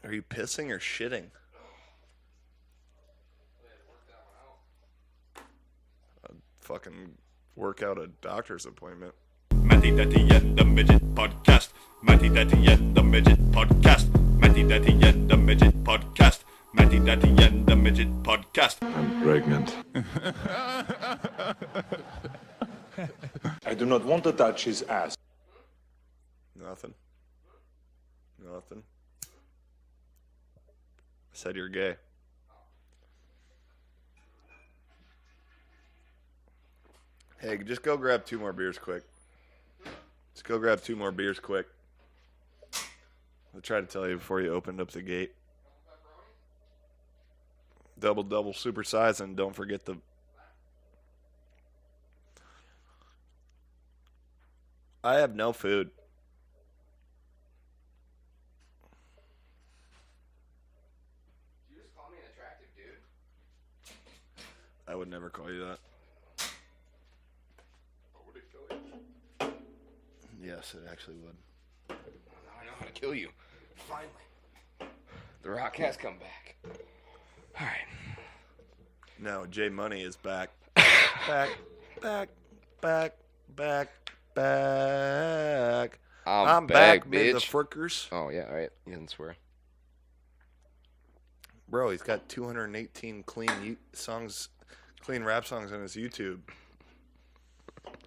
Are you pissing or shitting? Fucking work out a doctor's appointment. Mdatm and the Midget Podcast. Mdatm and the Midget Podcast. Mdatm and the Midget Podcast. Mdatm and the Midget Podcast. I'm pregnant. I do not want to touch his ass. Nothing. I said you're gay. Hey, just go grab 2 more beers quick. I tried to tell you before you opened up the gate. Double super size, and don't forget the... I have no food. Did you just call me an attractive dude? I would never call you that. Or would it kill you? Yes, it actually would. Now I know how to kill you. Finally. The Rock has come back. Alright. No, J Money is back. back. I'm back, bitch. The frickers. Oh, yeah, alright. You didn't swear. Bro, he's got 218 clean rap songs on his YouTube.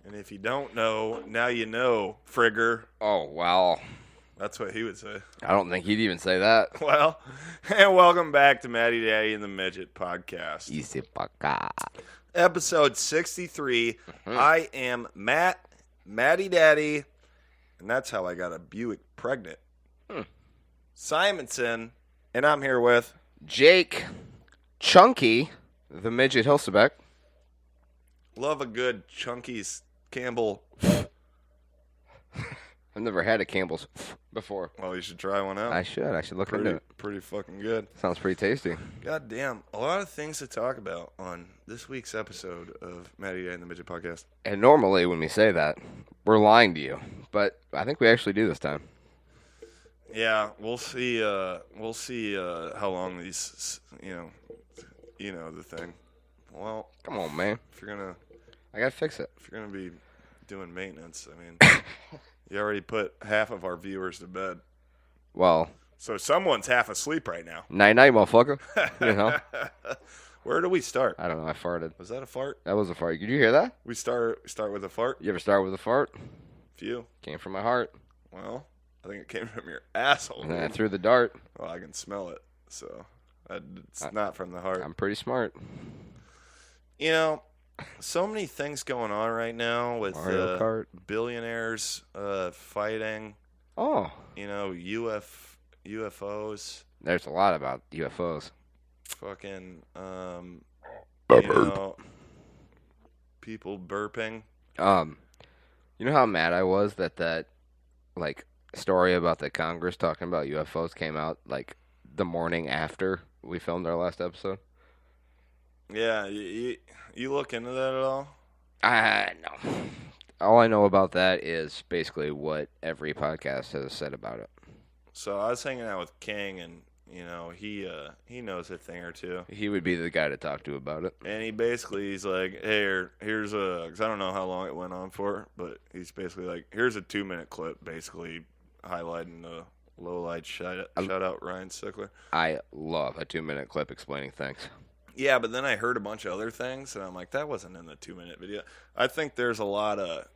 And if you don't know, now you know, Frigger. Oh, wow. That's what he would say. I don't think he'd even say that. Well, and welcome back to Matty Daddy and the Midget Podcast. Easy baka. Episode 63. I am Matty Daddy, and that's how I got a Buick pregnant. Simonson, and I'm here with... Jake Chunky, the Midget Hilsebeck. Love a good Chunky's Campbell. I've never had a Campbell's before. Well, you should try one out. I should look into it. Pretty fucking good. Sounds pretty tasty. God damn. A lot of things to talk about on this week's episode of Matty and the Midget Podcast. And normally when we say that, we're lying to you. But I think we actually do this time. Yeah, we'll see how long these, you know the thing. Well, Come on, man. I gotta fix it. If you're gonna be doing maintenance, I mean, you already put half of our viewers to bed. Well, So someone's half asleep right now. night, motherfucker. You know? Where do we start? I don't know. I farted. Was that a fart? That was a fart. Did you hear that? We start with a fart? You ever start with a fart? Few. Came from my heart. Well, I think it came from your asshole. And then I threw the dart. Well, I can smell it, so it's not from the heart. I'm pretty smart. You know, so many things going on right now with Mario Kart. billionaires fighting. Oh. You know, UFOs. There's a lot about UFOs. Fucking, you know, people burping. You know how mad I was that like story about the Congress talking about UFOs came out like the morning after we filmed our last episode? Yeah, you look into that at all? No. All I know about that is basically what every podcast has said about it. So I was hanging out with King, and you know he knows a thing or two. He would be the guy to talk to about it. And he's like, hey, here's a, because I don't know how long it went on for, but he's basically like, here's a 2-minute clip, basically highlighting the low light shout out Ryan Sickler. I love a 2-minute clip explaining things. Yeah, but then I heard a bunch of other things, and I'm like, that wasn't in the 2-minute video. I think there's a lot of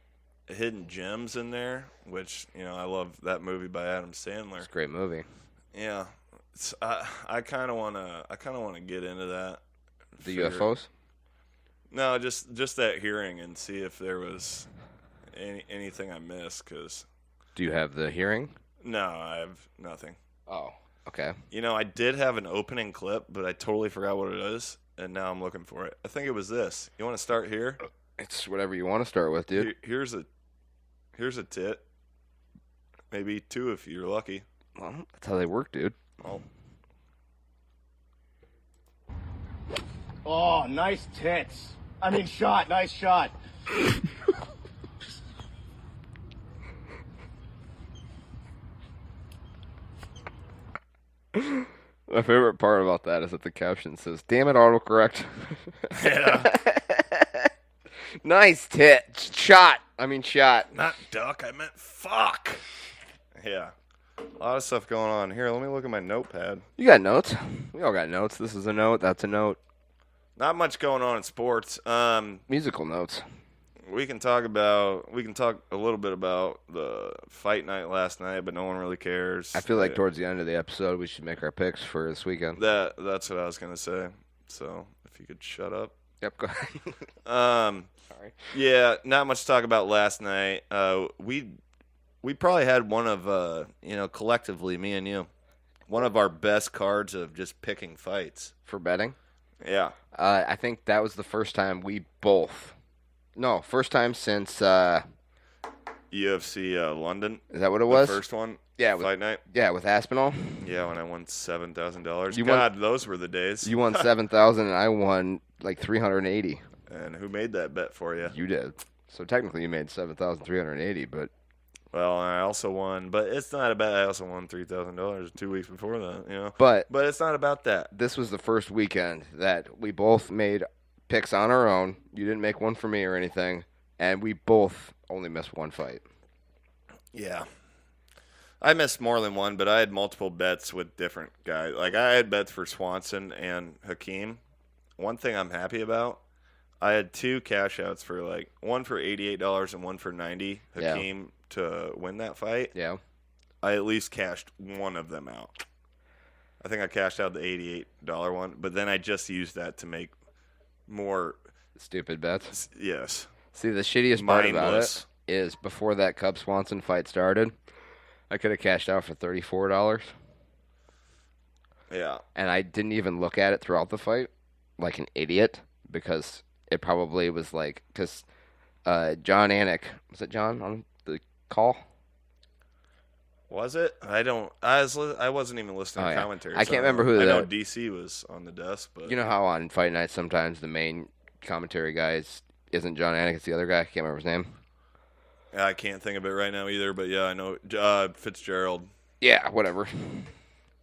hidden gems in there, which, you know, I love that movie by Adam Sandler. It's a great movie. Yeah, I kind of wanna get into that. The UFOs? No, just that hearing and see if there was anything I missed. Cause Do you have the hearing? no, I have nothing. Oh, okay. You know, I did have an opening clip, but I totally forgot what it is, and now I'm looking for it. I think it was this. You want to start here? It's whatever you want to start with, dude. Here's a tit. Maybe 2 if you're lucky. Well, that's how they work, dude. Oh. Oh, nice tits. I mean, shot. Nice shot. My favorite part about that is that the caption says, "Damn it, autocorrect." Yeah. Nice tit. Shot. Shot. Not duck. I meant fuck. Yeah. A lot of stuff going on. Here, let me look at my notepad. You got notes? We all got notes. This is a note. That's a note. Not much going on in sports. Musical notes. We can talk a little bit about the fight night last night, but no one really cares. I feel like towards the end of the episode, we should make our picks for this weekend. That's what I was gonna say. So if you could shut up. Yep. Go ahead. Sorry. Yeah, not much to talk about last night. We probably had one of collectively, me and you, one of our best cards of just picking fights For betting? Yeah. I think that was the first time first time since, UFC London. is that what it was? The first one. Yeah, fight night. Yeah, with Aspinall. Yeah, when I won $7,000. You God, those were the days. You won 7,000 and I won like 380. And who made that bet for you? You did. So technically you made 7,380, but Well, I also won, but it's not about. I also won $3,000 2 weeks before that. But it's not about that. This was the first weekend that we both made picks on our own. You didn't make one for me or anything, and we both only missed one fight. Yeah. I missed more than one, but I had multiple bets with different guys. Like, I had bets for Swanson and Hakeem. One thing I'm happy about, I had two cash outs for, like, one for $88 and one for $90, Hakeem, to win that fight. Yeah. I at least cashed one of them out. I think I cashed out the $88 one, but then I just used that to make more. Stupid bets. Yes. See, the shittiest part about Mindless. it is before that Cub Swanson fight started, I could have cashed out for $34. Yeah. And I didn't even look at it throughout the fight like an idiot because it probably was like, because John Anik, was it John on the call? Was it? I wasn't even listening to commentary. I can't remember who I know DC was on the desk, but you know how on fight night sometimes the main commentary guy isn't John Anik, it's the other guy. I can't remember his name. I can't think of it right now either. But yeah, I know Fitzgerald. Yeah, whatever.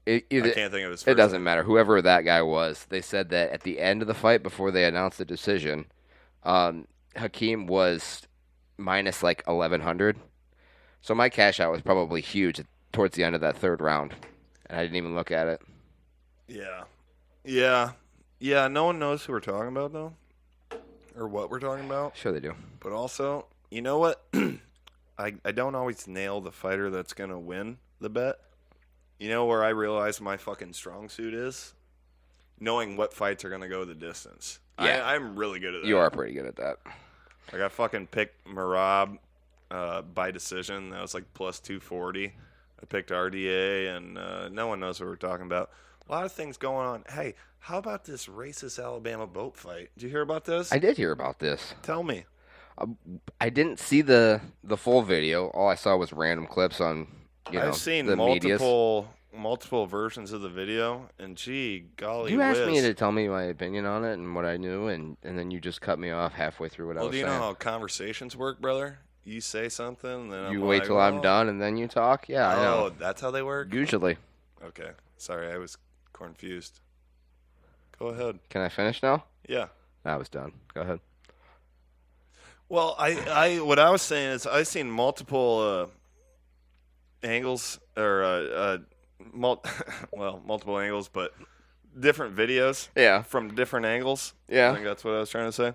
I can't think of his first It doesn't name. matter. Whoever that guy was, they said that at the end of the fight, before they announced the decision, Hakeem was minus like 1,100. So my cash out was probably huge towards the end of that third round, and I didn't even look at it. Yeah. No one knows who we're talking about though, or what we're talking about. Sure they do. But also, you know what? I don't always nail the fighter that's gonna win the bet. You know where I realize my fucking strong suit is? Knowing what fights are going to go the distance. Yeah. I'm really good at that. You are pretty good at that. Like, I fucking picked Marab by decision. That was like plus 240. I picked RDA, and no one knows what we're talking about. A lot of things going on. Hey, how about this racist Alabama boat fight? Did you hear about this? I did hear about this. Tell me. I didn't see the full video. All I saw was random clips on I've seen the medias. multiple versions of the video, and gee, golly You asked whiz. me to tell me my opinion on it and what I knew, and then you just cut me off halfway through what I was Do you saying. know how conversations work, brother? You say something, then You I'm wait like, till I'm "Oh." done, and then you talk? Yeah, I know. Oh, that's how they work? Usually. Okay. Sorry, I was confused. Go ahead. Can I finish now? Yeah. I was done. Go ahead. Well, I what I was saying is I've seen multiple angles or multiple angles, but different videos. Yeah. From different angles. Yeah. I think that's what I was trying to say.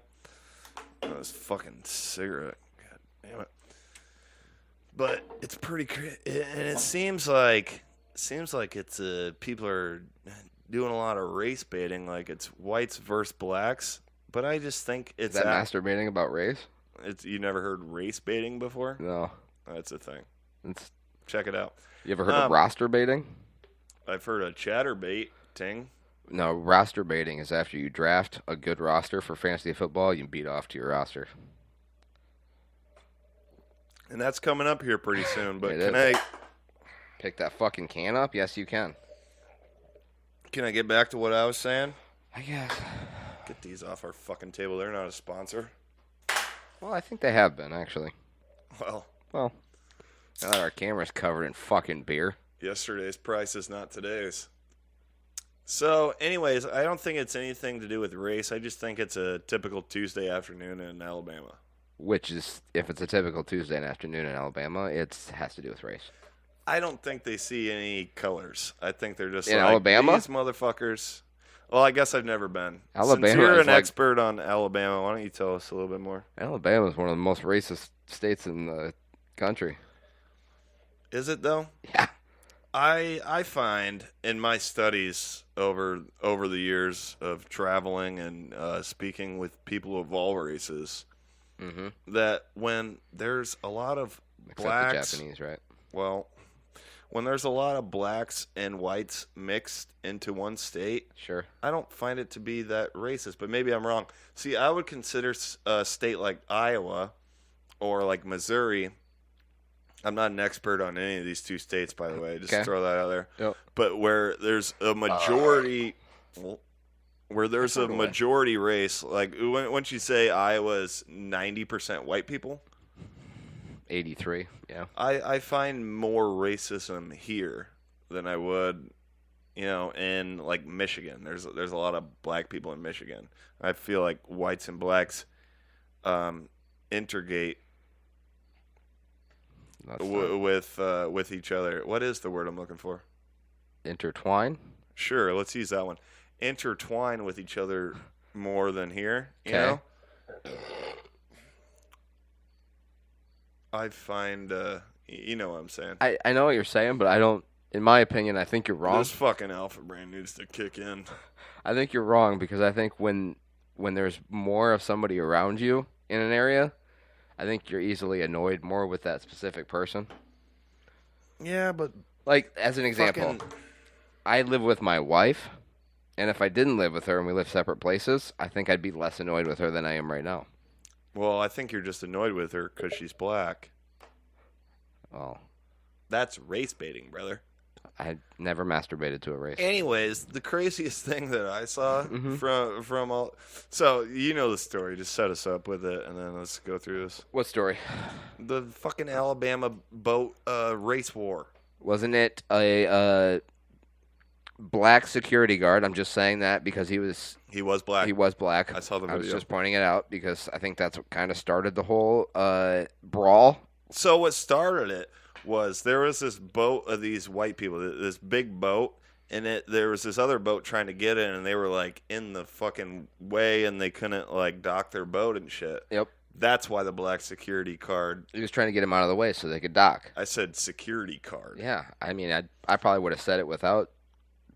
This fucking cigarette. God damn it. But it's pretty and it seems like it's people are doing a lot of race baiting, like it's whites versus blacks. But I just think it's Is that masturbating about race? You never heard race baiting before? No. That's a thing. It's, Check it out. you ever heard of roster baiting? I've heard of chatterbaiting. No, roster baiting is after you draft a good roster for fantasy football, you beat off to your roster. And that's coming up here pretty soon. But It can is. I Pick that fucking can up? Yes, you can. get back to what I was saying? I guess. Get these off our fucking table. They're not a sponsor. Well, I think they have been, actually. Well, Well, now that our camera's covered in fucking beer. yesterday's price is not today's. So, anyways, I don't think it's anything to do with race. I just think it's a typical Tuesday afternoon in Alabama. Which is, if it's a typical Tuesday afternoon in Alabama, it has to do with race. I don't think they see any colors. I think they're just In like, Alabama? these motherfuckers. Well, I guess I've never been. Alabama Since you're is an like- expert on Alabama, why don't you tell us a little bit more? Alabama is one of the most racist states in the country. Is it though? Yeah. I find in my studies over the years of traveling and speaking with people of all races that when there's a lot of Except blacks, the Japanese, right? well, when there's a lot of blacks and whites mixed into one state, Sure. I don't find it to be that racist, but maybe I'm wrong. See, I would consider a state like Iowa or like Missouri. I'm not an expert on any of these two states, by the way. Just Okay. throw that out there. Yep. But where there's a majority, majority race, like once you say Iowa's 90% white people, 83, yeah. I find more racism here than I would, in like Michigan. There's a lot of black people in Michigan. I feel like whites and blacks integrate That's not- with each other. What is the word I'm looking for? intertwine? Sure, let's use that one. Intertwine with each other more than here. You Okay. know? I find, you know what I'm saying. I know what you're saying, but I don't, in my opinion, I think you're wrong. This fucking alpha brain needs to kick in. I think you're wrong because I think when there's more of somebody around you in an area, I think you're easily annoyed more with that specific person. Yeah, but Like, as an example, fucking, I live with my wife, and if I didn't live with her and we lived separate places, I think I'd be less annoyed with her than I am right now. well, I think you're just annoyed with her because she's black. Oh, That's race baiting, brother. I never masturbated to a race. Anyways, the craziest thing that I saw Mm-hmm. from all, so you know the story. Just set us up with it, and then let's go through this. What story? The fucking Alabama boat race war. Wasn't it a black security guard? I'm just saying that because he was He was black. black. I saw the I was video. just pointing it out because I think that's what kind of started the whole brawl. So what started it was there was this boat of these white people, this big boat, and there was this other boat trying to get in, and they were like in the fucking way, and they couldn't like dock their boat and shit. Yep. That's why the black security card. He was trying to get him out of the way so they could dock. I said security card. Yeah, I mean, I probably would have said it without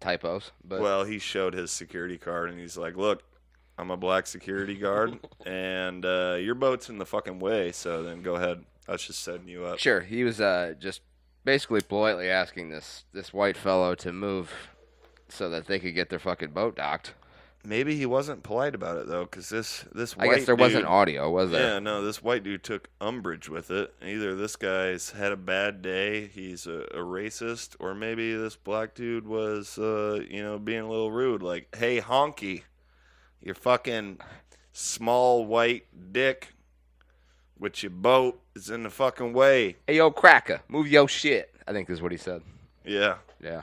typos, but Well, he showed his security card, and he's like, "Look, I'm a black security guard, and your boat's in the fucking way. So then go ahead. I was just setting you up." sure, he was just basically politely asking this white fellow to move so that they could get their fucking boat docked. Maybe he wasn't polite about it though, because this I white guess there dude, wasn't audio, was there? Yeah, no, this white dude took umbrage with it. Either this guy's had a bad day, he's a racist, or maybe this black dude was, being a little rude. Like, hey, honky, your fucking small white dick with your boat is in the fucking way. Hey, yo, cracker, move your shit. I think is what he said. Yeah. Yeah.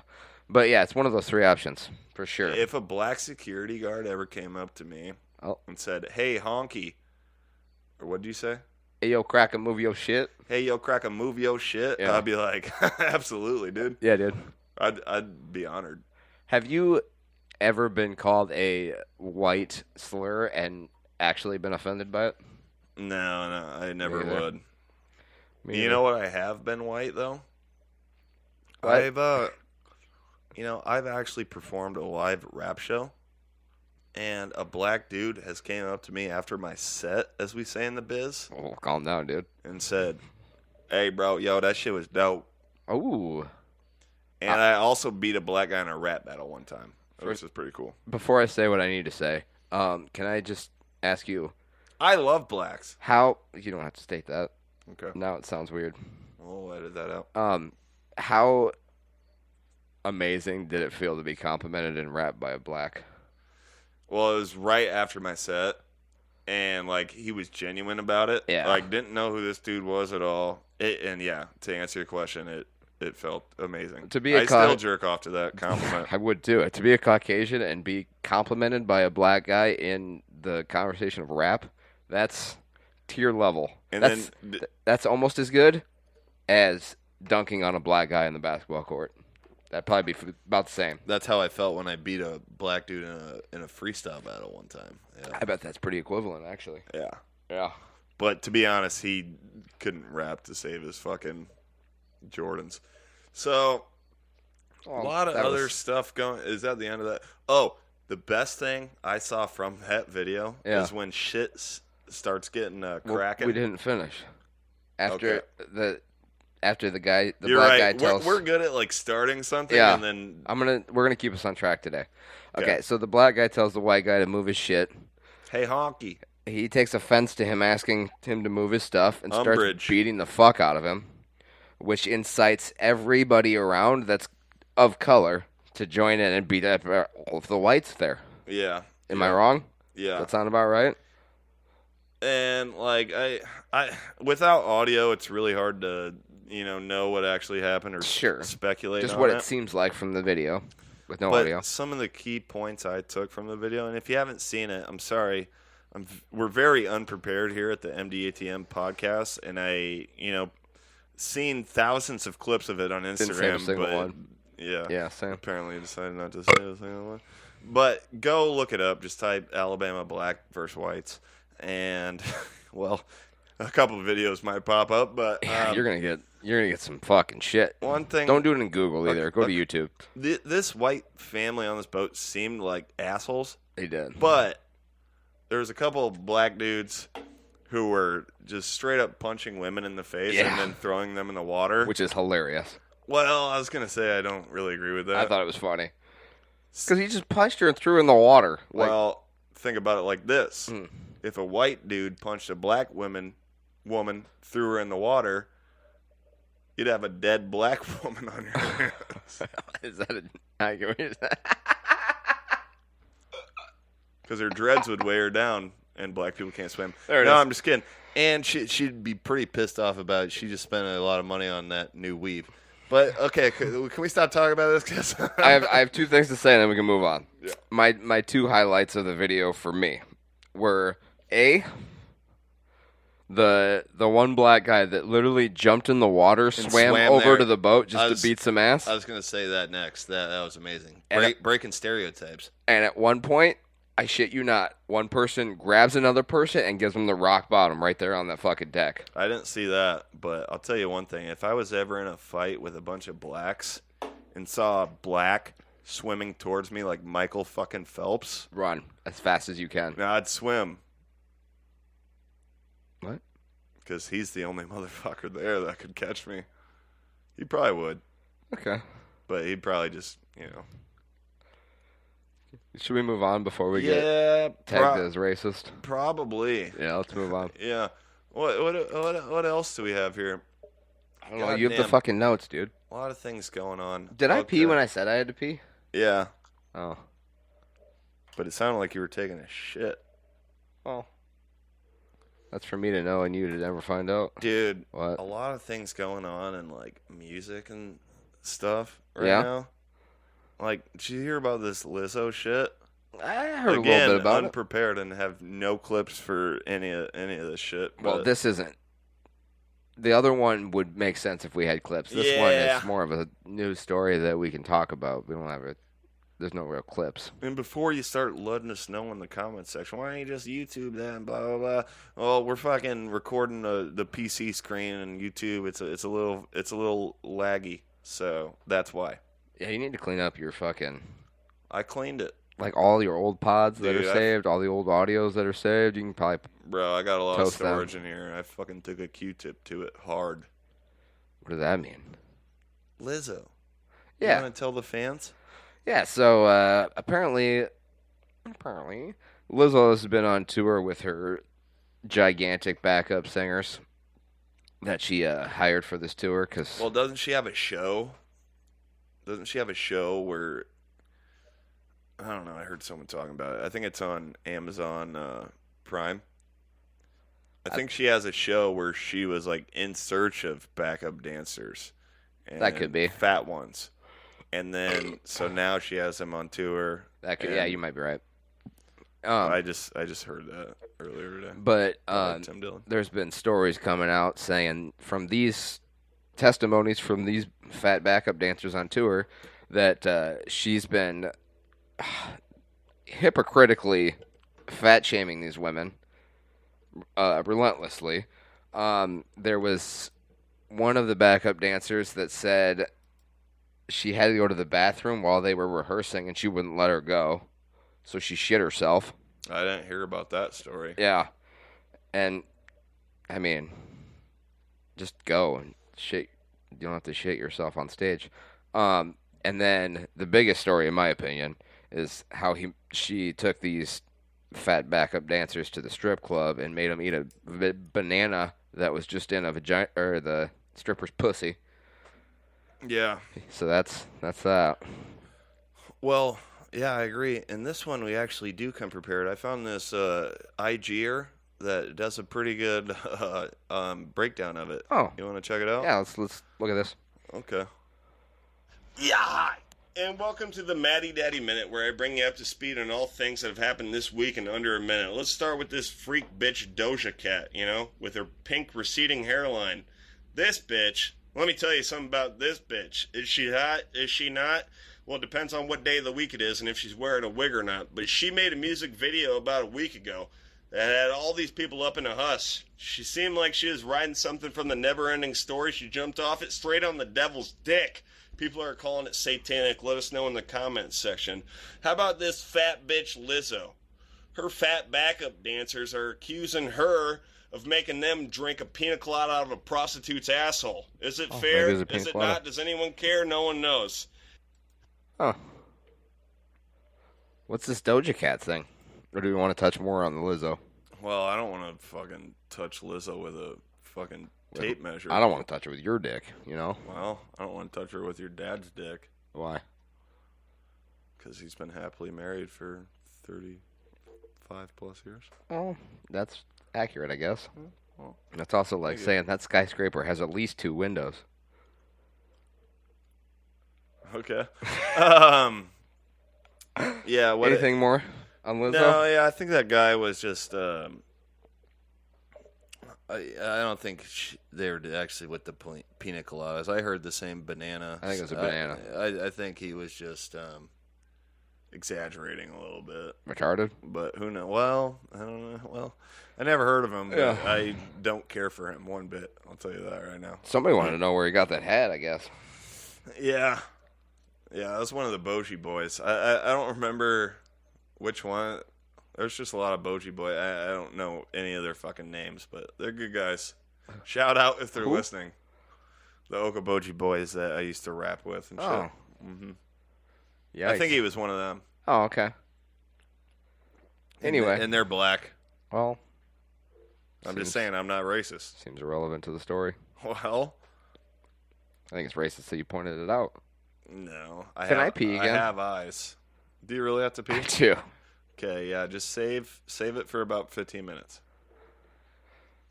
But yeah, it's one of those three options, for sure. If a black security guard ever came up to me Oh. and said, hey, honky, or what'd you say? Hey, yo, cracker, move your shit. Hey, yo, cracker, move your shit. Yeah. I'd be like, absolutely, dude. Yeah, dude. I'd be honored. Have you ever been called a white slur and actually been offended by it? No, I never either. would. Me You either. know what? I have been white though. What? I've actually performed a live rap show, and a black dude has came up to me after my set, as we say in the biz, Oh, calm down, dude. and said, "Hey, bro, yo, that shit was dope." Oh, And I also beat a black guy in a rap battle one time, which is pretty cool. before I say what I need to say, can I just ask you I love blacks. how? You don't have to state that. Okay, Now it sounds weird. we'll edit that out. How amazing did it feel to be complimented in rap by a black? Well, it was right after my set, and like he was genuine about it. Yeah. Like didn't know who this dude was at all. And yeah, to answer your question, it felt amazing. To be a I still jerk off to that compliment. I would do it. To be a Caucasian and be complimented by a black guy in the conversation of rap, that's tier level. And That's almost as good as dunking on a black guy in the basketball court. That'd probably be about the same. That's how I felt when I beat a black dude in a freestyle battle one time. Yeah. I bet that's pretty equivalent, actually. Yeah. Yeah. But to be honest, he couldn't rap to save his fucking Jordans. So, a lot of other stuff going. Is that the end of that? Oh, the best thing I saw from that video is when shit starts getting cracking. We didn't finish. After Okay. the guy, the You're black right. guy tells. We're good at like starting something, Yeah. and then We're gonna keep us on track today. Okay, Okay. so the black guy tells the white guy to move his shit. hey honky. He takes offense to him asking him to move his stuff and starts Umbrage. beating the fuck out of him, which incites everybody around that's of color to join in and beat up all of the whites there. Yeah. Am I wrong? Yeah. That sound about right? And like I without audio, it's really hard to know what actually happened or Sure. speculate. Just on what it. it seems like from the video with no But audio. some of the key points I took from the video, and if you haven't seen it, I'm sorry. We're very unprepared here at the MDATM podcast, and seen thousands of clips of it on Instagram. Didn't save a single but one. Yeah, Same. apparently you decided not to say a single one. But go look it up. Just type Alabama black versus whites, and well, a couple of videos might pop up. But You're gonna get some fucking shit. one thing, Don't do it in Google either. Go to YouTube. This white family on this boat seemed like assholes. They did. But there was a couple of black dudes who were just straight up punching women in the face Yeah. and then throwing them in the water. Which is hilarious. Well, I was going to say I don't really agree with that. I thought it was funny. Because he just punched her and threw her in the water. Well, think about it like this. If a white dude punched a black woman, threw her in the water, you'd have a dead black woman on your hands. Is that a... I get what you're saying. Because her dreads would weigh her down, and black people can't swim. There it no, is. I'm just kidding. And she'd be pretty pissed off about it. She just spent a lot of money on that new weave. But, okay, can we stop talking about this? 'Cause I have two things to say, and then we can move on. Yeah. My two highlights of the video for me were the one black guy that literally jumped in the water, swam over there. to the boat just to beat some ass. I was going to say that next. That was amazing. And Breaking stereotypes. And at one point, I shit you not, one person grabs another person and gives them the rock bottom right there on that fucking deck. I didn't see that, but I'll tell you one thing. If I was ever in a fight with a bunch of blacks and saw a black swimming towards me like Michael fucking Phelps, Run as fast as you can. I'd swim. What? Because he's the only motherfucker there that could catch me. He probably would, Okay. but he'd probably just, Should we move on before we get tagged as racist? Probably. Yeah, let's move on. Yeah. What else do we have here? I don't know. You have the Goddamn. fucking notes, dude. A lot of things going on. Did I pee Okay. when I said I had to pee? Yeah, Oh. but it sounded like you were taking a shit. Well. That's for me to know and you to never find out. Dude, What? a lot of things going on in like music and stuff right Yeah? now. Like, did you hear about this Lizzo shit? I heard a Again, little bit about it. unprepared and have no clips for any of this shit. Well, but- this isn't. The other one would make sense if we had clips. This one Yeah. is more of a news story that we can talk about. We don't have it. There's no real clips. And before you start letting us know in the comments section, why don't you just YouTube that and blah blah blah? Well, we're fucking recording the PC screen and YouTube. It's a little laggy, so that's why. Yeah, you need to clean up your fucking I cleaned it, like all your old pods that Dude, are saved, all the old audios that are saved. You can probably. bro. I got a lot of Toast them. storage in here. I fucking took a Q-tip to it hard. What does that mean? Lizzo. Yeah. You want to tell the fans? Yeah. So apparently, Lizzo has been on tour with her gigantic backup singers that she hired for this tour. Cause Well, doesn't she have a show? Doesn't she have a show where I don't know? I heard someone talking about it. I think it's on Amazon Prime. I think she has a show where she was like in search of backup dancers, and That could be. fat ones. And then so now she has him on tour. That could, and yeah, you might be right. I just heard that earlier today. But by Tim Dillon. there's been stories coming out saying from these testimonies from these fat backup dancers on tour that she's been hypocritically fat shaming these women relentlessly. There was one of the backup dancers that said she had to go to the bathroom while they were rehearsing and she wouldn't let her go. So she shit herself. I didn't hear about that story. Yeah. And, I mean, just go and shit. You don't have to shit yourself on stage. And then the biggest story, in my opinion, is how she took these fat backup dancers to the strip club and made them eat a banana that was just in a vagina or the stripper's pussy. Yeah. So that's that. Well, yeah, I agree. In this one, we actually do come prepared. I found this IGer that does a pretty good breakdown of it. Oh. You want to check it out? Yeah, let's look at this. Okay. Yeah. And welcome to the Maddie Daddy Minute, where I bring you up to speed on all things that have happened this week in under a minute. Let's start with this freak bitch Doja Cat, with her pink receding hairline. This bitch, let me tell you something about this bitch. Is she hot? Is she not? Well, it depends on what day of the week it is and if she's wearing a wig or not. But she made a music video about a week ago that had all these people up in a huss. She seemed like she was riding something from the Never-Ending Story. She jumped off it straight on the devil's dick. People are calling it satanic. Let us know in the comments section. How about this fat bitch Lizzo? Her fat backup dancers are accusing her of making them drink a pina colada out of a prostitute's asshole. Is it fair? maybe it's a pina Is it colada. not? Does anyone care? No one knows. Huh. What's this Doja Cat thing? Or do we want to touch more on the Lizzo? Well, I don't want to fucking touch Lizzo with a fucking tape measure. I don't want to touch it with your dick, Well, I don't want to touch her with your dad's dick. Why? Because he's been happily married for 35 plus years. Oh, that's accurate, I guess. Well, That's also like thank you. saying that skyscraper has at least 2 windows. Okay. Yeah. What? Anything more on Lizzo? No. Yeah. I think that guy was just. I don't think they were actually with the pina coladas. I heard the same banana. I think it was a banana. I think he was just exaggerating a little bit. Retarded? But who knows? Well, I don't know. Well, I never heard of him, but Yeah. I don't care for him one bit. I'll tell you that right now. Somebody wanted to know where he got that hat, I guess. Yeah. Yeah, that was one of the Boji boys. I don't remember which one. There's just a lot of Boji boy. I don't know any of their fucking names, but they're good guys. Shout out if they're Who? listening. The Okoboji boys that I used to rap with and shit. Oh. Yeah. I think he was one of them. Oh, okay. Anyway. And they're black. Well, I'm Seems- just saying I'm not racist. seems irrelevant to the story. Well, I think it's racist that you pointed it out. no. Can I pee again? I have eyes. Do you really have to pee? Too. Okay, yeah, just save it for about 15 minutes.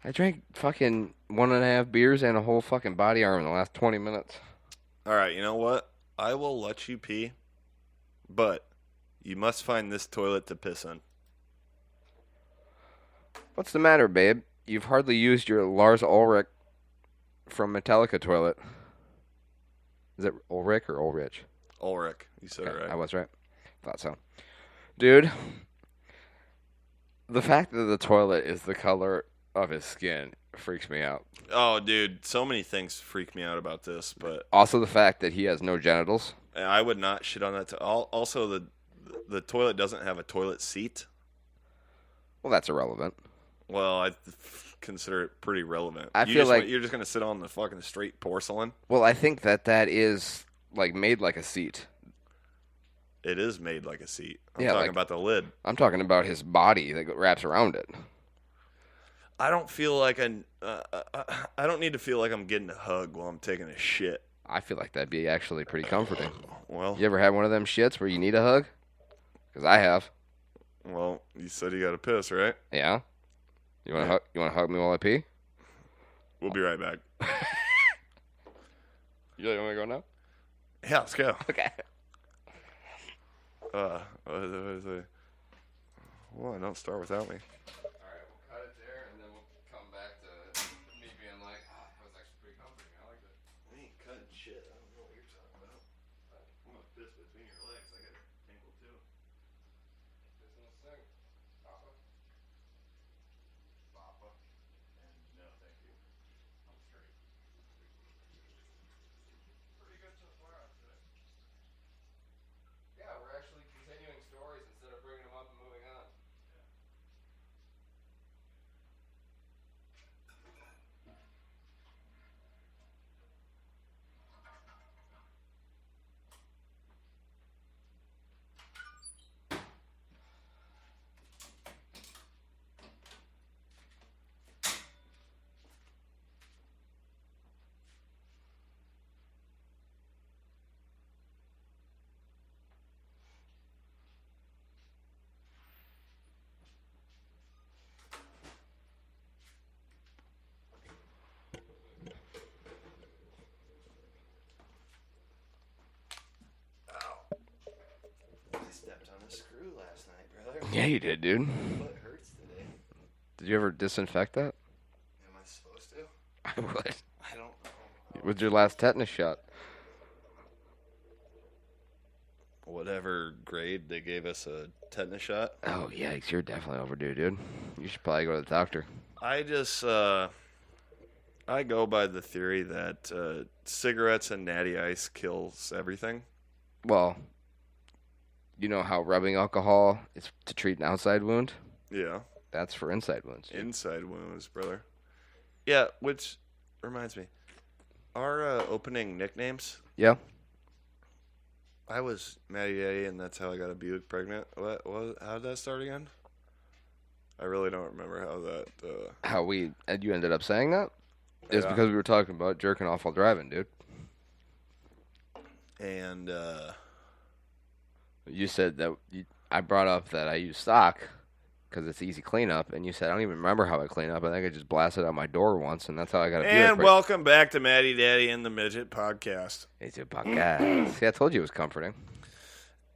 I drank fucking 1.5 beers and a whole fucking body armor in the last 20 minutes. All right, you know what? I will let you pee, but you must find this toilet to piss in. What's the matter, babe? You've hardly used your Lars Ulrich from Metallica toilet. Is it Ulrich or Ulrich? Ulrich, you said it Okay, right. I was right. Thought so. Dude, the fact that the toilet is the color of his skin freaks me out. Oh, dude, so many things freak me out about this, but Also, the fact that he has no genitals. I would not shit on that. Also, the toilet doesn't have a toilet seat. Well, that's irrelevant. Well, I consider it pretty relevant. I feel like- you're just gonna sit on the fucking straight porcelain. Well, I think that is like made like a seat. It is made like a seat. I'm Yeah, talking like- about the lid. I'm talking about his body that wraps around it. I don't feel like I don't need to feel like I'm getting a hug while I'm taking a shit. I feel like that'd be actually pretty comforting. Well, You ever had one of them shits where you need a hug? Because I have. well, you said you got to piss, right? Yeah. You want to Yeah. hug me while I pee? We'll be right back. You want me to go now? Yeah, let's go. Okay. What is it? Well, don't start without me. All right, we'll cut it there, and then we'll come back to me being like, that was actually pretty comforting. I liked it. We ain't cutting shit. I don't know what you're talking about. I'm gonna piss between your legs. I got a tangle too. This one thing. Papa? Papa. And no, thank you. I'm straight. Pretty good so far, I'd say. Yeah, we're actually continuing stories instead of bringing them up and moving on. I stepped on a screw last night, brother. Yeah, you did, dude. What hurts today? Did you ever disinfect that? Am I supposed to? I would. I don't know. With your last tetanus shot. Whatever grade they gave us a tetanus shot. Oh, yikes. You're definitely overdue, dude. You should probably go to the doctor. I just, I go by the theory that cigarettes and natty ice kills everything. Well, you know how rubbing alcohol is to treat an outside wound? Yeah. That's for inside wounds. Inside wounds, brother. Yeah, which reminds me. Our opening nicknames. Yeah. I was Matty Daddy, and that's how I got a Buick pregnant. What? How did that start again? I really don't remember how that. How you ended up saying that? It's Yeah. because we were talking about jerking off while driving, dude. And You said that I brought up that I use stock because it's easy cleanup, and you said I don't even remember how I clean up. I think I just blasted out my door once, and that's how I got a Buick. and welcome back to Matty Daddy and the Midget Podcast. It's a podcast. See, I told you it was comforting.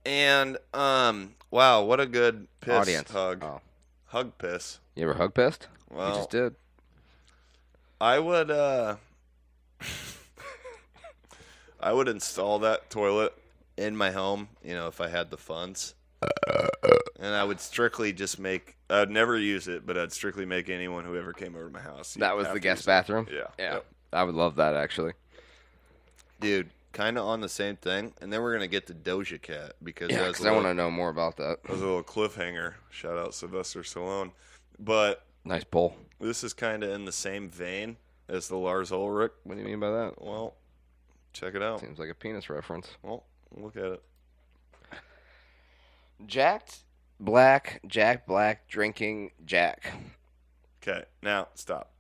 And wow, what a good piss Audience. hug. Oh. Hug piss. You ever hug pissed? Well, You just did. I would I would install that toilet in my home, if I had the funds. And I would strictly just I'd never use it, but I'd strictly make anyone who ever came over to my house. That was have the to guest use it. bathroom? Yeah. Yeah. Yep. I would love that, actually. Dude, kind of on the same thing. And then we're going to get to Doja Cat because Yeah, because I want to know more about that. that was a little cliffhanger. Shout out Sylvester Stallone. But Nice pull. this is kind of in the same vein as the Lars Ulrich. What do you mean by that? Well, check it out. Seems like a penis reference. Well, look at it. Jack Black, drinking Jack. Okay, now stop.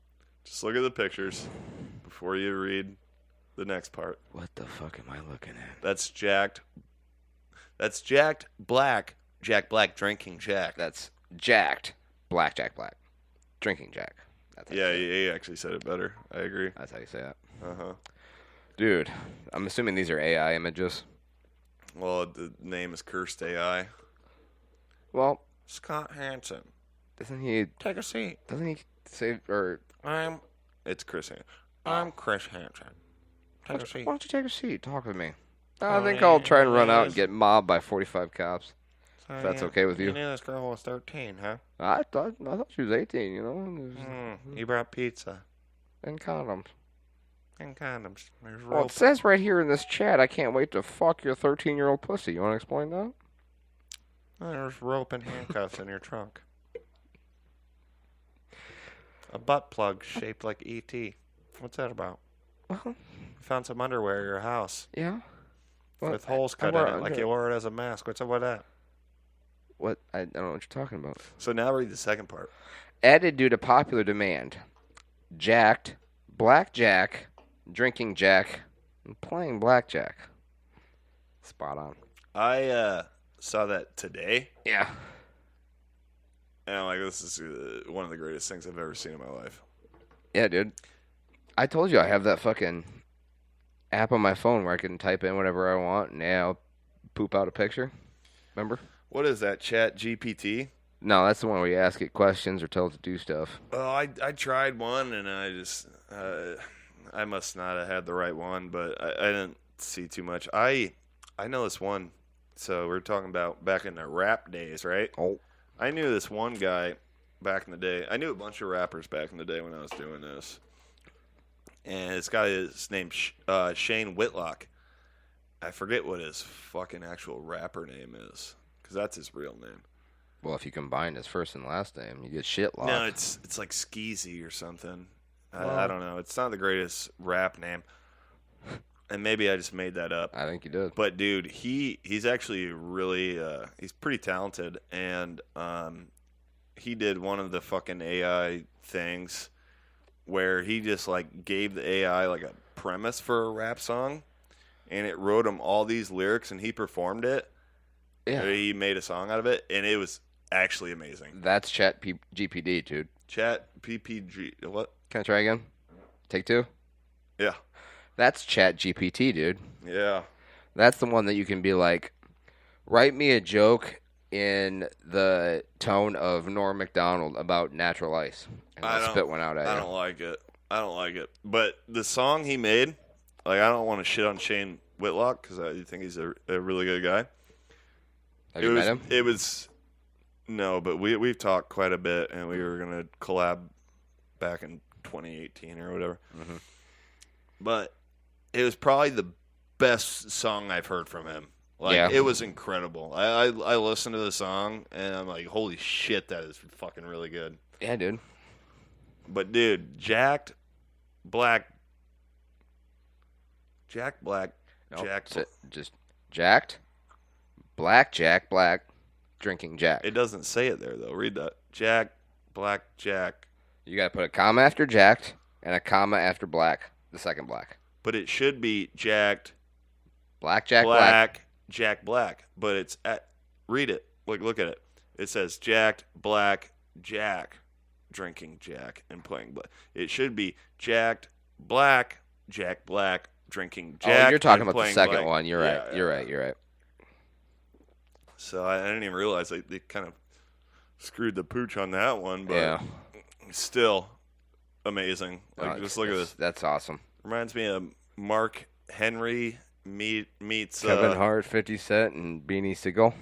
Just look at the pictures before you read the next part. What the fuck am I looking at? That's jacked Black. Jack Black drinking Jack. That's jacked Black, drinking Jack. That's how you Yeah, say it. he actually said it better. I agree. That's how you say that. Uh-huh. Dude, I'm assuming these are AI images. Well, the name is Cursed AI. Well, Scott Hansen. doesn't he say, or It's Chris Hansen. I'm Chris Hansen. why Take a seat. don't you take a seat, talk with me? I think I'll try and run out and get mobbed by 45 cops. If that's okay with you. You knew this girl was 13, huh? I thought she was 18, you know, You brought pizza and condoms. and condoms. There's Well, rope. it says right here in this chat, I can't wait to fuck your 13-year-old pussy. You want to explain that? There's rope and handcuffs in your trunk. A butt plug shaped like E.T. What's that about? Well, Found some underwear at your house yeah. Well, with holes I cut wore in it, like you wore it as a mask. What's up with that? What? I don't know what you're talking about. So now read the second part. Added due to popular demand. Jacked, blackjack, drinking Jack, and playing blackjack. Spot on. I saw that today, Yeah. and I'm like, this is one of the greatest things I've ever seen in my life. Yeah, dude. I told you I have that fucking app on my phone where I can type in whatever I want, and yeah, I'll poop out a picture. Remember? What is that? Chat GPT? No, that's the one where you ask it questions or tell it to do stuff. Oh, I tried one and I just I must not have had the right one, but I didn't see too much. I know this one. So we're talking about back in the rap days, right? Oh. I knew this one guy back in the day. I knew a bunch of rappers back in the day when I was doing this. And this guy is named Shane Whitlock. I forget what his fucking actual rapper name is, because that's his real name. Well, if you combine his first and last name, you get shitlock. No, it's like Skeezy or something. I don't know. It's not the greatest rap name, and maybe I just made that up. I think you did. But dude, he's actually really he's pretty talented, and he did one of the fucking AI things where he just like gave the AI like a premise for a rap song, and it wrote him all these lyrics, and he performed it. Yeah. He made a song out of it, and it was actually amazing. That's Chat GPD, dude. Chat PPG. What? Can I try again? Take two? Yeah. That's Chat GPT, dude. Yeah. That's the one that you can be like, write me a joke in the tone of Norm Macdonald about natural ice. And I'll spit one out at I you. don't like it. I don't like it. But the song he made, like, I don't want to shit on Shane Whitlock because I think he's a really good guy. Have you met him? It was no, but we've talked quite a bit, and we were gonna collab back in 2018 or whatever. Mm-hmm. But it was probably the best song I've heard from him. Like, Yeah. it was incredible. I listened to the song, and I'm like, holy shit, that is fucking really good. Yeah, dude. But dude, Jack Black, Nope. Jack. Just jacked. Jack Black, drinking Jack. It doesn't say it there though. Read that. Jack Black. You got to put a comma after jacked and a comma after black, the second black. But it should be jacked Jack Black. Jack Black. But it's at. Read it. Look at it. It says jacked Black Jack, drinking Jack and playing black. It should be jacked Black Jack Black, drinking Jack. Oh, you're talking and about the playing second black. one. You're right. Yeah, You're yeah. right. You're right. So I didn't even realize they kind of screwed the pooch on that one, but Yeah. still amazing. Like, No, just look at this. That's awesome. Reminds me of Mark Henry meets Kevin Hart, 50 Cent, and Beanie Sigel.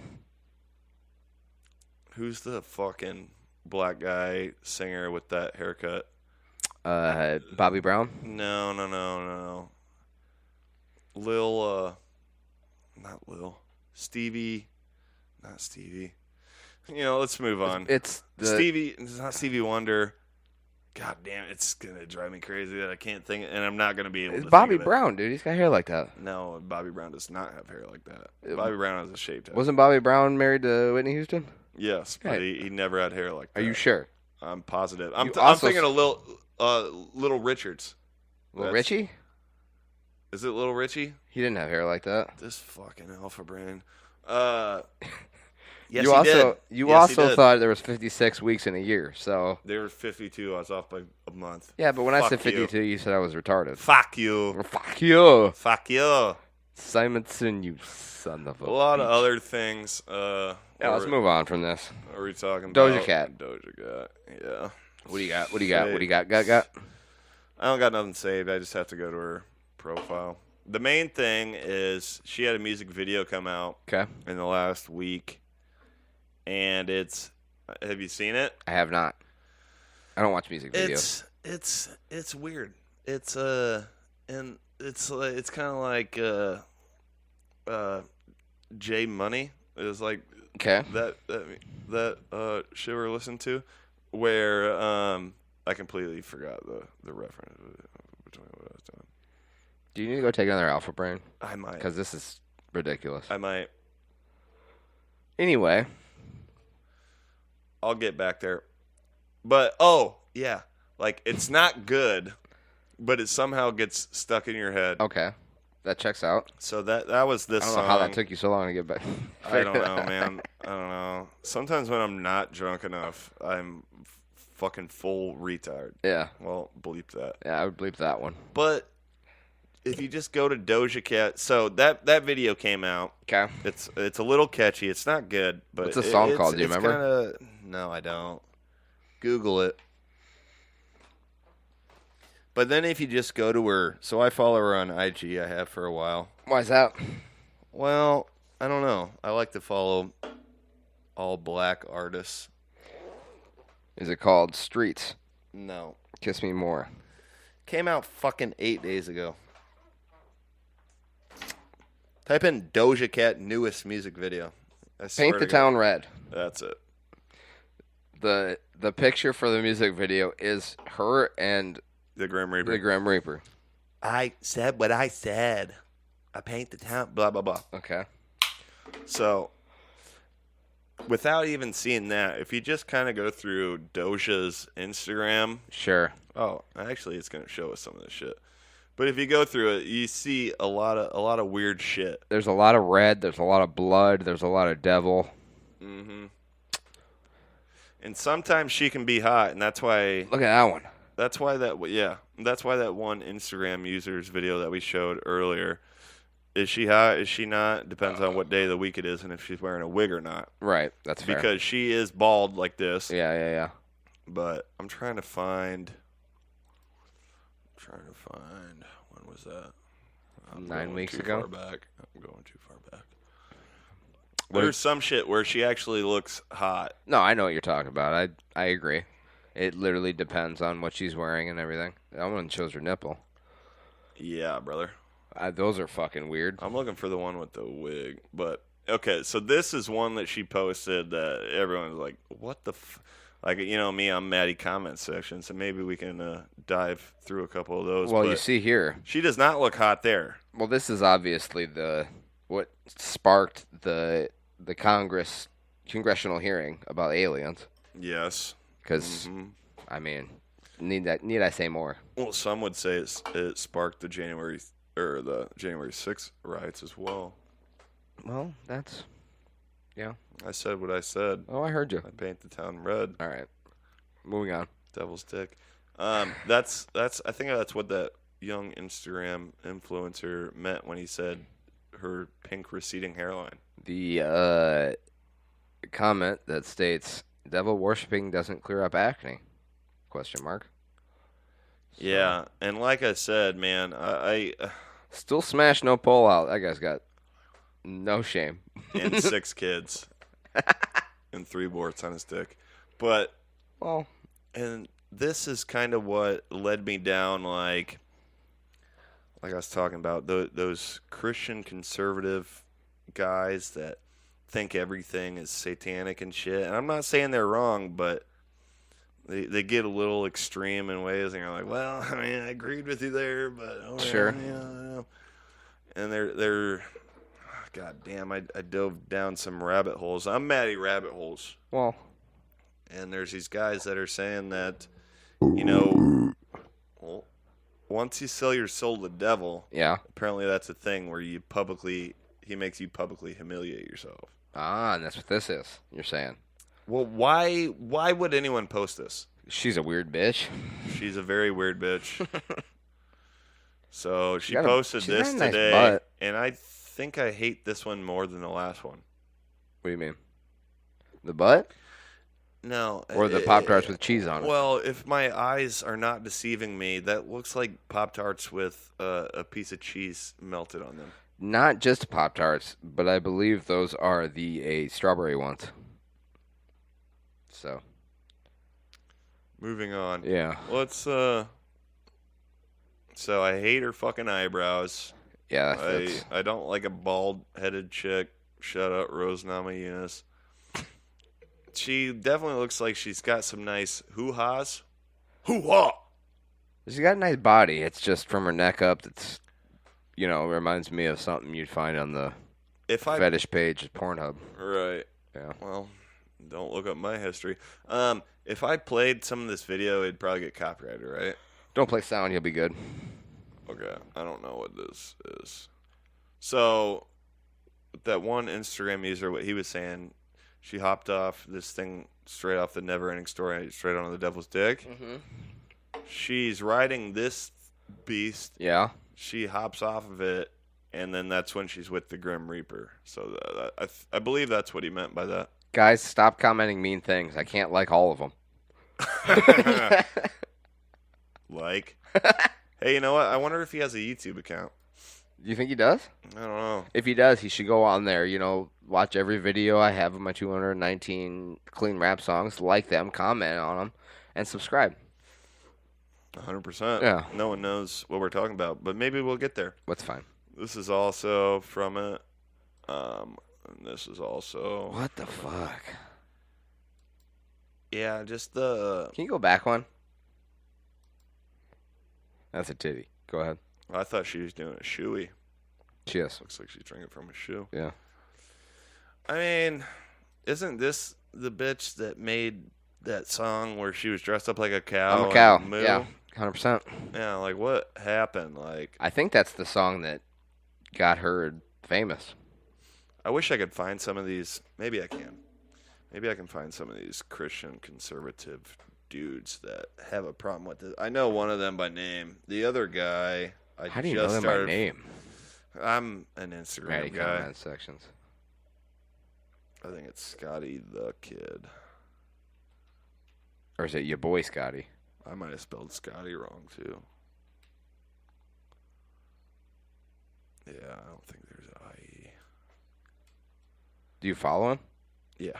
who's the fucking black guy singer with that haircut? Bobby Brown. No. Not Lil. Stevie. Not Stevie. Let's move on. It's Stevie. It's not Stevie Wonder. God damn, it's gonna drive me crazy that I can't think, and I'm not gonna be able It's to. Bobby think of it. Brown, dude. He's got hair like that. No, Bobby Brown does not have hair like that. Bobby Brown has a shaved head. Wasn't Bobby Brown married to Whitney Houston? Yes, but Yeah. he never had hair like that. Are you sure? I'm positive. I'm also thinking of Little Richards. Little That's- Richie? Is it Little Richie? He didn't have hair like that. This fucking alpha brain. Yes, you he also did. you Yes, he also did. thought there was 56 weeks in a year. So There were 52. I was off by a month. yeah, but when I Fuck said 52, you said I was retarded. Fuck you. Well, fuck you, Fuck you. Simonson, you son of a. A lot of bitch. other things. Yeah, let's move on from this. Are we talking Doja about? Cat. Doja Cat. Yeah. What do you got? What do you got? What do you got? Got? I don't got nothing saved. I just have to go to her profile. The main thing is she had a music video come out Okay. in the last week, and it's. Have you seen it? I have not. I don't watch music videos. It's weird. It's and it's kind of like J Money. It was like Okay. that shit we listened to, where I completely forgot the reference between what I was doing. Do you need to go take another Alpha Brain? I might. Because this is ridiculous. I might. Anyway, I'll get back there. But yeah, like it's not good, but it somehow gets stuck in your head. okay. That checks out. So that was this I don't song. know how that took you so long to get back. I don't know, man. I don't know. Sometimes when I'm not drunk enough, I'm fucking full retard. Yeah. Well, bleep that. Yeah, I would bleep that one. But if you just go to Doja Cat, so that video came out. Okay. It's a little catchy. It's not good, but What's the song called? Do you remember? No, I don't. Google it. But then if you just go to her, so I follow her on IG. I have for a while. Why's that? Well, I don't know. I like to follow all black artists. Is it called Streets? No. Kiss Me More. Came out fucking 8 days ago. Type in Doja Cat newest music video. Paint the Town Red. That's it. The picture for the music video is her and The Grim Reaper. the Grim Reaper. I said what I said. I paint the town, blah, blah, blah. Okay. So, without even seeing that, if you just kind of go through Doja's Instagram. Sure. Oh, actually, it's going to show us some of this shit. But if you go through it, you see a lot of weird shit. There's a lot of red. There's a lot of blood. There's a lot of devil. Mm-hmm. And sometimes she can be hot, and that's why. Look at that one. That's why that one Instagram user's video that we showed earlier. Is she hot? Is she not? Depends on what day of the week it is, and if she's wearing a wig or not. Right. That's fair. Because she is bald like this. Yeah. But I'm trying to find. When was that? I'm 9 weeks too ago. Far back. I'm going too far back. There's some shit where she actually looks hot. No, I know what you're talking about. I agree. It literally depends on what she's wearing and everything. That one shows her nipple. Yeah, brother. Those are fucking weird. I'm looking for the one with the wig. But, okay, so this is one that she posted that everyone's like, what the Like, you know me, I'm Maddie comment section, so maybe we can dive through a couple of those. Well, but you see here. She does not look hot there. Well, this is obviously what sparked the congressional hearing about aliens. Yes. Because, I mean, need I say more? Well, some would say it sparked the January 6th riots as well. Well, that's, yeah. I said what I said. Oh, I heard you. I paint the town red. All right. Moving on. Devil's dick. That's I think that's what that young Instagram influencer meant when he said her pink receding hairline. The comment that states devil worshipping doesn't clear up acne? Question mark. So. Yeah, and like I said, man, I still smash no pull out. That guy's got no shame. And 6 kids. And 3 warts on his dick. But well, and this is kind of what led me down like I was talking about those Christian conservative guys that think everything is satanic and shit. And I'm not saying they're wrong, but they get a little extreme in ways, and you're like, well, I mean, I agreed with you there, but sure. Yeah. And they're God damn, I dove down some rabbit holes. I'm Maddie rabbit holes. Well, and there's these guys that are saying that, you know, well, once you sell your soul to the devil, yeah, apparently that's a thing where he makes you publicly humiliate yourself. Ah, and that's what this is. You're saying. Well, why would anyone post this? She's a weird bitch. She's a very weird bitch. So she posted this nice today, butt. And I think I hate this one more than the last one. What do you mean? The butt? No. Or the Pop-Tarts with cheese on it? Well, if my eyes are not deceiving me, that looks like Pop-Tarts with a piece of cheese melted on them. Not just Pop-Tarts, but I believe those are the strawberry ones. So. Moving on. Yeah. Let's, So I hate her fucking eyebrows. Yeah. I don't like a bald-headed chick. Shut up, Rose Namajunas. She definitely looks like she's got some nice hoo-has. Hoo-ha! She's got a nice body. It's just from her neck up that's, reminds me of something you'd find on the fetish page at Pornhub. Right. Yeah. Well, don't look up my history. If I played some of this video, it'd probably get copyrighted, right? Don't play sound. You'll be good. Okay. I don't know what this is. So, that one Instagram user, what he was saying, she hopped off this thing straight off the Never-Ending Story, straight onto the devil's dick. Mm-hmm. She's riding this beast. Yeah. she hops off of it, and then that's when she's with the Grim Reaper. So I believe that's what he meant by that. Guys, stop commenting mean things. I can't like all of them. Like, hey, you know what? I wonder if he has a YouTube account. You think he does? I don't know. If he does, he should go on there, watch every video I have of my 219 clean rap songs, like them, comment on them, and subscribe. 100%. Yeah. No one knows what we're talking about, but maybe we'll get there. What's fine? This is also from it. And this is also. What the fuck? Yeah, just the. Can you go back one? That's a titty. Go ahead. I thought she was doing a shoey. She is. Looks like she's drinking from a shoe. Yeah. I mean, isn't this the bitch that made that song where she was dressed up like a cow? I'm a cow. And moo? Yeah, 100%. Yeah, like what happened? Like, I think that's the song that got her famous. I wish I could find some of these. Maybe I can. Maybe I can find some of these Christian conservative dudes that have a problem with it. I know one of them by name. The other guy, How do you know them by name? I'm an Instagram Ready guy. comment sections. I think it's Scotty the Kid. Or is it your boy Scotty? I might have spelled Scotty wrong too. Yeah, I don't think there's an IE. Do you follow him? Yeah.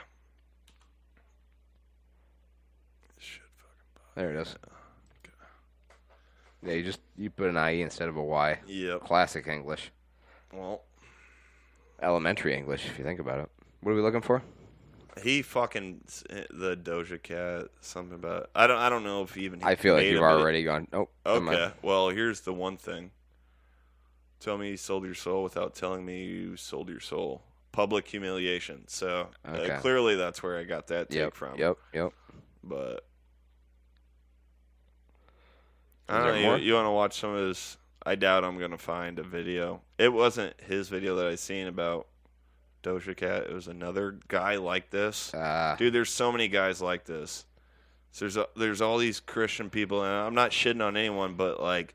Shit, fucking bug. There it is. Okay. Yeah, you put an IE instead of a Y. Yep. Classic English. Well, Elementary English, if you think about it. What are we looking for? he fucking the Doja Cat something about. I don't know if he even. I feel like made you've a video. already gone. Nope. never mind. Okay. Well, here's the one thing. Tell me you sold your soul without telling me you sold your soul. Public humiliation. So Okay. clearly that's where I got that take from. Yep. But Is I there don't know. more? You want to watch some of his? I doubt I'm gonna find a video. It wasn't his video that I seen about Doja Cat. It was another guy like this. Dude, there's so many guys like this. So there's all these Christian people, and I'm not shitting on anyone, but like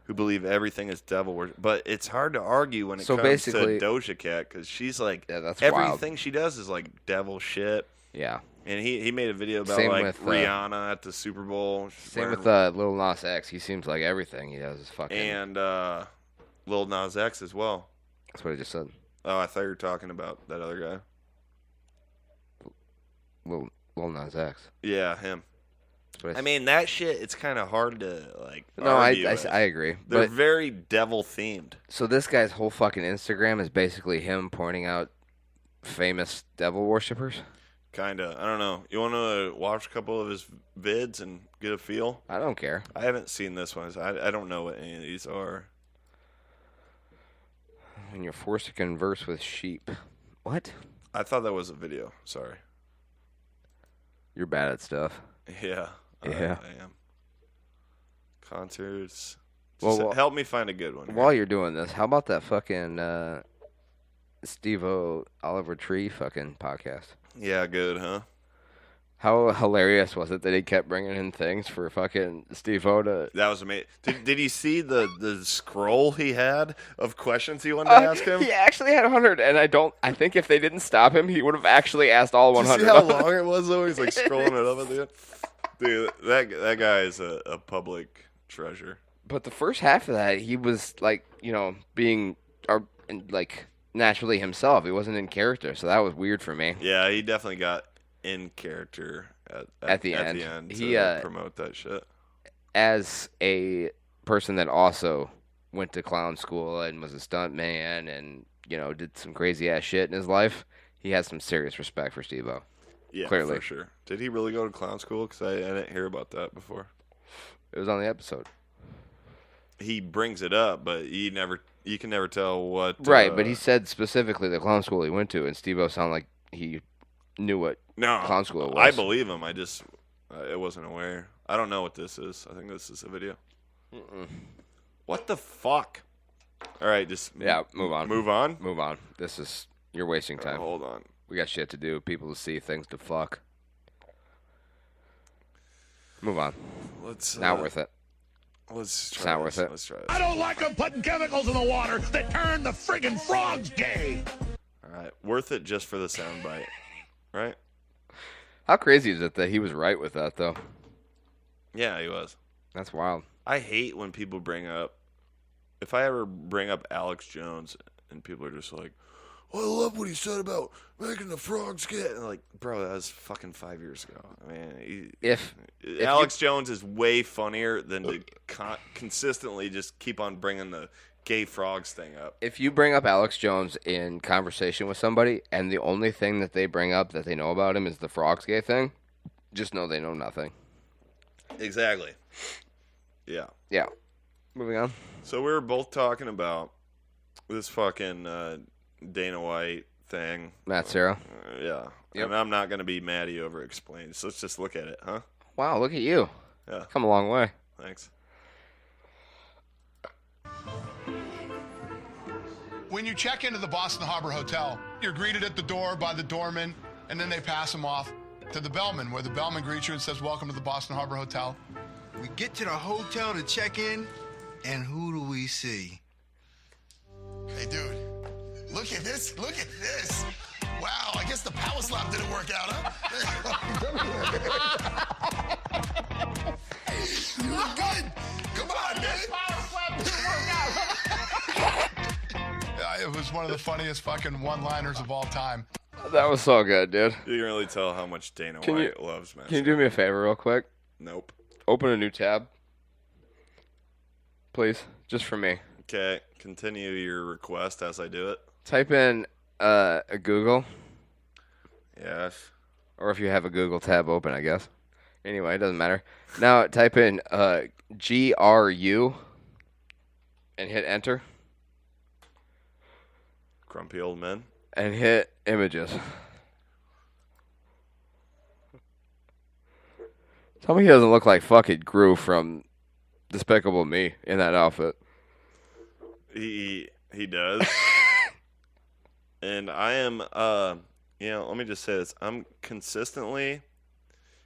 who believe everything is devil worship. But it's hard to argue when it So comes to basically- Doja Cat because she's like that's wild. everything she does is like devil shit. Yeah. And he made a video about Same like with, Rihanna at the Super Bowl. Same wearing- with Lil Nas X. He seems like everything he does is fucking. and Lil Nas X as well. That's what I just said. Oh, I thought you were talking about that other guy. Lil Nas X. Yeah, him. That's what I mean, that shit, it's kind of hard to, like, no, argue I with. agree. They're But very devil-themed. so this guy's whole fucking Instagram is basically him pointing out famous devil worshippers. Kind of. I don't know. You want to watch a couple of his vids and get a feel? I don't care. I haven't seen this one. So I don't know what any of these are. When you're forced to converse with sheep. What? I thought that was a video. Sorry. You're bad at stuff. Yeah. Yeah. I am. Concerts. Well, Just well, help me find a good one. While you're doing this, how about that fucking Steve-O Oliver Tree fucking podcast? Yeah, good, huh? How hilarious was it that he kept bringing in things for fucking Steve-O to... That was amazing. Did you see the scroll he had of questions he wanted to ask him? He actually had 100, and I think if they didn't stop him, he would have actually asked all Did you 100. see how long it was, though? He's like scrolling it up at the end. Dude, that guy is a public treasure. But the first half of that, he was like, being like naturally himself. He wasn't in character, so that was weird for me. Yeah, he definitely got in character at the end. to He, promote that shit. As a person that also went to clown school and was a stunt man and did some crazy ass shit in his life, he has some serious respect for Steve-O. Yeah, clearly. for sure. Did he really go to clown school? Because I didn't hear about that before. It was on the episode. He brings it up, but you can never tell what. Right, but he said specifically the clown school he went to, and Steve-O sounded like he knew what clown school it was. I believe him. I just I wasn't aware. I don't know what this is. I think this is a video. What the fuck? All right, just move on. Move on. Move on. You're wasting time. Hold on. We got shit to do. People to see, things to fuck. Move on. Let's Not worth it. Let's It's try not this. worth it. Let's try this. I don't like them putting chemicals in the water that turn the friggin' frogs gay. All right, worth it just for the soundbite, right? How crazy is it that he was right with that, though? Yeah, he was. That's wild. I hate when people bring up. If I ever bring up Alex Jones and people are just like, "Oh, I love what he said about making the frogs get," and like, bro, that was fucking 5 years ago. I mean, If Alex Jones is way funnier than to consistently just keep on bringing the gay frogs thing up. If you bring up Alex Jones in conversation with somebody, and the only thing that they bring up that they know about him is the frogs gay thing, just know they know nothing. Exactly. Yeah. Yeah. Moving on. So we were both talking about this fucking Dana White thing. Matt Serra. Yeah. Yep. And I'm not going to be mad he over-explained. So let's just look at it, huh? Wow, look at you. Yeah. Come a long way. Thanks. When you check into the Boston Harbor Hotel, you're greeted at the door by the doorman, and then they pass him off to the bellman, where the bellman greets you and says, "Welcome to the Boston Harbor Hotel." We get to the hotel to check in, and who do we see? Hey, dude, look at this. Look at this. Wow, I guess the power slap didn't work out, huh? You look good. Come on, man. Yeah, it was one of the funniest fucking one-liners of all time. That was so good, dude. You can really tell how much Dana Can White you- loves Matt Can you Serra. do me a favor real quick? Nope. Open a new tab. Please. Just for me. Okay, continue your request as I do it. Type in a Google, Yes. or if you have a Google tab open, I guess. Anyway, it doesn't matter. Now type in GRU and hit enter Grumpy old men. and hit images. Tell me he doesn't look like fucking Gru from Despicable Me in that outfit. He does. And I am, let me just say this. I'm consistently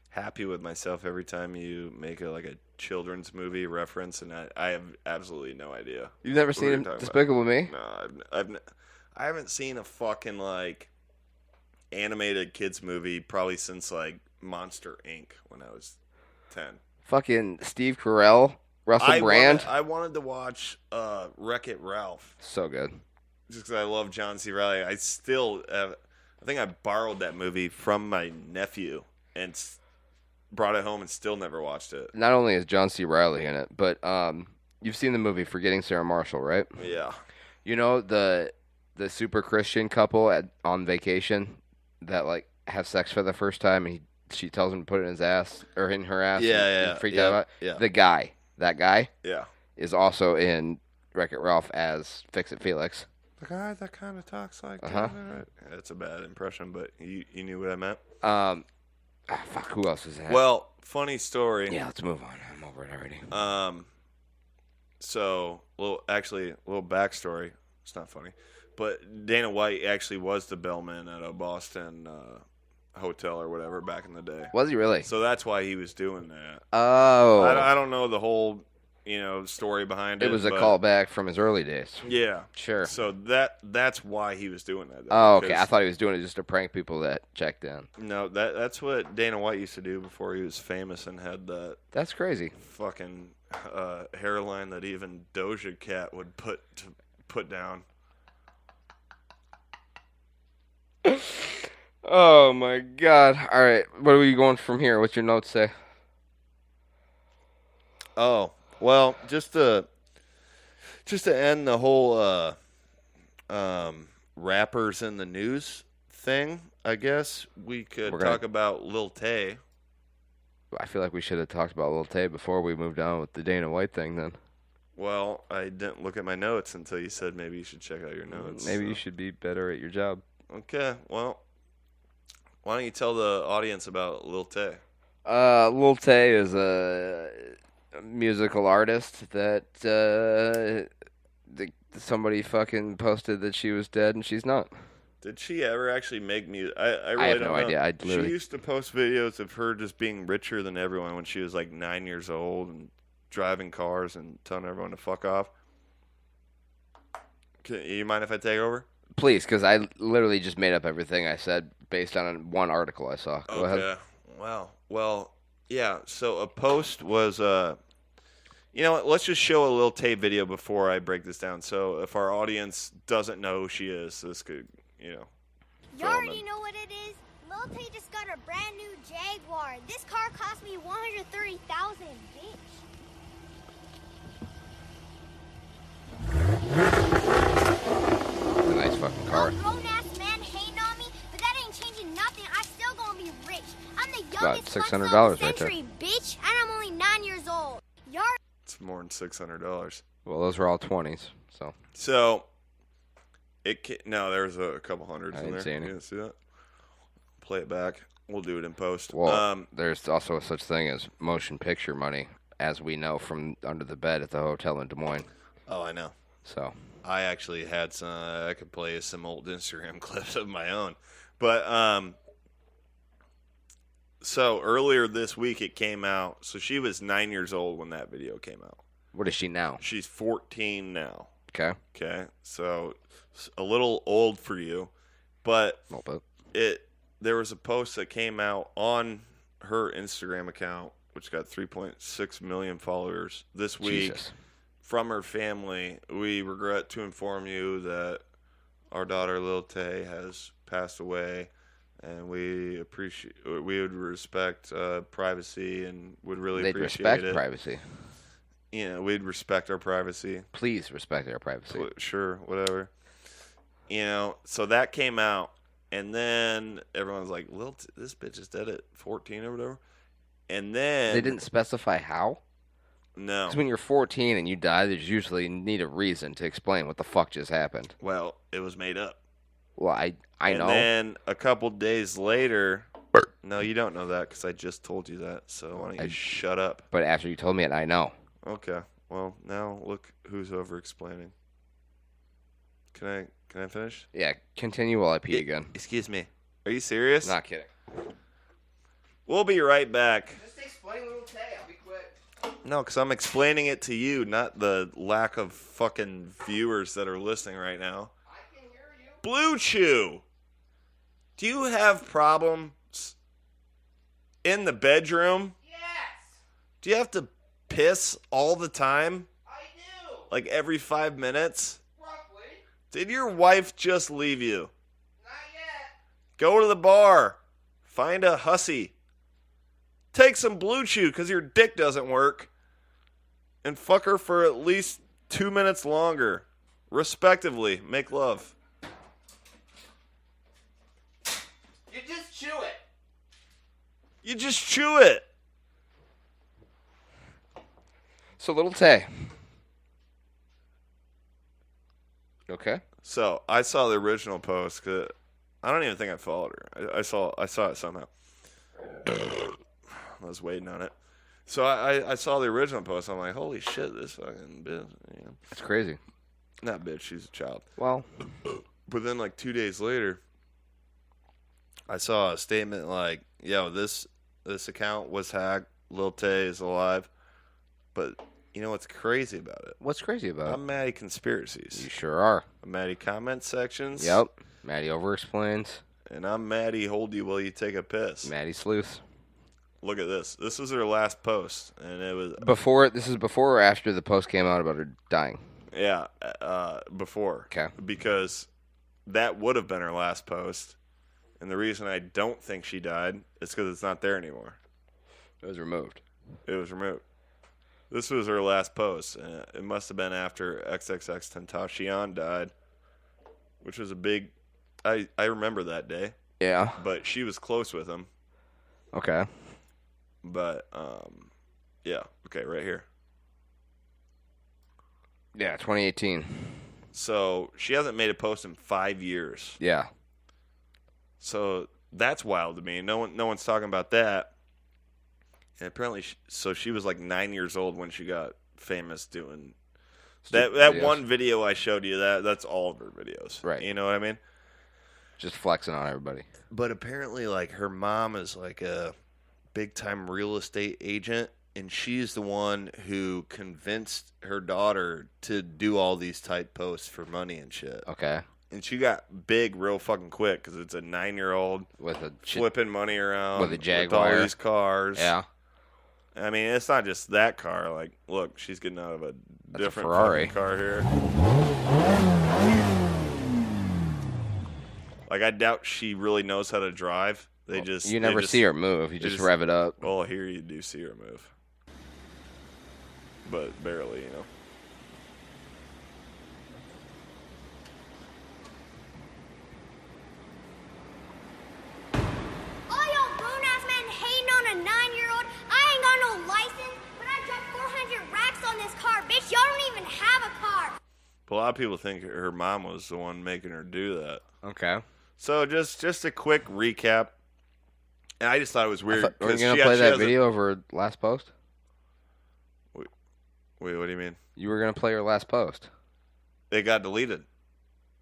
happy with myself every time you make a children's movie reference, and I have absolutely no idea. You've never what seen you're talking Despicable Me? about. No, I haven't seen a fucking animated kids movie probably since Monster Inc. when I was 10. Fucking Steve Carell, Russell Brand. I wanted to watch Wreck-It Ralph So good. just because I love John C. Reilly. I still I think I borrowed that movie from my nephew and brought it home and still never watched it. Not only is John C. Reilly in it, but you've seen the movie Forgetting Sarah Marshall, right? Yeah. You know the super Christian couple on vacation that have sex for the first time, and she tells him to put it in his ass or in her ass. Yeah, and yeah, freaked yeah, out about it. yeah. That guy Yeah. is also in Wreck-It Ralph as Fix-It Felix. The guy that kind of talks like Uh-huh. that. That's a bad impression, but you knew what I meant. Fuck, who else is in it? Well, funny story. yeah, let's move on. I'm over it already. So, little backstory. It's not funny, but Dana White actually was the bellman at a Boston hotel or whatever back in the day. Was he really? So that's why he was doing that. Oh. I don't know the whole, story behind it. It was a but callback from his early days. Yeah. Sure. So that's why he was doing that. Oh, okay. I because- thought he was doing it just to prank people that checked in. No, that's what Dana White used to do before he was famous and had that That's crazy. fucking hairline that even Doja Cat would put down. Oh my god. All right. What are we going from here? What's your notes say? Oh, well, just to end the whole rappers in the news thing, I guess we could We're gonna- talk about Lil Tay. I feel like we should have talked about Lil Tay before we moved on with the Dana White thing then. Well, I didn't look at my notes until you said maybe you should check out your notes. Maybe so. you should be better at your job. Okay, well, why don't you tell the audience about Lil Tay? Lil Tay is a musical artist that somebody fucking posted that she was dead and she's not. Did she ever actually make music? I really have don't no know. idea. I She literally- used to post videos of her just being richer than everyone when she was 9 years old and driving cars and telling everyone to fuck off. You mind if I take over? Please, because I literally just made up everything I said based on one article I saw. Go ahead. Wow. Well, yeah. So a post was, you know what? Let's just show a little tape video before I break this down. So if our audience doesn't know who she is, this could, You already know what it is. Lil Tay just got a brand new Jaguar. This car cost me $130,000, bitch. A nice fucking car. Grown-ass man hating on me, but that ain't changing nothing. I still gonna be rich. I'm the About youngest $600 of the right there. century, bitch, and I'm only 9 years old. Y'all It's more than $600. Well, those were all 20s, so. So no, there's a couple hundreds I in didn't there. see any. You didn't see that? Play it back. We'll do it in post. Well, there's also a such thing as motion picture money, as we know from under the bed at the hotel in Des Moines. Oh, I know. So I actually had some. I could play some old Instagram clips of my own, but so earlier this week it came out. So she was 9 years old when that video came out. what is she now? She's 14 now. Okay, Okay, so a little old for you, but a little bit. there was a post that came out on her Instagram account, which got 3.6 million followers this week. Jesus. From her family. We regret to inform you that our daughter Lil Tay has passed away, and we would respect privacy and would really They'd appreciate respect it. privacy. You know, we'd respect our privacy. Please respect our privacy. Sure, whatever. You know, so that came out, and then everyone's like, this bitch is dead at 14 or whatever. And then They didn't specify how? No. Because when you're 14 and you die, there's usually need a reason to explain what the fuck just happened. Well, it was made up. Well, I And know. then a couple days later, no, you don't know that because I just told you that. So why don't you shut up? But after you told me it, I know. Okay. Well, now look who's over explaining. Can I finish? Yeah, continue while I pee again. Excuse me. Are you serious? Not kidding. We'll be right back. Just explain Little Tay. I'll be quick. No, because I'm explaining it to you, not the lack of fucking viewers that are listening right now. I can hear you. Blue Chew. Do you have problems in the bedroom? Yes, Do you have to piss all the time? I do. Like every 5 minutes? Roughly. Did your wife just leave you? Not yet. Go to the bar. Find a hussy. Take some Blue Chew because your dick doesn't work. And fuck her for at least 2 minutes longer. Respectively. Make love. You just chew it. You just chew it. So Little Tay. Okay. So I saw the original post. 'Cause I don't even think I followed her. I saw it somehow. I was waiting on it. So I saw the original post. I'm like, holy shit, this fucking bitch. You know. That's crazy. Not bitch, she's a child. Well, But then like 2 days later, I saw a statement like, yo, this account was hacked. Lil Tay is alive. But you know what's crazy about it? what's crazy about I'm mad at conspiracies. You sure are. I'm mad at comment sections. Yep. Maddie over-explains. And I'm Maddie hold you while you take a piss. Maddie sleuths. Look at this. This was her last post, and it was This is before or after the post came out about her dying? before. Okay. Because that would have been her last post, and the reason I don't think she died is because it's not there anymore. It was removed. It was removed. This was her last post. It must have been after XXXTentacion died, which was a big. I remember that day, Yeah. but she was close with him. Okay. But yeah. Okay, right here. Yeah, 2018. So she hasn't made a post in 5 years. Yeah. So that's wild to me. No one's talking about that. And apparently, so she was like 9 years old when she got famous doing that videos. one video I showed you. That's all of her videos. Right. You know what I mean? Just flexing on everybody. But apparently, like her mom is like a big time real estate agent and she's the one who convinced her daughter to do all these tight posts for money and shit. Okay. And she got big real fucking quick because it's a 9-year-old With a flipping money around with a Jaguar. with all these cars. Yeah. I mean, it's not just that car. Like, look, she's getting out of a different Ferrari. fucking car here. Like, I doubt she really knows how to drive. You never see her move. You just rev it up. Well, here you do see her move. But barely, you know. All y'all grown-ass men hating on a 9-year-old. I ain't got no license, but I dropped 400 racks on this car. Bitch, y'all don't even have a car. But a lot of people think her mom was the one making her do that. Okay. So just a quick recap. And I just thought it was weird. Are you going to play that video over last post? Wait, what do you mean? You were going to play her last post. It got deleted.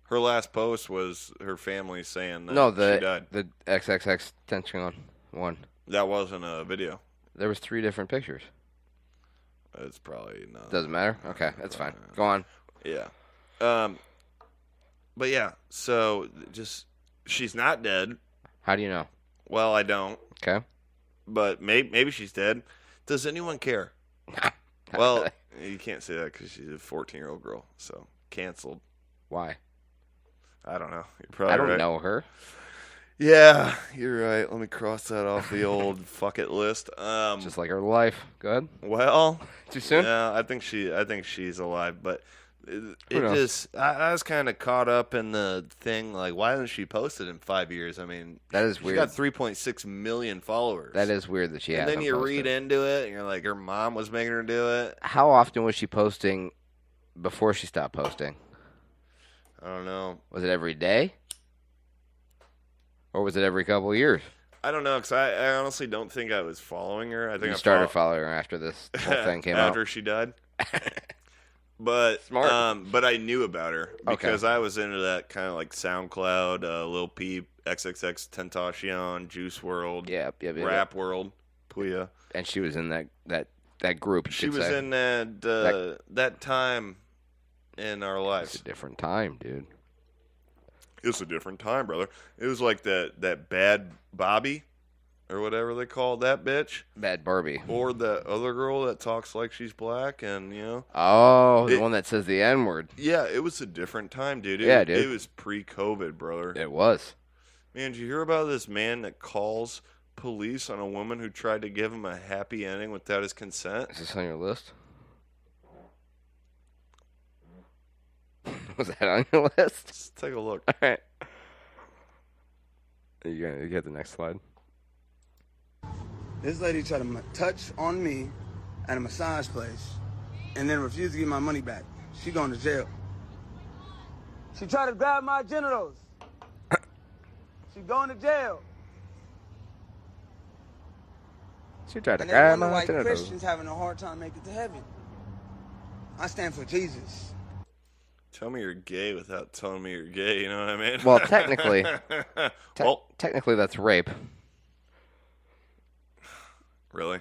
Her last post was her family saying that she died. The XXX tension one. That wasn't a video. There was 3 different pictures. It's probably not. Doesn't matter? Okay, that's fine. Go on. Yeah. But yeah, so just she's not dead. How do you know? Well, I don't. Okay. But maybe she's dead. Does anyone care? Well, you can't say that because she's a 14-year-old girl. So canceled. Why? I don't know. You're probably I don't right. know her. Yeah, you're right. Let me cross that off the old fuck it list. Just like her life. Go ahead. Well, Too soon? Yeah, I think she's alive, but it knows? just I was kind of caught up in the thing like why hasn't she posted in 5 years? I mean, That is she's weird. got 3.6 million followers. That is weird that she and hasn't then you posted. read into it, and you're like, her mom was making her do it. How often was she posting before she stopped posting? I don't know. Was it every day? Or was it every couple of years? I don't know because I honestly don't think I was following her. I think You I started following her after this whole thing came out. after she died. But Smart. but I knew about her Okay. because I was into that kind of like SoundCloud, Lil Peep, XXX Tentacion, Juice World, Yep. Rap World, Puya. And she was in that group. You She could was say. in that time in our It's lives. a different time, dude. It was a different time, brother. It was like that bad Bobby or whatever they call that bitch. Bad Barbie. Or the other girl that talks like she's black and, you know. Oh, the one that says the N word. Yeah, it was a different time, dude. Yeah, dude. It was pre-COVID, brother. It was. Man, did you hear about this man that calls police on a woman who tried to give him a happy ending without his consent? Is this on your list? Was that on your list? Let's take a look. All right. You get the next slide. This lady tried to touch on me at a massage place and then refused to give my money back. She going to jail. She tried to grab my genitals. She going to jail. She tried to And they grab wonder my why genitals. Christians having a hard time making it to heaven. I stand for Jesus. Tell me you're gay without telling me you're gay, you know what I mean? Well, technically, well, that's rape. really?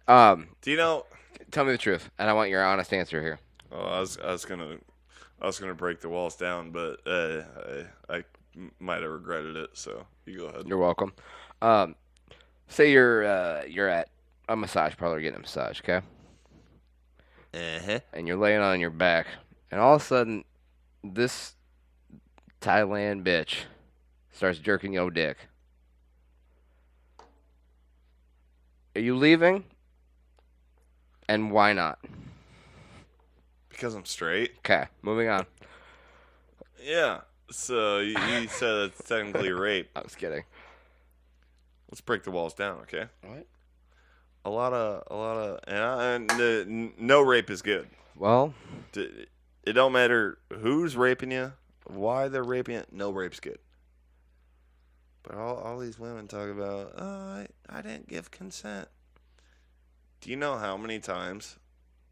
Do you know? Tell me the truth, and I want your honest answer here. Oh, I was gonna break the walls down, but I might have regretted it. So you go ahead. You're welcome. Say you're at a massage parlor getting a massage, okay? Uh-huh. And you're laying on your back, and all of a sudden, this Thailand bitch starts jerking your dick. Are you leaving? And why not? Because I'm straight. Okay, moving on. Yeah. So you said it's technically rape. I was kidding. Let's break the walls down, okay? What? A lot of, and no rape is good. Well, it don't matter who's raping you, why they're raping you. No rape's good. But all these women talk about, oh, I didn't give consent. Do you know how many times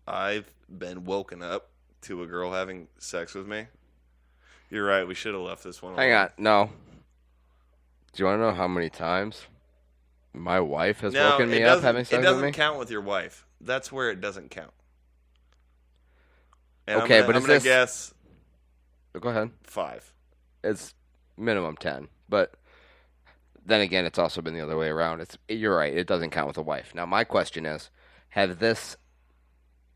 I've been woken up to a girl having sex with me? You're right. We should have left this one. hang on. No. Do you want to know how many times My wife has No, woken it me up doesn't. having It sex with doesn't me. count with your wife. That's where it doesn't count. And Okay, I'm but gonna is this? guess Go ahead. 5. It's minimum 10, but then again, it's also been the other way around. You're right. It doesn't count with a wife. Now, my question is, have this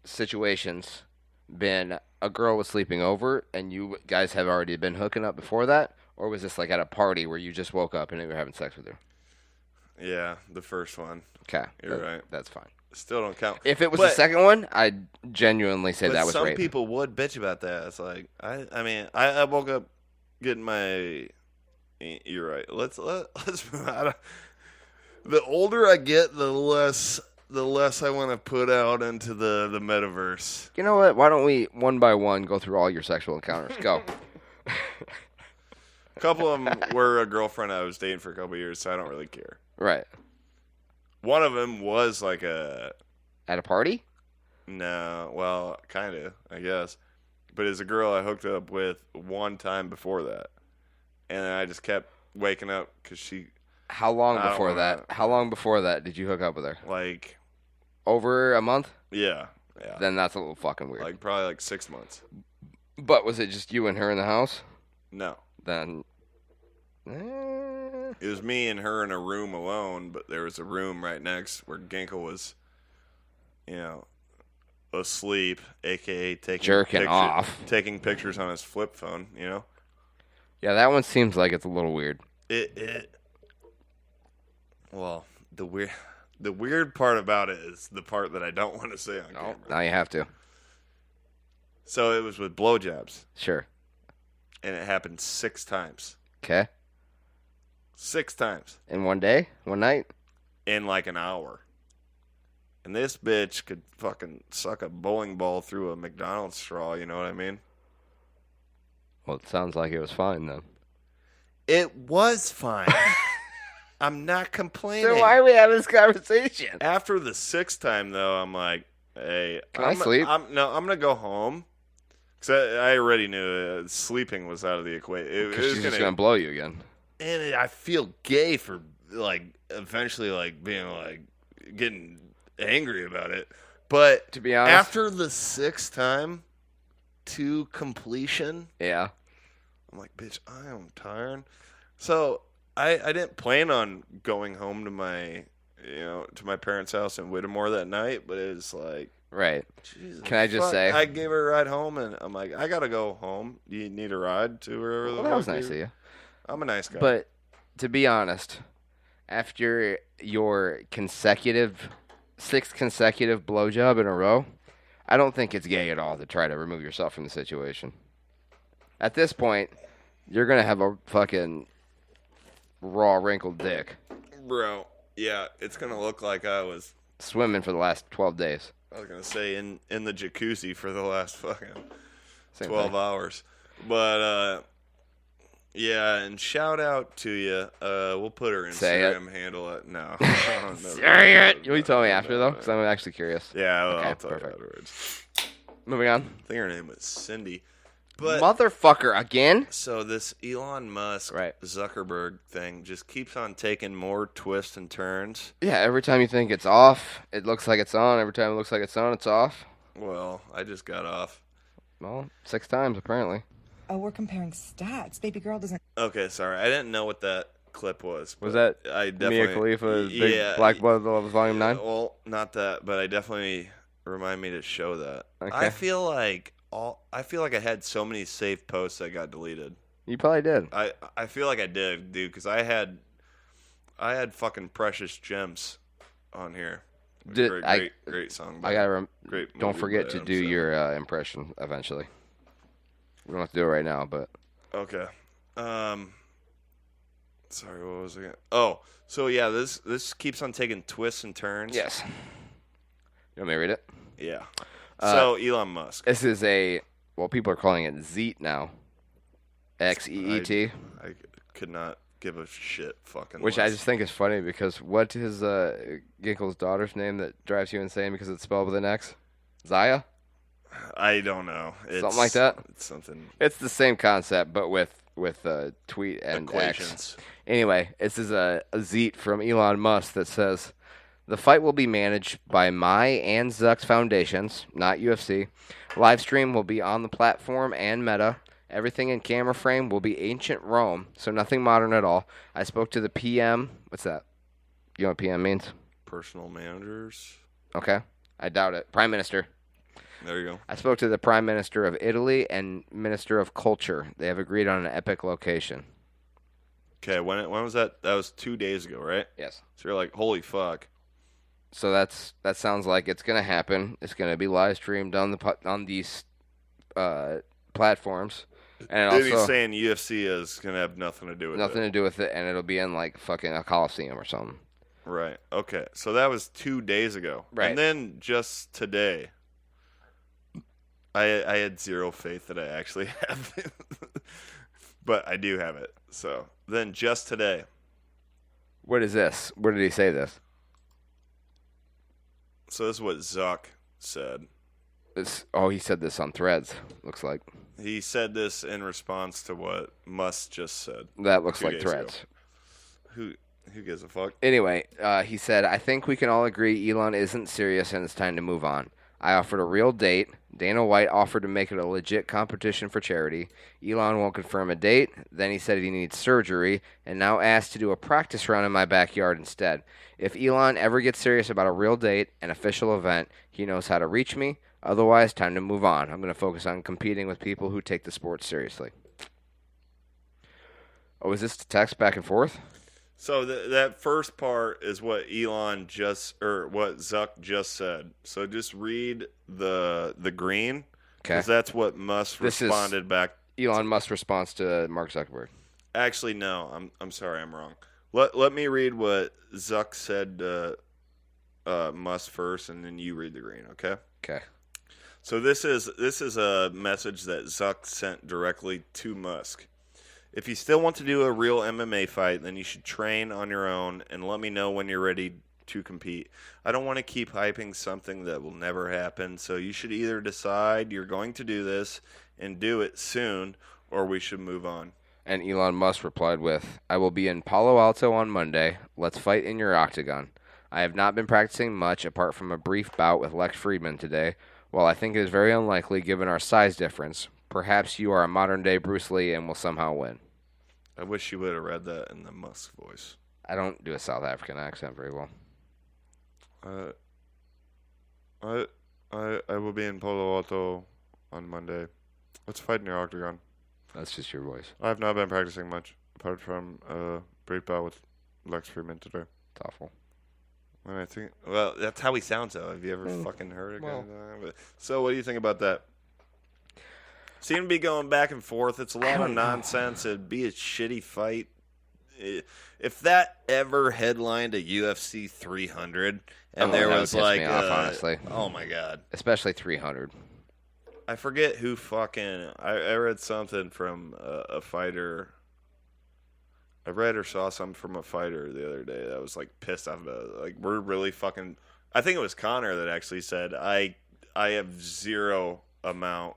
situations been a girl was sleeping over and you guys have already been hooking up before that, or was this like at a party where you just woke up and you were having sex with her? Yeah, the first one. Okay, You're right. That's fine. Still don't count. If it was the second one, I'd genuinely say but that was some rape. people would bitch about that. It's like I mean, I woke up getting my. You're right. Let's move out. The older I get, the less I want to put out into the metaverse. You know what? Why don't we one by one go through all your sexual encounters? Go. A couple of them were a girlfriend I was dating for a couple of years, so I don't really care. Right. One of them was like a. At a party? No, well, kind of, I guess. But it's a girl I hooked up with one time before that. And I just kept waking up because she. How long I don't before wanna- that? How long before that did you hook up with her? Like, Over a month? yeah. Then that's a little fucking weird. Like, probably like 6 months. But was it just you and her in the house? No. Then. It was me and her in a room alone, but there was a room right next where Ginkle was, asleep, a.k.a. Jerking off. taking pictures on his flip phone, Yeah, that one seems like it's a little weird. Well, the weird part about it is the part that I don't want to say on camera. Now you have to. So it was with blowjobs, Sure. and it happened 6 times. Okay. 6 times. In one day? One night? In like an hour. And this bitch could fucking suck a bowling ball through a McDonald's straw, you know what I mean? Well, it sounds like it was fine then. It was fine. I'm not complaining. Then why are we having this conversation? After the 6th time, though, I'm like, hey. Can I sleep? I'm going to go home. Because I already knew sleeping was out of the equation. Because she's just going to blow you again. And I feel gay for, like, eventually, like, being, like, getting angry about it. But to be honest, after the 6th time to completion, yeah, I'm like, bitch, I am tired. So I didn't plan on going home to my, to my parents' house in Whittemore that night, but it was like, right. Jesus, can I just fuck. say, I gave her a ride home, and I'm like, I gotta go home. Do you need a ride to wherever? Well, that was nice of you. I'm a nice guy. But to be honest, after your 6th consecutive blowjob in a row, I don't think it's gay at all to try to remove yourself from the situation. At this point, you're going to have a fucking raw, wrinkled dick. Bro, yeah, it's going to look like I was swimming for the last 12 days. I was going to say in the jacuzzi for the last fucking Same 12 thing. hours. But, yeah, and shout out to you. We'll put her Instagram handle it. No. Say it. You'll tell me after, though, because I'm actually curious. Yeah, okay, I'll tell perfect. you afterwards. Moving on. I think her name was Cindy. But motherfucker again. So this Elon Musk Zuckerberg thing just keeps on taking more twists and turns. Yeah, every time you think it's off, it looks like it's on. Every time it looks like it's on, it's off. Well, I just got off. Well, 6 times apparently. Oh, we're comparing stats. Baby girl doesn't. Okay, sorry. I didn't know what that clip was. Was that I definitely, Mia Khalifa's Big Black Blood Volume 9? Well, not that, but I definitely remind me to show that. Okay. I feel like I had so many saved posts that got deleted. You probably did. I feel like I did, dude, because I had fucking Precious Gems on here. Great song. I gotta great. Don't movie forget by to Adam do Sandler. your impression eventually. We don't have to do it right now, but Okay. Sorry, what was it? Oh, so yeah, this keeps on taking twists and turns. yes. You want me to read it? Yeah. So Elon Musk. This is people are calling it Zeet now. XEET. I could not give a shit fucking. Which I less. just think is funny because what is Ginkle's daughter's name that drives you insane because it's spelled with an X? Zaya? I don't know. Something like that? It's something. It's the same concept, but with with tweet and Equations. X. Anyway, this is a zeet from Elon Musk that says, the fight will be managed by my and Zuck's foundations, not UFC. Live stream will be on the platform and Meta. Everything in camera frame will be ancient Rome, so nothing modern at all. I spoke to the PM. What's that? You know what PM means? Personal managers. Okay. I doubt it. Prime Minister. There you go. I spoke to the Prime Minister of Italy and Minister of Culture. They have agreed on an epic location. Okay, when was that? That was 2 days ago, right? Yes. So you're like, holy fuck. So that sounds like it's going to happen. It's going to be live streamed on these platforms. And Then he's also, saying UFC is going to have nothing to do with nothing it. to do with it, and it'll be in like fucking a Coliseum or something. Right. Okay. So that was 2 days ago. Right. And then just today, I had zero faith that I actually have it. But I do have it. So then just today. What is this? Where did he say this? So this is what Zuck said. He said this on Threads, looks like. He said this in response to what Musk just said. That looks 2 like days Threads. Ago. Who gives a fuck? Anyway, he said, I think we can all agree Elon isn't serious and it's time to move on. I offered a real date. Dana White offered to make it a legit competition for charity. Elon won't confirm a date. Then he said he needs surgery and now asked to do a practice run in my backyard instead. If Elon ever gets serious about a real date, an official event, he knows how to reach me. Otherwise, time to move on. I'm going to focus on competing with people who take the sport seriously. Oh, is this the text back and forth? So that first part is what what Zuck just said. So just read the green, because that's what Musk responded back. Elon Musk's response to Mark Zuckerberg. Actually, no. I'm sorry, I'm wrong. Let me read what Zuck said to Musk first, and then you read the green. Okay. Okay. So this is a message that Zuck sent directly to Musk. If you still want to do a real MMA fight, then you should train on your own and let me know when you're ready to compete. I don't want to keep hyping something that will never happen, so you should either decide you're going to do this and do it soon, or we should move on. And Elon Musk replied with, I will be in Palo Alto on Monday. Let's fight in your octagon. I have not been practicing much apart from a brief bout with Lex Friedman today. While I think it is very unlikely given our size difference, perhaps you are a modern-day Bruce Lee and will somehow win. I wish you would have read that in the Musk voice. I don't do a South African accent very well. I will be in Palo Alto on Monday. Let's fight in your octagon. That's just your voice. I have not been practicing much, apart from a brief bout with Lex Friedman today. It's awful. And I think, well, that's how he sounds, though. Have you ever fucking heard it? So what do you think about that? Seem to be going back and forth. It's a lot of nonsense. It'd be a shitty fight. If that ever headlined a UFC 300 and there was like, honestly. Oh my god, especially 300. I forget who fucking. I read something from a fighter. I read or saw something from a fighter the other day that was like pissed off about it. Like, we're really fucking. I think it was Connor that actually said, I have zero amount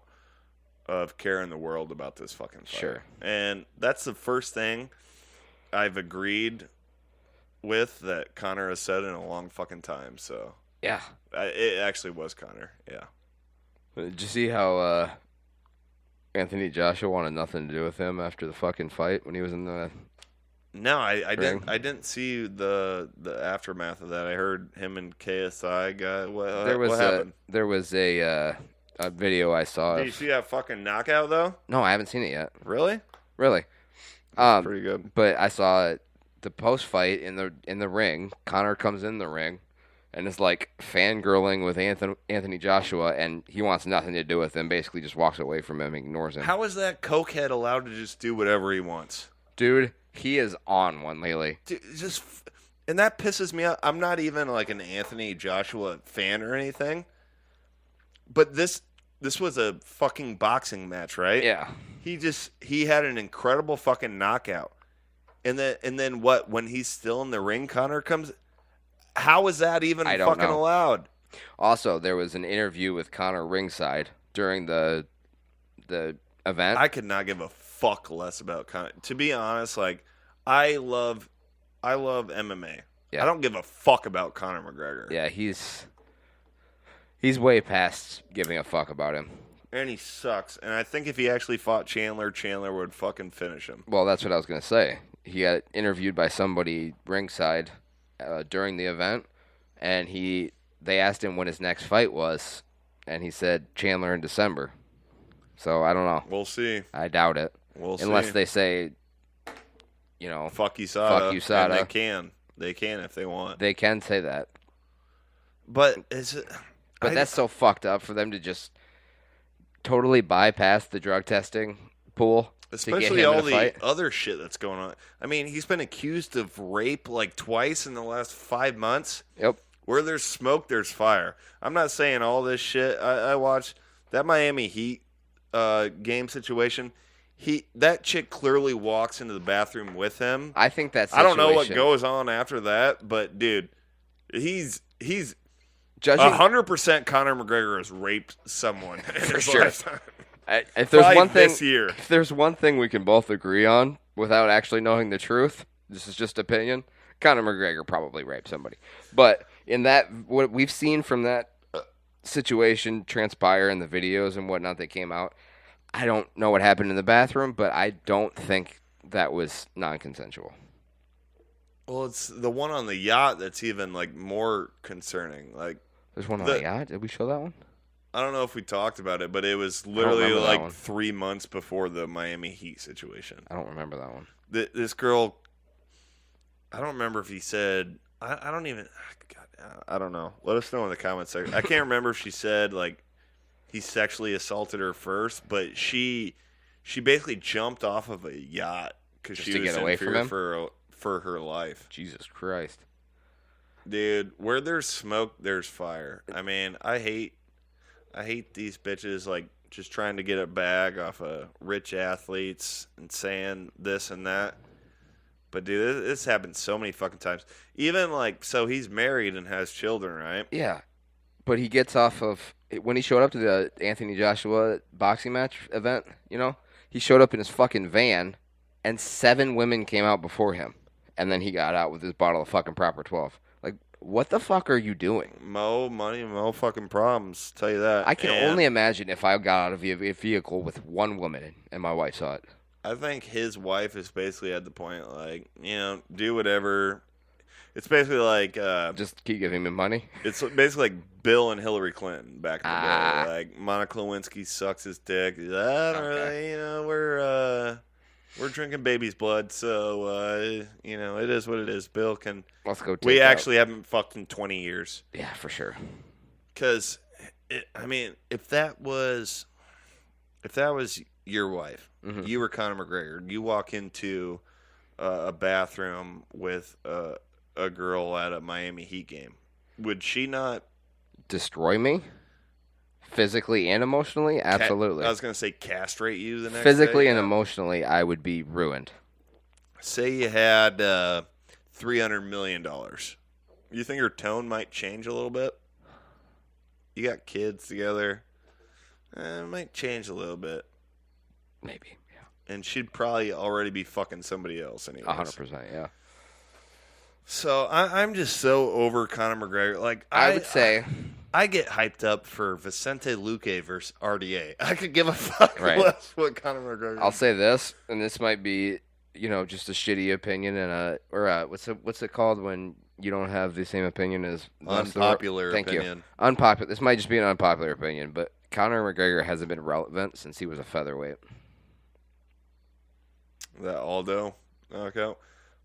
of care in the world about this fucking fight. Sure. And that's the first thing I've agreed with that Connor has said in a long fucking time. So yeah, it actually was Connor. Yeah. Did you see how Anthony Joshua wanted nothing to do with him after the fucking fight when he was in the? No, I didn't. I didn't see the aftermath of that. I heard him and KSI got what happened? There was a video I saw. Did you see that fucking knockout though? No, I haven't seen it yet. Really? Really? Pretty good. But I saw the post fight in the ring. Connor comes in the ring and is like fangirling with Anthony Joshua, and he wants nothing to do with him. Basically, just walks away from him, ignores him. How is that cokehead allowed to just do whatever he wants? Dude, he is on one lately. Dude, and that pisses me off. I'm not even like an Anthony Joshua fan or anything, but this was a fucking boxing match, right? Yeah. He had an incredible fucking knockout, and then what? When he's still in the ring, Connor comes. How is that even fucking allowed? Also, there was an interview with Connor ringside during the event. I could not give a fuck less about Conor. To be honest, like I love MMA. Yeah. I don't give a fuck about Conor McGregor. Yeah, he's way past giving a fuck about him. And he sucks. And I think if he actually fought Chandler, Chandler would fucking finish him. Well, that's what I was going to say. He got interviewed by somebody ringside during the event, and they asked him when his next fight was, and he said Chandler in December. So I don't know. We'll see. I doubt it. Unless they say, fuck USADA. Fuck USADA. And they can. They can if they want. They can say that. But that's so fucked up for them to just totally bypass the drug testing pool. Especially all the other shit that's going on. I mean, he's been accused of rape like twice in the last 5 months. Yep. Where there's smoke, there's fire. I'm not saying all this shit. I watched that Miami Heat game situation. That chick clearly walks into the bathroom with him. I think that's. I don't know what goes on after that, but dude, he's judging 100% Conor McGregor has raped someone in his sure. lifetime. If there's one thing, this year. If there's one thing we can both agree on without actually knowing the truth, this is just opinion. Conor McGregor probably raped somebody, but in that what we've seen from that situation transpire in the videos and whatnot that came out, I don't know what happened in the bathroom, but I don't think that was non-consensual. Well, it's the one on the yacht that's even like more concerning. Like there's one on the yacht. Did we show that one? I don't know if we talked about it, but it was literally like 3 months before the Miami Heat situation. I don't remember that one. This girl, I don't remember if he said, I don't even, God, I don't know. Let us know in the comments section. I can't remember if she said like he sexually assaulted her first, but she basically jumped off of a yacht because she was in fear for her life. Jesus Christ. Dude, where there's smoke, there's fire. I mean, I hate these bitches like just trying to get a bag off of rich athletes and saying this and that. But dude, this happens so many fucking times. Even like, so he's married and has children, right? Yeah, but he gets off of when he showed up to the Anthony Joshua boxing match event. He showed up in his fucking van, and 7 women came out before him, and then he got out with his bottle of fucking Proper 12. Like, what the fuck are you doing? Mo money, mo fucking problems. Tell you that. I can only imagine if I got out of a vehicle with one woman and my wife saw it. I think his wife is basically at the point like, do whatever. It's basically like just keep giving me money. It's basically like Bill and Hillary Clinton back in the day. Like Monica Lewinsky sucks his dick. I don't really, we're drinking baby's blood, so it is what it is. Bill can. Let's go. We actually haven't fucked in 20 years. Yeah, for sure. Because, if that was your wife, you were Conor McGregor, you walk into a bathroom with a girl at a Miami Heat game, would she not destroy me? Physically and emotionally? Absolutely. I was going to say castrate you the next Physically day. and emotionally, I would be ruined. Say you had $300 million. You think her tone might change a little bit? You got kids together. It might change a little bit. Maybe, yeah. And she'd probably already be fucking somebody else anyways. 100%, yeah. So I'm just so over Conor McGregor. Like I would say... I get hyped up for Vicente Luque versus RDA. I could give a fuck right. less what Conor McGregor. I'll say this, and this might be, just a shitty opinion, and what's it called when you don't have the same opinion as unpopular Thank opinion. You. Unpopular. This might just be an unpopular opinion, but Conor McGregor hasn't been relevant since he was a featherweight. That Aldo knockout.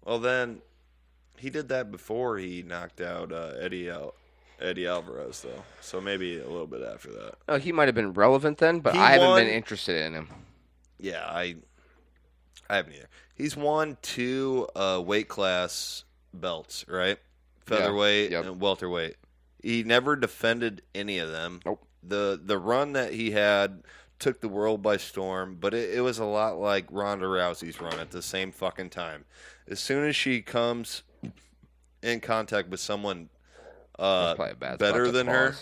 Well, then he did that before he knocked out Eddie Alvarez, though. So maybe a little bit after that. Oh, he might have been relevant then, but I haven't been interested in him. Yeah, I haven't either. He's won 2 weight class belts, right? Featherweight and welterweight. He never defended any of them. Nope. The run that he had took the world by storm, but it was a lot like Ronda Rousey's run at the same fucking time. As soon as she comes in contact with someone better than her.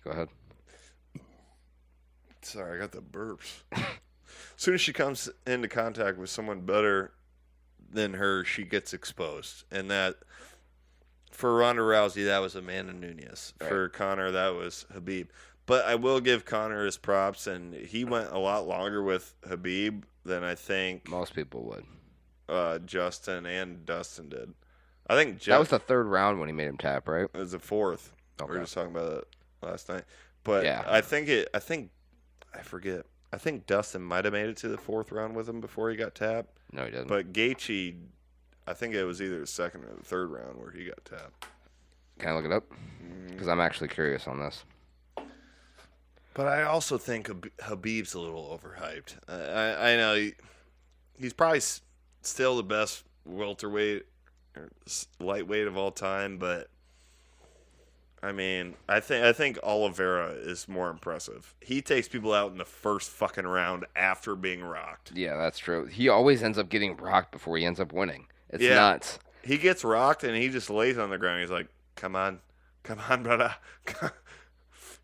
Go ahead. Sorry, I got the burps. soon as she comes into contact with someone better than her, she gets exposed. And that, for Ronda Rousey, that was Amanda Nunes. Right. For Conor, that was Khabib. But I will give Conor his props, and he went a lot longer with Khabib than I think Most people would. Justin and Dustin did. I think That was the third round when he made him tap, right? It was the fourth. Okay. We were just talking about it last night. But Yeah. I forget. I think Dustin might have made it to the fourth round with him before he got tapped. No, he didn't. But Gaethje, I think it was either the second or the third round where he got tapped. Can I look it up? Because I'm actually curious on this. But I also think Khabib's a little overhyped. I know he's probably still the best welterweight or lightweight of all time, but I mean, I think Oliveira is more impressive. He takes people out in the first fucking round after being rocked. Yeah, that's true. He always ends up getting rocked before he ends up winning. It's nuts. He gets rocked and he just lays on the ground. He's like, come on, brother.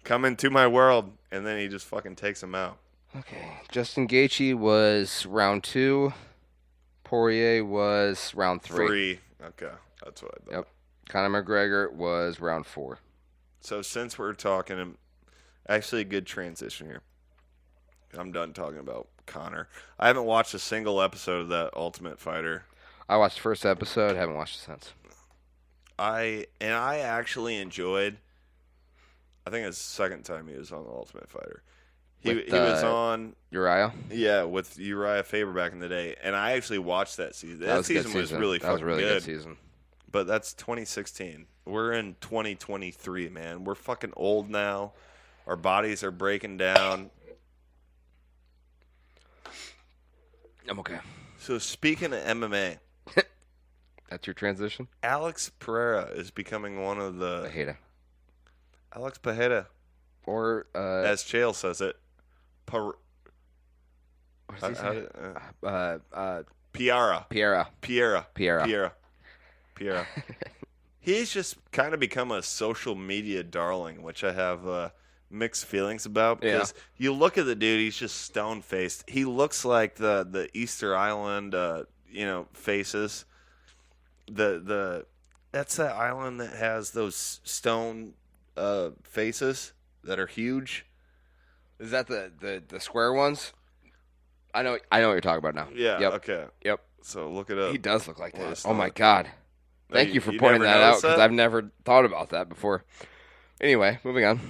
Come into my world. And then he just fucking takes him out. Okay. Justin Gaethje was round 2. Poirier was round 3. Okay, that's what I thought. Yep. Conor McGregor was round 4. So since we're talking, actually a good transition here. I'm done talking about Conor. I haven't watched a single episode of that Ultimate Fighter. I watched the first episode. Haven't watched it since. I actually enjoyed. I think it's the second time he was on the Ultimate Fighter. He was on Uriah. Yeah, with Uriah Faber back in the day, and I actually watched that season. That season was really fucking good. That was a really good season. But that's 2016. We're in 2023, man. We're fucking old now. Our bodies are breaking down. I'm okay. So speaking of MMA, that's your transition? Alex Pereira is becoming one of the... Pereira. Alex Pereira. Or, as Chael says it, what does he say? Piera. He's just kind of become a social media darling, which I have mixed feelings about because you look at the dude, he's just stone faced. He looks like the Easter Island, faces. That's that island that has those stone faces that are huge. Is that the square ones? I know what you're talking about now. Yeah. Yep. Okay. Yep. So look it up. He does look like that. Well, Oh my god. Thank you for pointing that out because I've never thought about that before. Anyway, moving on.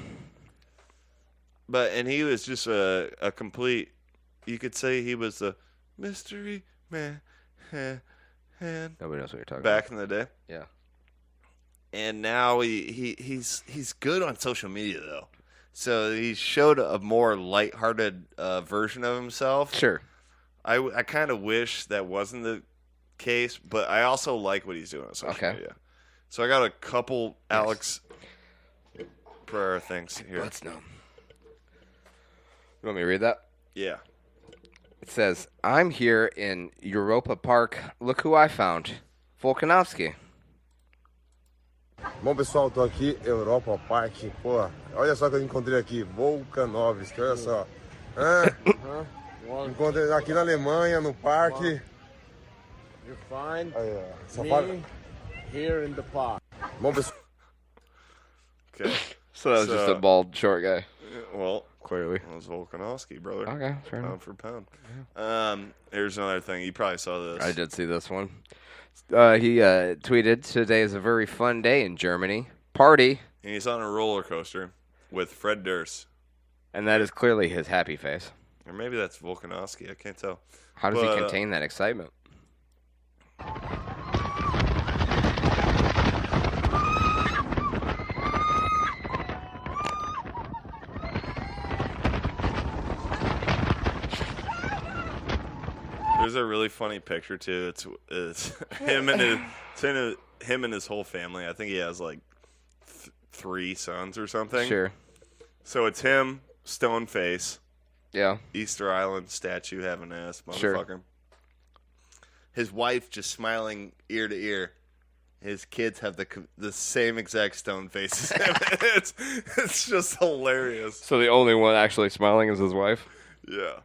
And he was just a complete. You could say he was a mystery man. Nobody knows what you're talking back about. in the day. Yeah. And now he's good on social media though. So he showed a more lighthearted version of himself. Sure. I kind of wish that wasn't the case, but I also like what he's doing on social media. So I got a couple Alex Pereira things here. Let's know. You want me to read that? Yeah. It says, I'm here in Europa Park. Look who I found. Volkanovski. Bom, pessoal, tô aqui, Europa Park. Pô, olha só que eu encontrei aqui, Volkanovski, olha só. Encontrei aqui na Alemanha, no parque. You find me here in the park. Bom, pessoal. Okay. So that was just a bald, short guy. Well, clearly. It was Volkanovski, brother. Okay, fair enough. Pound for pound. Here's another thing. You probably saw this. I did see this one. He tweeted, today is a very fun day in Germany. Party. And he's on a roller coaster with Fred Durst. And that is clearly his happy face. Or maybe that's Volkanovski. I can't tell. How does he contain that excitement? There's a really funny picture too. It's him and his whole family. I think he has like 3 sons or something. Sure. So it's him, stone face. Yeah. Easter Island statue having ass motherfucker. Sure. His wife just smiling ear to ear. His kids have the same exact stone faces. It's just hilarious. So the only one actually smiling is his wife? Yeah.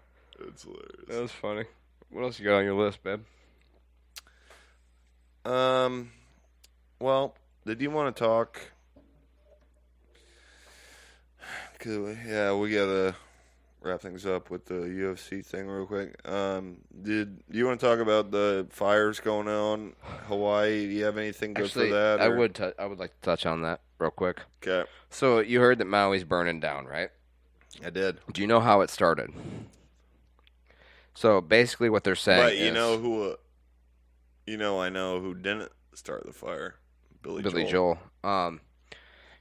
It's hilarious. That was funny. What else you got on your list, babe? Well, did you want to talk? Yeah, we gotta wrap things up with the UFC thing real quick. Did you want to talk about the fires going on Hawaii? Do you have anything good Actually, for that? I would like to touch on that real quick. Okay. So you heard that Maui's burning down, right? I did. Do you know how it started? So basically, what they're saying But is, you know who? I know who didn't start the fire. Billy Joel.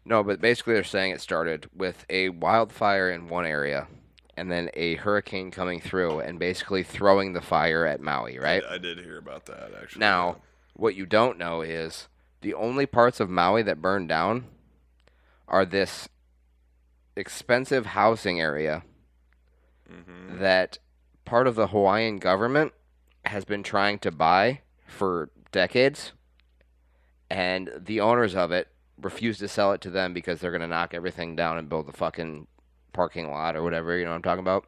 No, but basically they're saying it started with a wildfire in one area, and then a hurricane coming through and basically throwing the fire at Maui, right? I did hear about that, actually. Now, what you don't know is the only parts of Maui that burned down are this expensive housing area that part of the Hawaiian government has been trying to buy for decades, and the owners of it refuse to sell it to them because they're going to knock everything down and build a fucking parking lot or whatever. You know what I'm talking about?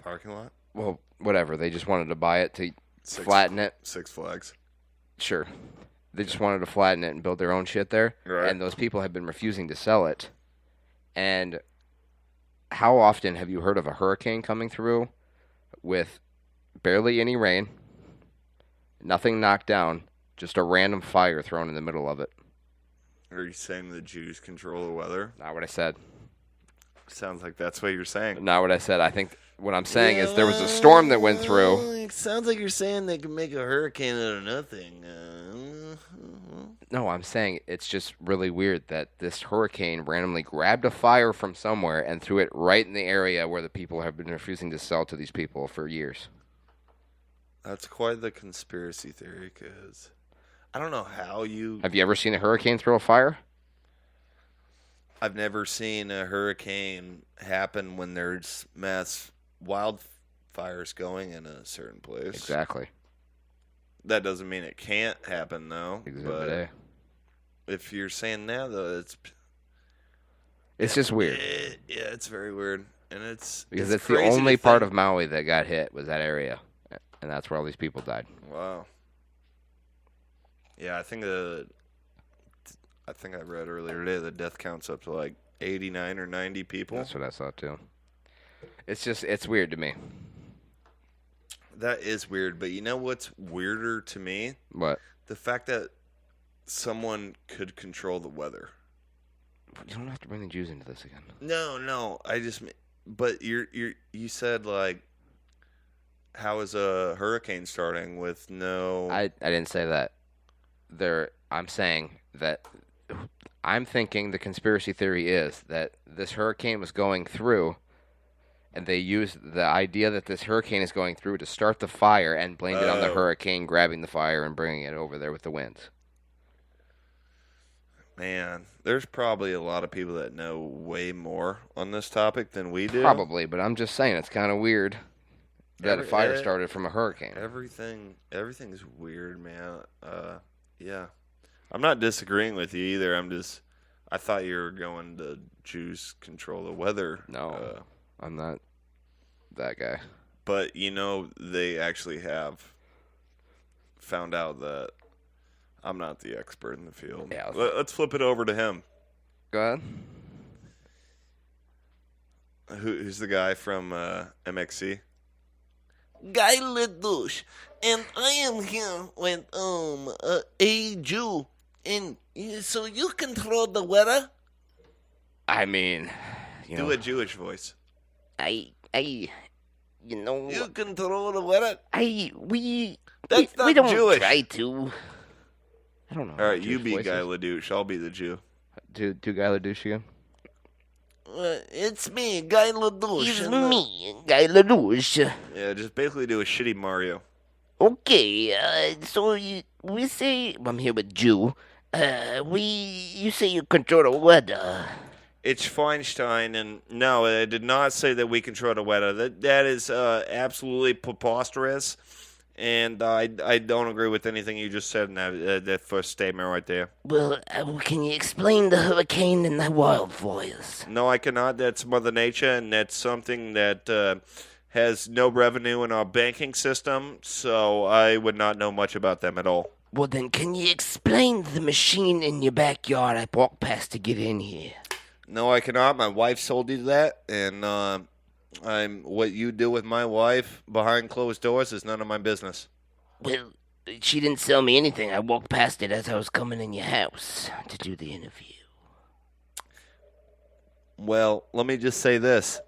Parking lot? Well, whatever. They just wanted to buy it to flatten it. Six Flags. Sure. They just wanted to flatten it and build their own shit there. Right. And those people have been refusing to sell it. And how often have you heard of a hurricane coming through with barely any rain, nothing knocked down, just a random fire thrown in the middle of it? Are you saying the Jews control the weather? Not what I said. Sounds like that's what you're saying. Not what I said. I think what I'm saying is there was a storm that went through. It sounds like you're saying they can make a hurricane out of nothing. No, I'm saying it's just really weird that this hurricane randomly grabbed a fire from somewhere and threw it right in the area where the people have been refusing to sell to these people for years. That's quite the conspiracy theory, because I don't know how you... Have you ever seen a hurricane throw a fire? I've never seen a hurricane happen when there's mass wildfires going in a certain place. Exactly. That doesn't mean it can't happen, though. Exhibit A. If you're saying that, though, it's just weird. Yeah, it's very weird, and it's because it's the only part of Maui that got hit was that area, and that's where all these people died. Wow. Yeah, I think I read earlier today the death count's up to like 89 or 90 people. That's what I saw too. It's weird to me. That is weird, but you know what's weirder to me? What? The fact that someone could control the weather. You don't have to bring the Jews into this again. No. But you said like, how is a hurricane starting with no? I didn't say that. I'm saying that I'm thinking the conspiracy theory is that this hurricane was going through, and they used the idea that this hurricane is going through to start the fire and blamed it on the hurricane grabbing the fire and bringing it over there with the winds. Man, there's probably a lot of people that know way more on this topic than we do. Probably, but I'm just saying it's kind of weird that a fire started from a hurricane. Everything's weird, man. Yeah. I'm not disagreeing with you either. I thought you were going to Jews control the weather. No, I'm not that guy. But, they actually have found out that I'm not the expert in the field. Yeah, let's flip it over to him. Go ahead. Who's the guy from MXC? Guy Ledouche, and I am here with a Jew, and so you control the weather. I mean, do a Jewish voice. You control the weather. We don't Jewish. Try to. I don't know. All right, you be Guy Ledouche. I'll be the Jew. Do Guy Ledouche again? It's me, Guy Ledouche. It's me, Guy Ledouche. Yeah, just basically do a shitty Mario. Okay, so we say I'm here with Jew. You say you control the weather. It's Feinstein, and no, I did not say that we control the weather. That is absolutely preposterous, and I don't agree with anything you just said in that first statement right there. Well, can you explain the hurricane and the wildfires? No, I cannot. That's Mother Nature, and that's something that has no revenue in our banking system, so I would not know much about them at all. Well, then, can you explain the machine in your backyard I walked past to get in here? No, I cannot. My wife told you that, and what you do with my wife behind closed doors is none of my business. Well, she didn't sell me anything. I walked past it as I was coming in your house to do the interview. Well, let me just say this.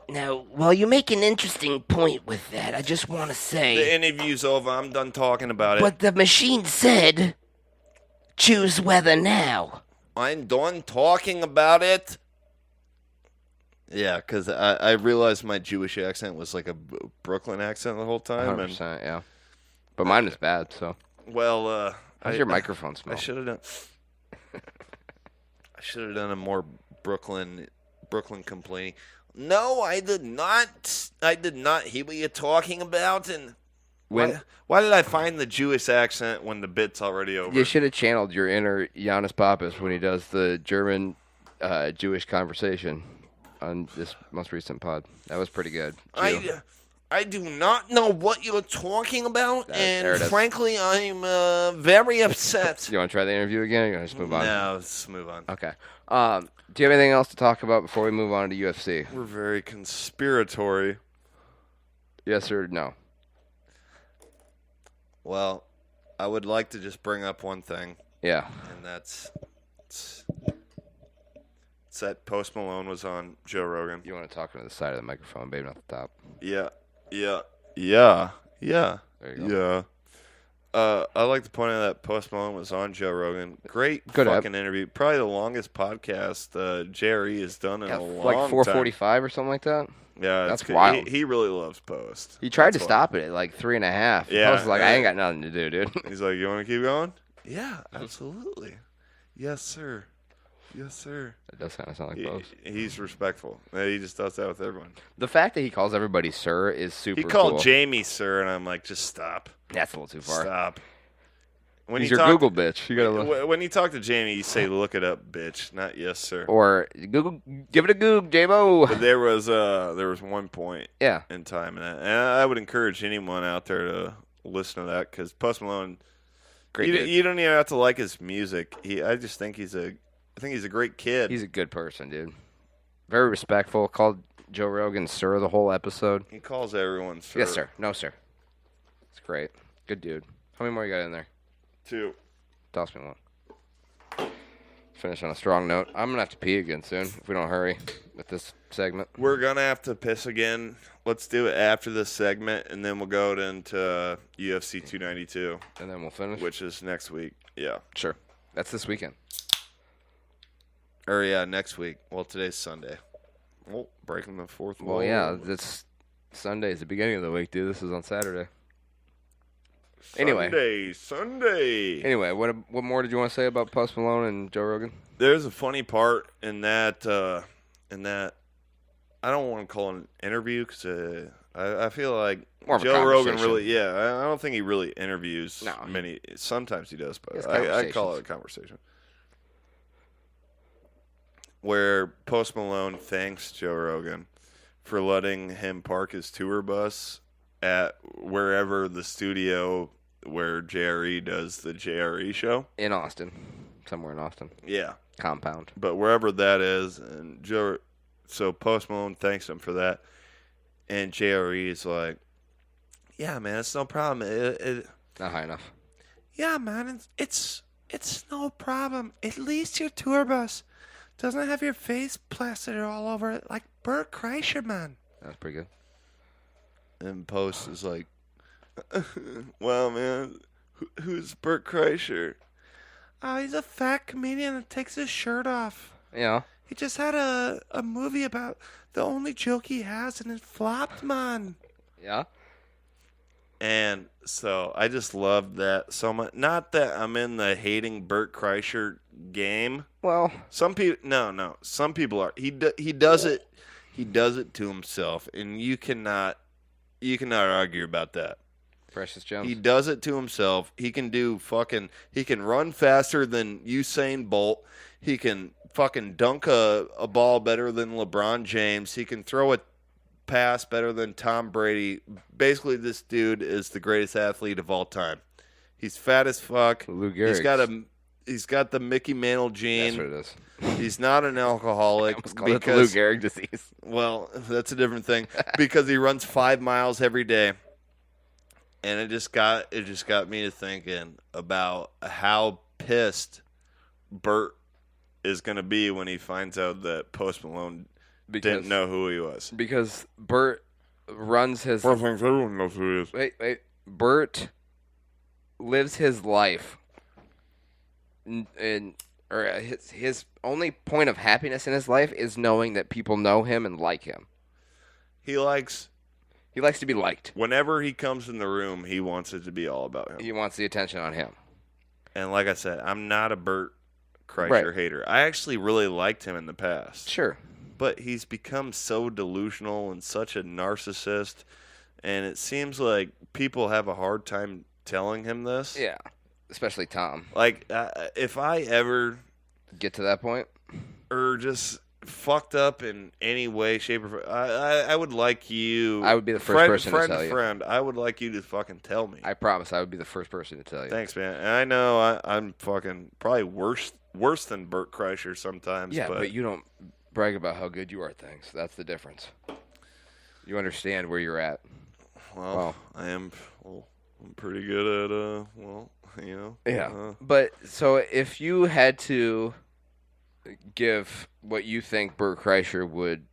Now, while you make an interesting point with that, I just want to say... The interview's over. I'm done talking about it. But the machine said, choose weather now. I'm done talking about it. Yeah, because I realized my Jewish accent was like a Brooklyn accent the whole time. 100%, yeah. But mine was bad, so. Well, how's your microphone smell? I should have done. I should have done a more Brooklyn complaining. No, I did not. I did not hear what you're talking about. And why did I find the Jewish accent when the bit's already over? You should have channeled your inner Giannis Pappas when he does the German Jewish conversation on this most recent pod. That was pretty good. I do not know what you're talking about, there and it is. frankly, I'm very upset. You want to try the interview again? Or you want to just move on? No, let's move on. Okay. Do you have anything else to talk about before we move on to UFC? We're very conspiratory. Yes or no? Well, I would like to just bring up one thing. Yeah. And that's that Post Malone was on Joe Rogan. You want to talk to the side of the microphone, baby, not the top. Yeah. There you go. I'd like to point out that Post Malone was on Joe Rogan. Great Good fucking interview. Probably the longest podcast Jerry has done in a long like time. 4:45 or something like that. Yeah, that's good. wild. He really loves Post. He tried That's to why. stop it at like 3.5. Yeah, Post was like, I ain't got nothing to do, dude. He's like, you want to keep going? Yeah, absolutely. Yes, sir. Yes, sir. That does kind of sound like Post. He's respectful. He just does that with everyone. The fact that he calls everybody sir is super He called cool. Jamie sir, and I'm like, just stop. That's a little too far. Stop. When He's you your talk- Google bitch. You gotta look. When you talk to Jamie, you say, look it up, bitch, not yes, sir. Or Google, give it a Goog, J-Mo. But there was one point Yeah. in time, and I would encourage anyone out there to listen to that, because Post Malone, Great you, dude. you don't even have to like his music. I just think he's a great kid. He's a good person, dude. Very respectful. Called Joe Rogan sir the whole episode. He calls everyone sir. Yes, sir. No, sir. It's great. Good dude. How many more you got in there? 2. Toss me one. Finish on a strong note. I'm going to have to pee again soon if we don't hurry with this segment. We're going to have to piss again. Let's do it after this segment, and then we'll go into UFC 292. And then we'll finish? Which is next week. Yeah. Sure. That's this weekend. Or, yeah, next week. Well, today's Sunday. Well, breaking the fourth wall. Well, yeah, this Sunday is the beginning of the week, dude. This is on Saturday. Sunday. Anyway, what more did you want to say about Post Malone and Joe Rogan? There's a funny part in that I don't want to call it an interview because I feel like More of a Joe Rogan conversation. really, I don't think he really interviews many. Sometimes he does, but I call it a conversation. Where Post Malone thanks Joe Rogan for letting him park his tour bus at wherever the studio where JRE does the JRE show. In Austin. Somewhere in Austin. Yeah. Compound. But wherever that is, and so Post Malone thanks him for that. And JRE is like, yeah, man, it's no problem. Not high enough. Yeah, man, it's no problem. At least your tour bus doesn't have your face plastered all over it like Bert Kreischer, man. That's pretty good. And Post is like, well, man, who's Bert Kreischer? Oh, he's a fat comedian that takes his shirt off. Yeah. He just had a movie about the only joke he has, and it flopped, man. Yeah? And so I just love that so much. Not that I'm in the hating Bert Kreischer game. Well, some people, no, some people are. He does it to himself, and you cannot argue about that. Precious Jones. He does it to himself. He can run faster than Usain Bolt. He can fucking dunk a ball better than LeBron James. He can throw a pass better than Tom Brady. Basically, this dude is the greatest athlete of all time. He's fat as fuck. Lou Gehrig's. He's got the Mickey Mantle gene. That's what it is. He's not an alcoholic. It's called the Lou Gehrig disease. Well, that's a different thing because he runs 5 miles every day. And it just got me to thinking about how pissed Bert is going to be when he finds out that Post Malone didn't know who he was. Because Bert runs his... Bert thinks everyone knows who he is. Wait. Bert lives his life his only point of happiness in his life is knowing that people know him and like him. He likes to be liked. Whenever he comes in the room, he wants it to be all about him. He wants the attention on him. And like I said, I'm not a Bert Kreischer hater. I actually really liked him in the past. Sure. But he's become so delusional and such a narcissist, and it seems like people have a hard time telling him this. Yeah, especially Tom. Like, if I ever get to that point, or just fucked up in any way, shape, or form, I would like you. I would be the first person to tell you. Friend, I would like you to fucking tell me. I promise, I would be the first person to tell you. Thanks, man. And I know I'm fucking probably worse than Bert Kreischer sometimes. Yeah, but you don't brag about how good you are at things. That's the difference. You understand where you're at. Well, I am. Well, I'm pretty good at. Yeah. But so if you had to give what you think Bert Kreischer would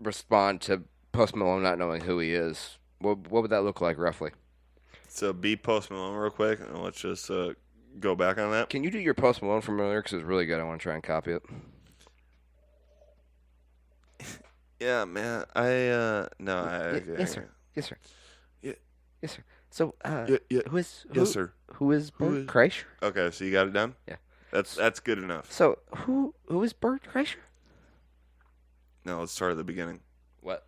respond to Post Malone not knowing who he is, what would that look like roughly? So be Post Malone real quick, and let's just go back on that. Can you do your Post Malone from earlier? Because it's really good. I want to try and copy it. Yeah, man. Yes, sir. Yes, sir. Yeah. Yes, sir. So, yes, sir. Who is Bert Kreischer? Okay, so you got it done? Yeah. That's good enough. So, who is Bert Kreischer? No, let's start at the beginning. What?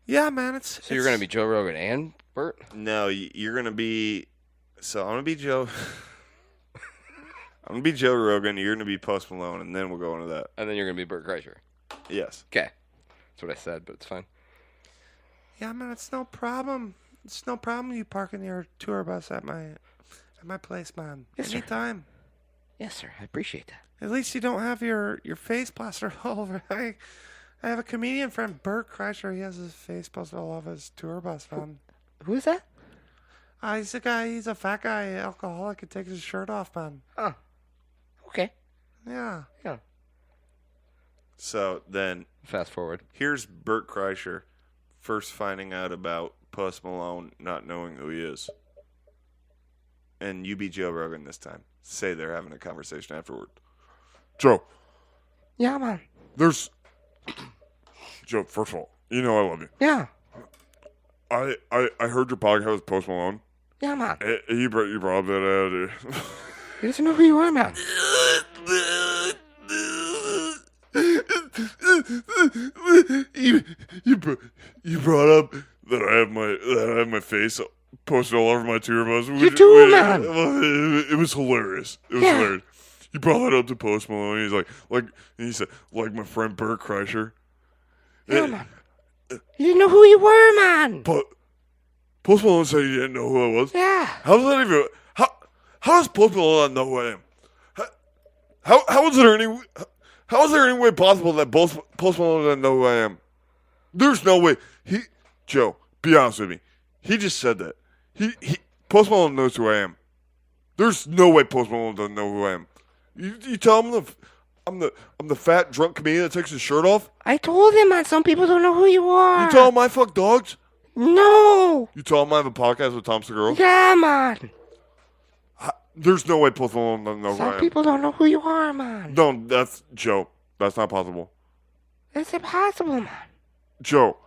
Yeah, man, So you're going to be Joe Rogan and Bert? No, you're going to be... So I'm going to be Joe... I'm going to be Joe Rogan, you're going to be Post Malone, and then we'll go into that. And then you're going to be Bert Kreischer? Yes. Okay. That's what I said, but it's fine. Yeah, man, it's no problem. It's no problem you parking your tour bus at my place, man. Yes, sir. Anytime. Yes, sir. I appreciate that. At least you don't have your face plastered all over. I have a comedian friend, Bert Kreischer. He has his face plastered all over his tour bus, man. Who is that? He's a guy. He's a fat guy, alcoholic. He takes his shirt off, man. Oh. Okay. Yeah. Yeah. So then, fast forward. Here's Bert Kreischer first finding out about Post Malone not knowing who he is. And you be Joe Rogan this time. Say they're having a conversation afterward. Joe. Yeah, man. There's... Joe, first of all, you know I love you. Yeah. I heard your podcast with Post Malone. Yeah, man. You brought up that He doesn't know who you are, man. You brought up that I have my face posted all over my tour bus. You do, man. It was hilarious. It was hilarious. You brought that up to Post Malone. He's like, and he said, like my friend Bert Kreischer. Yeah, man. You didn't know who you were, man. But Post Malone said he didn't know who I was. Yeah. How's that even? How does Post Malone not know who I am? How is there any way possible that Post Malone doesn't know who I am? There's no way. Joe, be honest with me. He just said that. Post Malone knows who I am. There's no way Post Malone doesn't know who I am. You tell him I'm the fat drunk comedian that takes his shirt off? I told him, man. Some people don't know who you are. You tell him I fuck dogs? No. You tell him I have a podcast with Tom Segura? Yeah, man. There's no way Post Malone doesn't know who I am. Some people don't know who you are, man. No, that's Joe. That's not possible. It's impossible, man. Joe.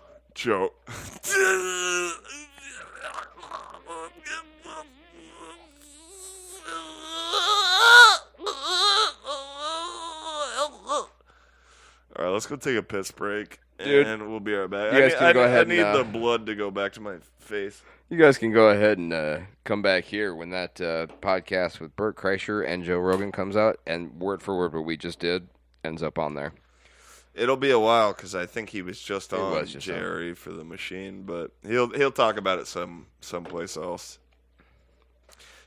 All right, let's go take a piss break, Dude, and we'll be right back. you guys can go ahead I need and, the blood to go back to my face. You guys can go ahead and come back here when that podcast with Bert Kreischer and Joe Rogan comes out, and word for word what we just did ends up on there. It'll be a while because I think he was just on Jerry for the machine, but he'll talk about it someplace else.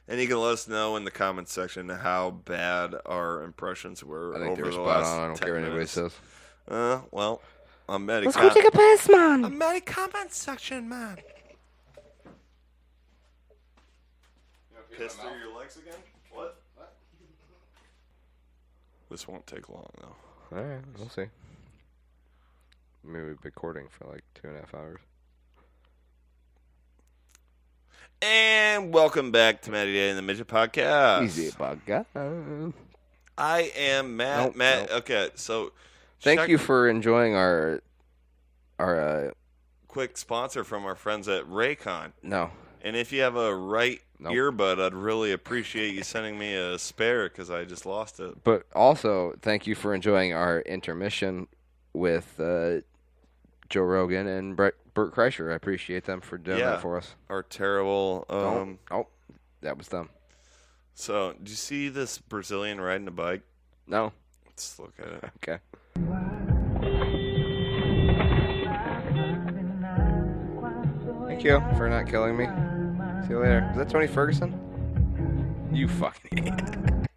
And you can let us know in the comments section how bad our impressions were. I think over they were the spot last on. I don't 10 care what anybody minutes. says. Well, I'm Maddie. Let's go take a piss, man. I'm Maddie comment section, man. Piss through your legs again? What? This won't take long, though. All right, we'll see. Maybe we've been recording for like 2.5 hours. And welcome back to Matty Day and the Midget Podcast. Easy podcast. I am Matt. Nope, Matt. nope. Okay, so Thank you for enjoying our quick sponsor from our friends at Raycon. No. And if you have a right Nope. earbud, I'd really appreciate you sending me a spare because I just lost it. But also, thank you for enjoying our intermission with Joe Rogan and Bert Kreischer. I appreciate them for doing that for us. Our terrible. Oh, that was them. So, did you see this Brazilian riding a bike? No. Let's look at it. Okay. Thank you for not killing me. See you later. Is that Tony Ferguson? You fucking idiot.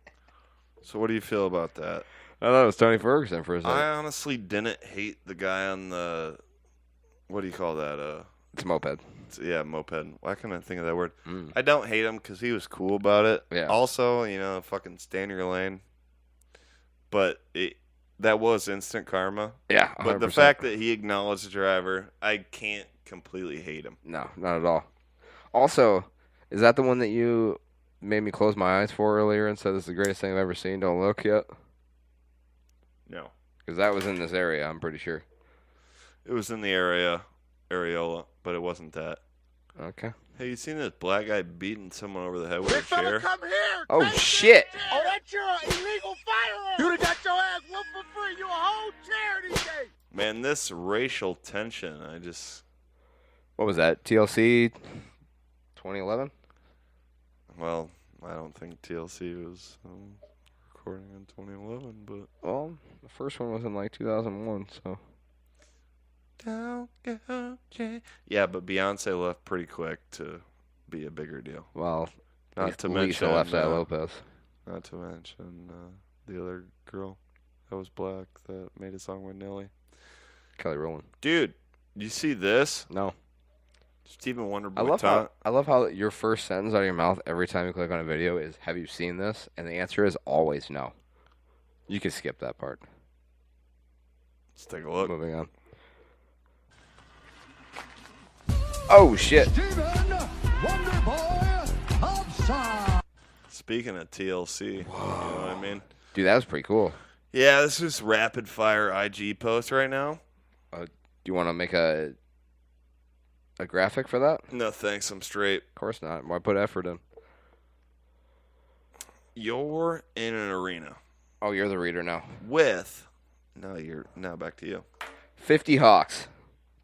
So, what do you feel about that? I thought it was Tony Ferguson for a second. I honestly didn't hate the guy on the. What do you call that? It's a moped. Yeah, moped. Why can't I think of that word? I don't hate him because he was cool about it. Yeah. Also, fucking stay in your lane. But that was instant karma. Yeah, 100%. But the fact that he acknowledged the driver, I can't completely hate him. No, not at all. Also, is that the one that you made me close my eyes for earlier and said this is the greatest thing I've ever seen? Don't look yet? No. Because that was in this area, I'm pretty sure. It was in the areola, but it wasn't that. Okay. Hey, you seen this black guy beating someone over the head with a chair? Come here! Oh, shit! Oh, that's your illegal firearm! You done got your ass whooped for free! You a whole chair these days! Man, this racial tension, I just... What was that? TLC 2011? Well, I don't think TLC was recording in 2011, but... Well, the first one was in like 2001, so... Don't go, Jay. Yeah, but Beyonce left pretty quick to be a bigger deal. Well, not to Lisa mention left at Lopez. Not to mention the other girl that was black that made a song with Nelly. Kelly Rowland. Dude, you see this? No. Stephen Wonder I Boy. love how your first sentence out of your mouth every time you click on a video is, have you seen this? And the answer is always no. You can skip that part. Let's take a look. Moving on. Oh, shit. Speaking of TLC, you know what I mean? Dude, that was pretty cool. Yeah, this is rapid fire IG post right now. Do you want to make a graphic for that? No, thanks. I'm straight. Of course not. Why put effort in? You're in an arena. Oh, you're the reader now. Now back to you. 50 hawks,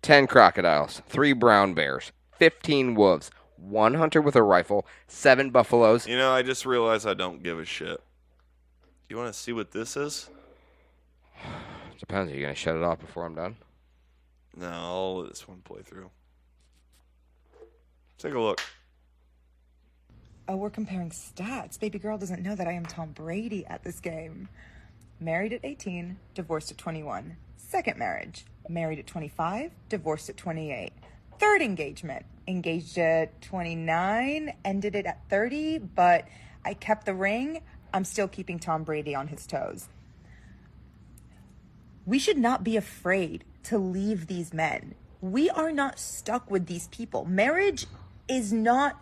10 crocodiles, 3 brown bears, 15 wolves, 1 hunter with a rifle, 7 buffaloes. I just realized I don't give a shit. You want to see what this is? Depends. Are you going to shut it off before I'm done? No, I'll let this one play through. Take a look. Oh, we're comparing stats. Baby girl doesn't know that I am Tom Brady at this game. Married at 18, divorced at 21. Second marriage, married at 25, divorced at 28. Third engagement, engaged at 29, ended it at 30, but I kept the ring. I'm still keeping Tom Brady on his toes. We should not be afraid to leave these men. We are not stuck with these people. Marriage is not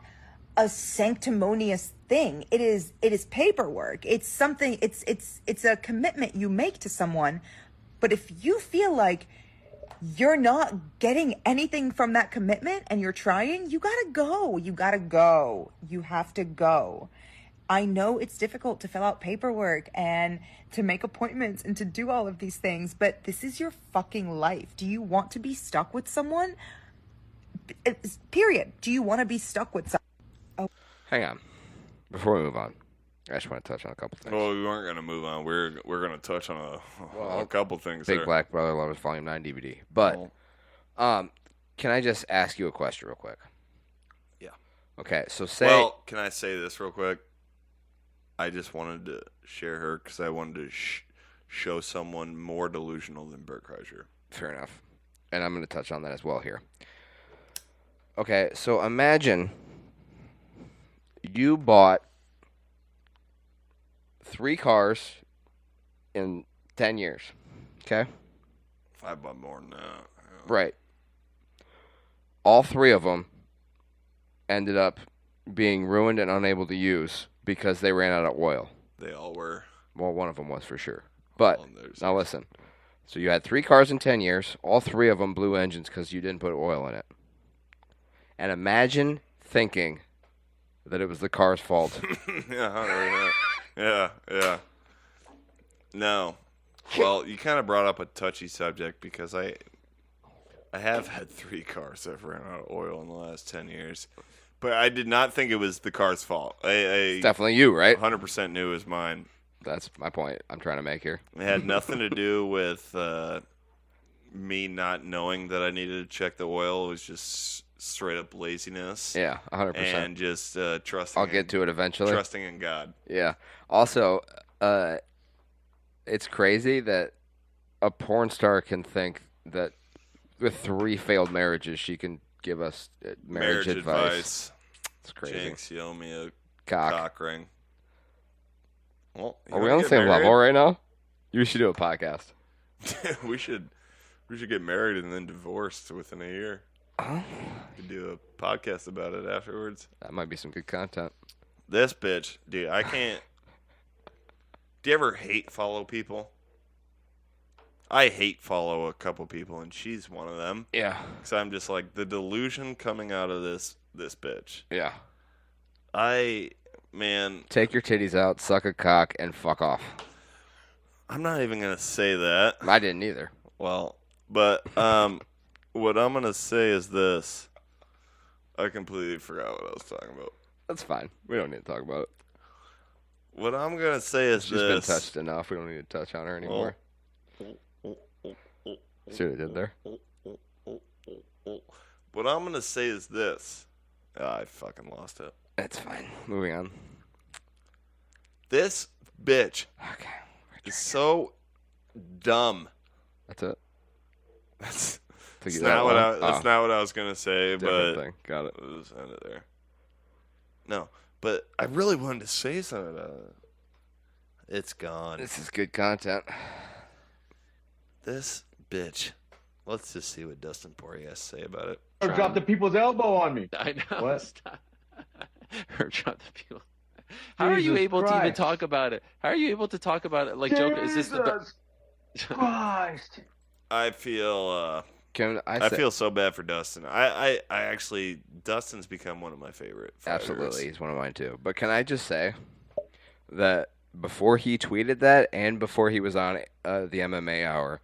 a sanctimonious thing. It is paperwork. It's something, it's a commitment you make to someone. But if you feel like you're not getting anything from that commitment and you're trying, you gotta go. You have to go. I know it's difficult to fill out paperwork and to make appointments and to do all of these things, but this is your fucking life. Do you want to be stuck with someone? Period. Do you want to be stuck with someone? Oh. Hang on. Before we move on, I just want to touch on a couple things. Well, we weren't going to move on. We're going to touch on a couple things. Big there. Black Brother Lovers Volume 9 DVD. But can I just ask you a question real quick? Yeah. Okay, so say... Well, can I say this real quick? I just wanted to share her because I wanted to show someone more delusional than Bert Kreischer. Fair enough. And I'm going to touch on that as well here. Okay, so imagine you bought 3 cars in 10 years, okay? I bought more than that. Yeah. Right. All 3 of them ended up being ruined and unable to use because they ran out of oil. They all were. Well, one of them was for sure. But, now listen. So you had 3 cars in 10 years. All 3 of them blew engines because you didn't put oil in it. And imagine thinking that it was the car's fault. Yeah. No. Well, you kind of brought up a touchy subject because I have had 3 cars that have ran out of oil in the last 10 years. But I did not think it was the car's fault. It's definitely you, right? 100% knew it was mine. That's my point I'm trying to make here. It had nothing to do with me not knowing that I needed to check the oil. It was just straight up laziness. Yeah, 100%. And just trusting. I'll get to it eventually. Trusting in God. Yeah. Also, it's crazy that a porn star can think that with 3 failed marriages, she can give us marriage advice. It's crazy. Jinx, you owe me a cock. cock ring. Well, are we on the same level right now? You should do a podcast. we should get married and then divorced within a year. Huh? We could do a podcast about it afterwards. That might be some good content. This bitch, dude, I can't. Do you ever hate follow people? I hate follow a couple people, and she's one of them. Yeah. Because I'm just like, the delusion coming out of this bitch. Yeah. Man. Take your titties out, suck a cock, and fuck off. I'm not even going to say that. I didn't either. Well, but what I'm going to say is this. I completely forgot what I was talking about. That's fine. We don't need to talk about it. What I'm going to say is She's this. Been touched enough. We don't need to touch on her anymore. See what I did there? What I'm going to say is this. I fucking lost it. That's fine. Moving on. This bitch is so dumb. That's it? That's not what I was going to say, Different but thing. Got it. We'll just end it there. No, but I really wanted to say something about it. It's gone. This is good content. This bitch. Let's just see what Dustin Poirier has to say about it. Or drop the people's elbow on me. I know. What? Stop. Or drop the people. How are you able to even talk about it? How are you able to talk about it like Joker? Is this the best? Christ. I feel I feel so bad for Dustin. I actually Dustin's become one of my favorite fighters. Absolutely, he's one of mine too. But can I just say that before he tweeted that and before he was on the MMA Hour,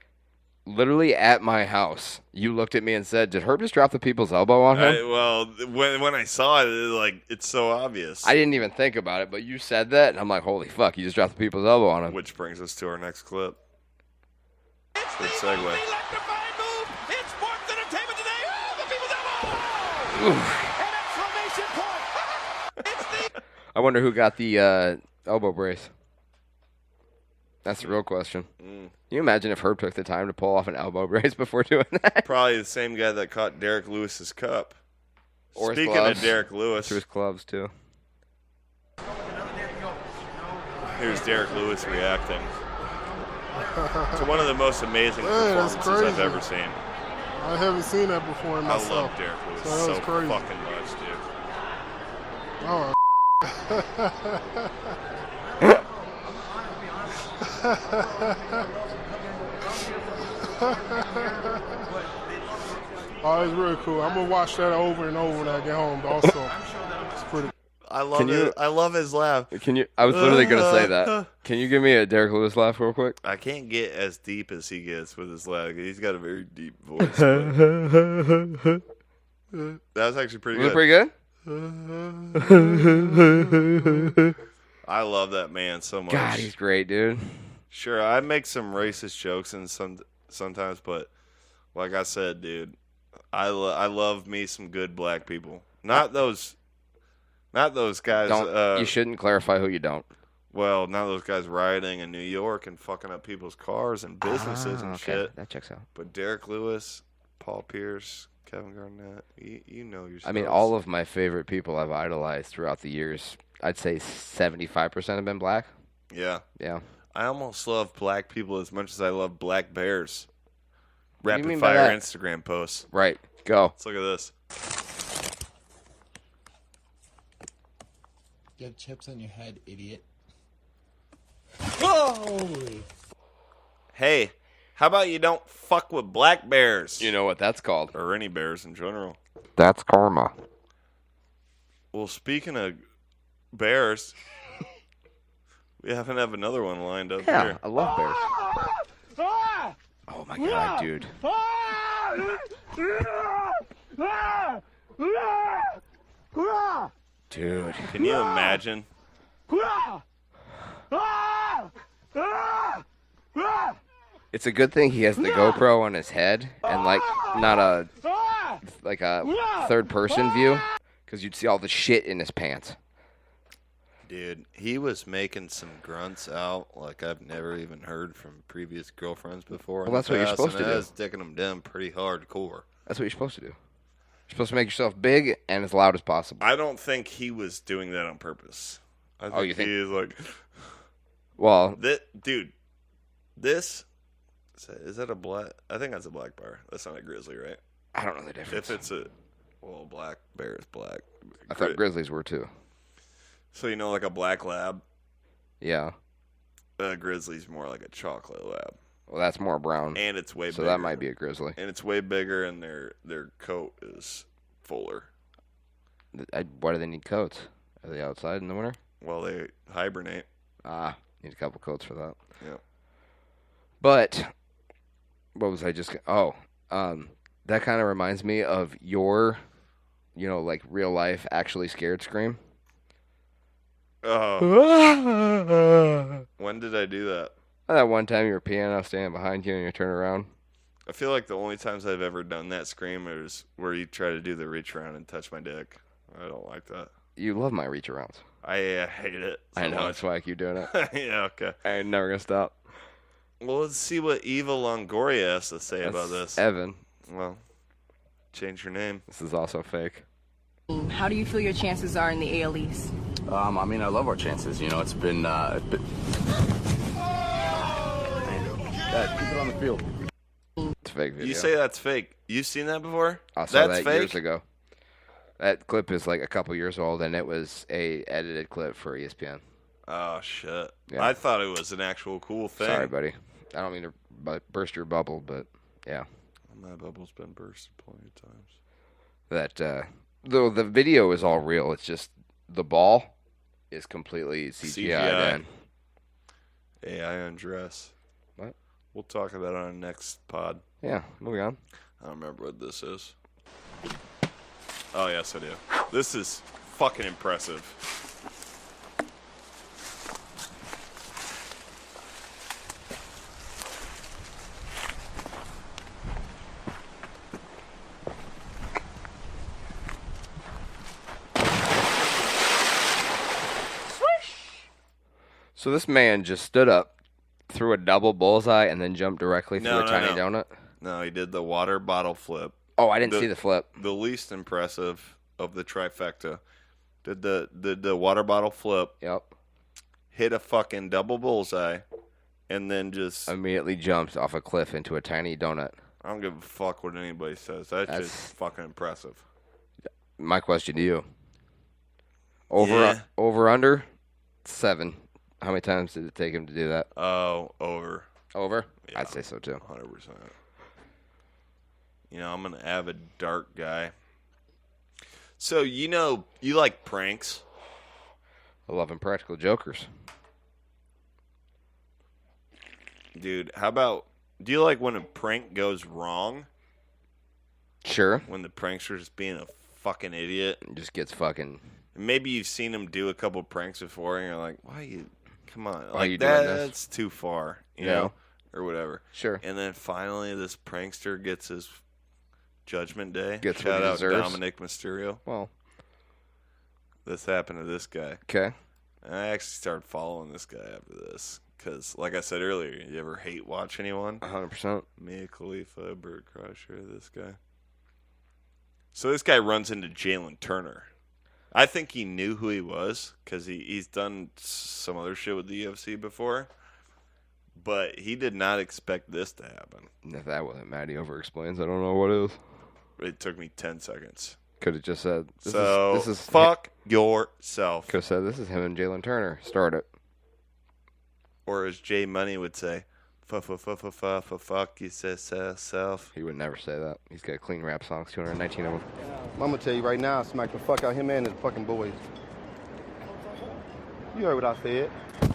literally at my house, you looked at me and said, "Did Herb just drop the people's elbow on him?" Well, when I saw it, it's so obvious. I didn't even think about it, but you said that, and I'm like, "Holy fuck! You just dropped the people's elbow on him." Which brings us to our next clip. Good segue. I wonder who got the elbow brace. That's the real question. Can you imagine if Herb took the time to pull off an elbow brace before doing that? Probably the same guy that caught Derek Lewis's cup. Or his Speaking gloves. of Derek Lewis. Through his gloves, too. Here's Derek Lewis reacting to one of the most amazing that's performances I've crazy. ever seen. I haven't seen that before in myself. I love Derek Lewis So that was crazy. fucking much, dude. Oh. Oh, it's really cool. I'm gonna watch that over and over when I get home. Also, it's pretty. I love it. I love his laugh. Can you? I was literally gonna say that. Can you give me a Derek Lewis laugh real quick? I can't get as deep as he gets with his laugh. He's got a very deep voice. That was actually pretty Was it good. pretty good? I love that man so much. God, he's great, dude. Sure, I make some racist jokes and sometimes, but like I said, dude, I love me some good black people. Not those guys. Don't you shouldn't clarify who you don't. Well, not those guys rioting in New York and fucking up people's cars and businesses and okay. shit. That checks out. But Derek Lewis, Paul Pierce, Kevin Garnett, you know yourself. I mean, all of my favorite people I've idolized throughout the years, I'd say 75% have been black. Yeah. Yeah. I almost love black people as much as I love black bears. What do you Rapid mean by fire that? Instagram posts. Right. Go. Let's look at this. You have chips on your head, idiot. Holy. Hey, how about you don't fuck with black bears? You know what that's called. Or any bears in general. That's karma. Well, speaking of bears, we haven't have another one lined up Yeah, here. I love bears. Oh my god, dude. Dude. Can you imagine? It's a good thing he has the GoPro on his head and like not a third person view, because you'd see all the shit in his pants. Dude, he was making some grunts out like I've never even heard from previous girlfriends before. Well, that's what you're supposed to do. I was dicking them down pretty hardcore. That's what you're supposed to do. You're supposed to make yourself big and as loud as possible. I don't think he was doing that on purpose. I think you think? he is like, well, dude, this is that a black? I think that's a black bear. That's not a grizzly, right? I don't know the difference. If it's a black bear is black. I thought grizzlies were too. So you know, like a black lab. Yeah. A grizzly's more like a chocolate lab. Well, that's more brown. And it's way bigger. So that might be a grizzly. And it's way bigger, and their coat is fuller. Why do they need coats? Are they outside in the winter? Well, they hibernate. Need a couple coats for that. Yeah. But what was I just? That kind of reminds me of your, like real life, actually scared scream. Oh. When did I do that? That one time you were peeing, I was standing behind you, and you turn around. I feel like the only times I've ever done that scream is where you try to do the reach around and touch my dick. I don't like that. You love my reach arounds. I hate it. So I know, much. that's why I keep doing it. Yeah, okay. I ain't never gonna stop. Well, let's see what Eva Longoria has to say about this. Evan. Well, change your name. This is also fake. How do you feel your chances are in the AL East? I mean, I love our chances. It's been. Keep it on the field. It's a fake video. You say that's fake. You've seen that before? I saw that's that fake? years ago. That clip is like a couple years old, and it was a edited clip for ESPN. Oh, shit. Yeah. I thought it was an actual cool thing. Sorry, buddy. I don't mean to burst your bubble, but yeah. My bubble's been bursted plenty of times. That though the video is all real, it's just the ball is completely CGI. AI undress. What? We'll talk about it on the next pod. Yeah, moving on. I don't remember what this is. Oh, yes, I do. This is fucking impressive. So this man just stood up, threw a double bullseye, and then jumped directly through a tiny donut? No, he did the water bottle flip. Oh, I didn't see the flip. The least impressive of the trifecta. Did the water bottle flip. Yep. Hit a fucking double bullseye, and then just immediately jumped off a cliff into a tiny donut. I don't give a fuck what anybody says. That's just fucking impressive. My question to you. Over under 7. How many times did it take him to do that? Oh, over. Over? Yeah, I'd say so too. 100%. I'm an avid dart guy. So, you like pranks? I love Impractical Jokers. Dude, how about, do you like when a prank goes wrong? Sure. When the prankster's just being a fucking idiot. Just gets fucking... Maybe you've seen him do a couple pranks before, and you're like, why you... Come on. Why Like, you doing this? that's too far. You Yeah. know? Or whatever. Sure. And then finally, this prankster gets his judgment day. Gets Shout what he out deserves. Dominic Mysterio. Well. This happened to this guy. Okay. I actually started following this guy after this. Because, like I said earlier, you ever hate watch anyone? 100%. Mia Khalifa, Bert Kreischer, this guy. So this guy runs into Jalen Turner. I think he knew who he was because he's done some other shit with the UFC before. But he did not expect this to happen. If that wasn't Maddie over-explains, I don't know what is. It took me 10 seconds. Could have just said... This is fuck yourself. Could have said, this is him and Jalen Turner. Start it. Or as Jay Money would say, fuck yourself. He would never say that. He's got clean rap songs, 219 of them. I'm gonna tell you right now, smack the fuck out him and his fucking boys. You heard what I said.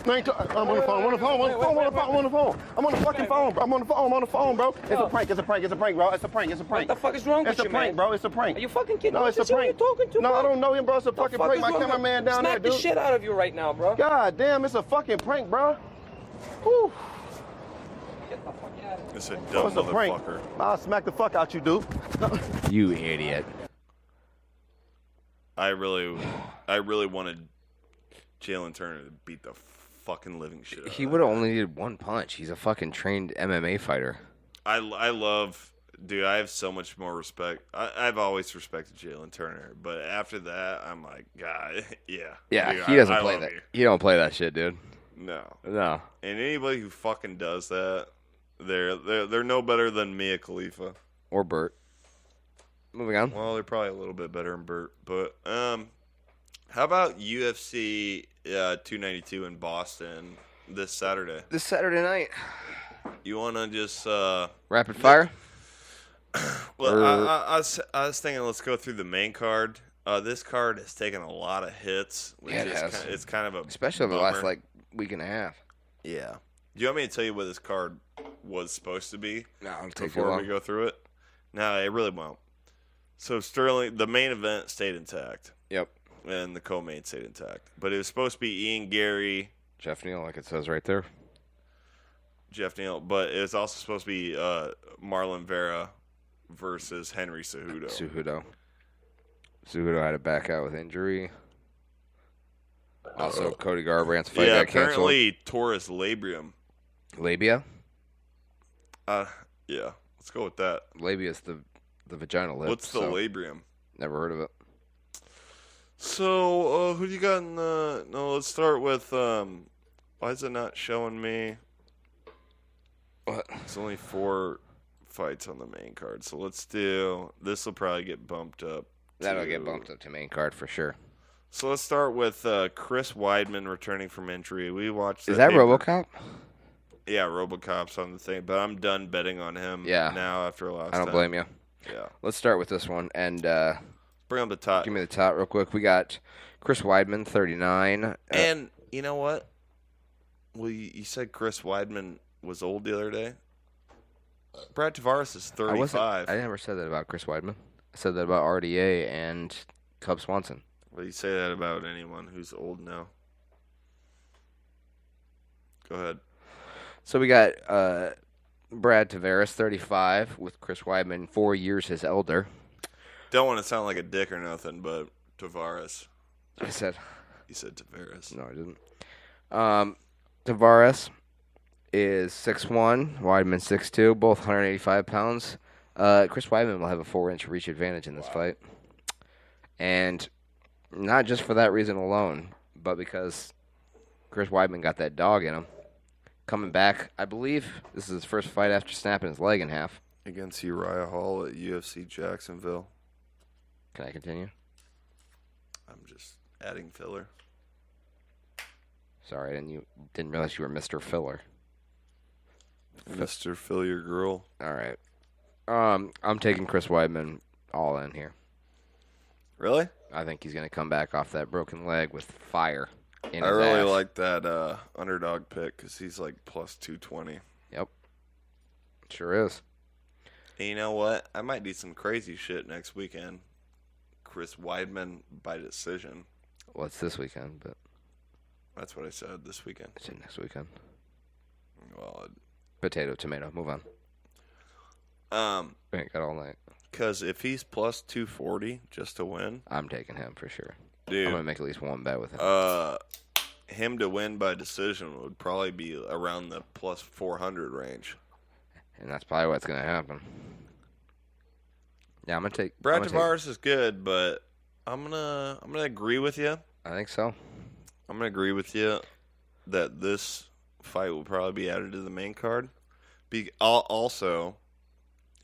I'm on the phone, I'm on the phone, I'm on the phone, I'm on the phone. I'm on the fucking phone, bro. I'm on the phone, bro. It's a prank, bro. It's a prank. What the fuck is wrong with you, man? It's a prank, bro. It's a prank. Are you fucking kidding? No, it's a prank. Who you talking to, No, bro? I don't know him, bro. It's a fucking prank. My cameraman down there, Smack dude. the shit out of you right now, bro. God damn, it's a fucking prank, bro. Whew. It's a dumb It's a prank. motherfucker. I'll smack the fuck out you, dude. You idiot. I really wanted Jalen Turner to beat the fucking living shit out of He that would have guy. only needed one punch. He's a fucking trained MMA fighter. I love, dude, I have so much more respect. I've always respected Jalen Turner, but after that, I'm like, God, yeah. Yeah, dude, he doesn't I play love that. you. He don't play that shit, dude. No. No. And anybody who fucking does that, they're no better than Mia Khalifa. Or Bert. Moving on. Well, they're probably a little bit better than Bert. But how about UFC 292 in Boston this Saturday? This Saturday night. You want to just... Rapid fire? Well, I was thinking let's go through the main card. This card has taken a lot of hits. Which Yeah, it is has. It's kind of a Especially over the last, bummer. week and a half. Yeah. Do you want me to tell you what this card was supposed to be? No, it'll take you before long. we go through it. No, it really won't. So Sterling, the main event stayed intact. Yep. And the co-main stayed intact, but it was supposed to be Ian Gary, Jeff Neal, like it says right there. Jeff Neal, but it was also supposed to be Marlon Vera versus Henry Cejudo. Cejudo had to back out with injury. Also, Cody Garbrandt's fight Yeah, got canceled. apparently tore his labium. Labia? Yeah, let's go with that. Labia is the vaginal lip. What's the so labium? Never heard of it. So, who do you got in the... No, let's start with... why is it not showing me? What? It's only 4 fights on the main card. So let's do... This will probably get bumped up. That'll get bumped up to main card for sure. So let's start with Chris Weidman returning from injury. We watched. Is that paper. RoboCop? Yeah, RoboCop's on the thing, but I'm done betting on him. Yeah. Now after last. I don't time. blame you. Yeah. Let's start with this one and bring up the top. Give me the top real quick. We got Chris Weidman, 39. And you know what? Well, you said Chris Weidman was old the other day. Brad Tavares is 35. I never said that about Chris Weidman. I said that about RDA and Cub Swanson. Well, you say that about anyone who's old now. Go ahead. So we got Brad Tavares, 35, with Chris Weidman 4 years his elder. Don't want to sound like a dick or nothing, but Tavares. I said. You said Tavares. No, I didn't. Tavares is 6'1", Weidman 6'2", both 185 pounds. Chris Weidman will have a 4-inch reach advantage in this fight. And not just for that reason alone, but because Chris Weidman got that dog in him. Coming back, I believe this is his first fight after snapping his leg in half. Against Uriah Hall at UFC Jacksonville. Can I continue? I'm just adding filler. Sorry, didn't realize you were Mr. Filler. Mr. Fill Your Girl. All right. I'm taking Chris Weidman all in here. Really? I think he's going to come back off that broken leg with fire. in I his really ass. like that underdog pick because he's like plus 220. Yep. Sure is. And you know what? I might do some crazy shit next weekend. Chris Weidman by decision. Well, it's this weekend, but that's what I said. This weekend. It's next weekend. Well, potato, tomato. Move on. We ain't got all night. Because if he's plus 240 just to win, I'm taking him for sure. Dude, I'm gonna make at least one bet with him. Him to win by decision would probably be around the plus 400 range. And that's probably what's gonna happen. Yeah, I'm gonna take. Brad Tavares is good, but I'm gonna agree with you. I think so. I'm gonna agree with you that this fight will probably be added to the main card. Also,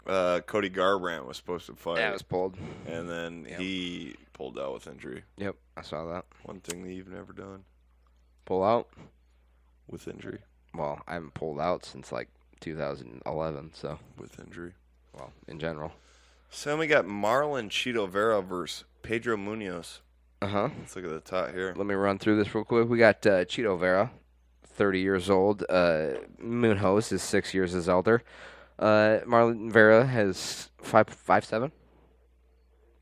Cody Garbrandt was supposed to fight. Yeah, it was pulled. And then he pulled out with injury. Yep, I saw that. One thing that you've never done. Pull out? With injury. Well, I haven't pulled out since like 2011, so. With injury. Well, in general. So then we got Marlon Chito Vera versus Pedro Munoz. Uh-huh. Let's look at the top here. Let me run through this real quick. We got Chito Vera, 30 years old. Munoz is 6 years his elder. Marlon Vera has 5'7".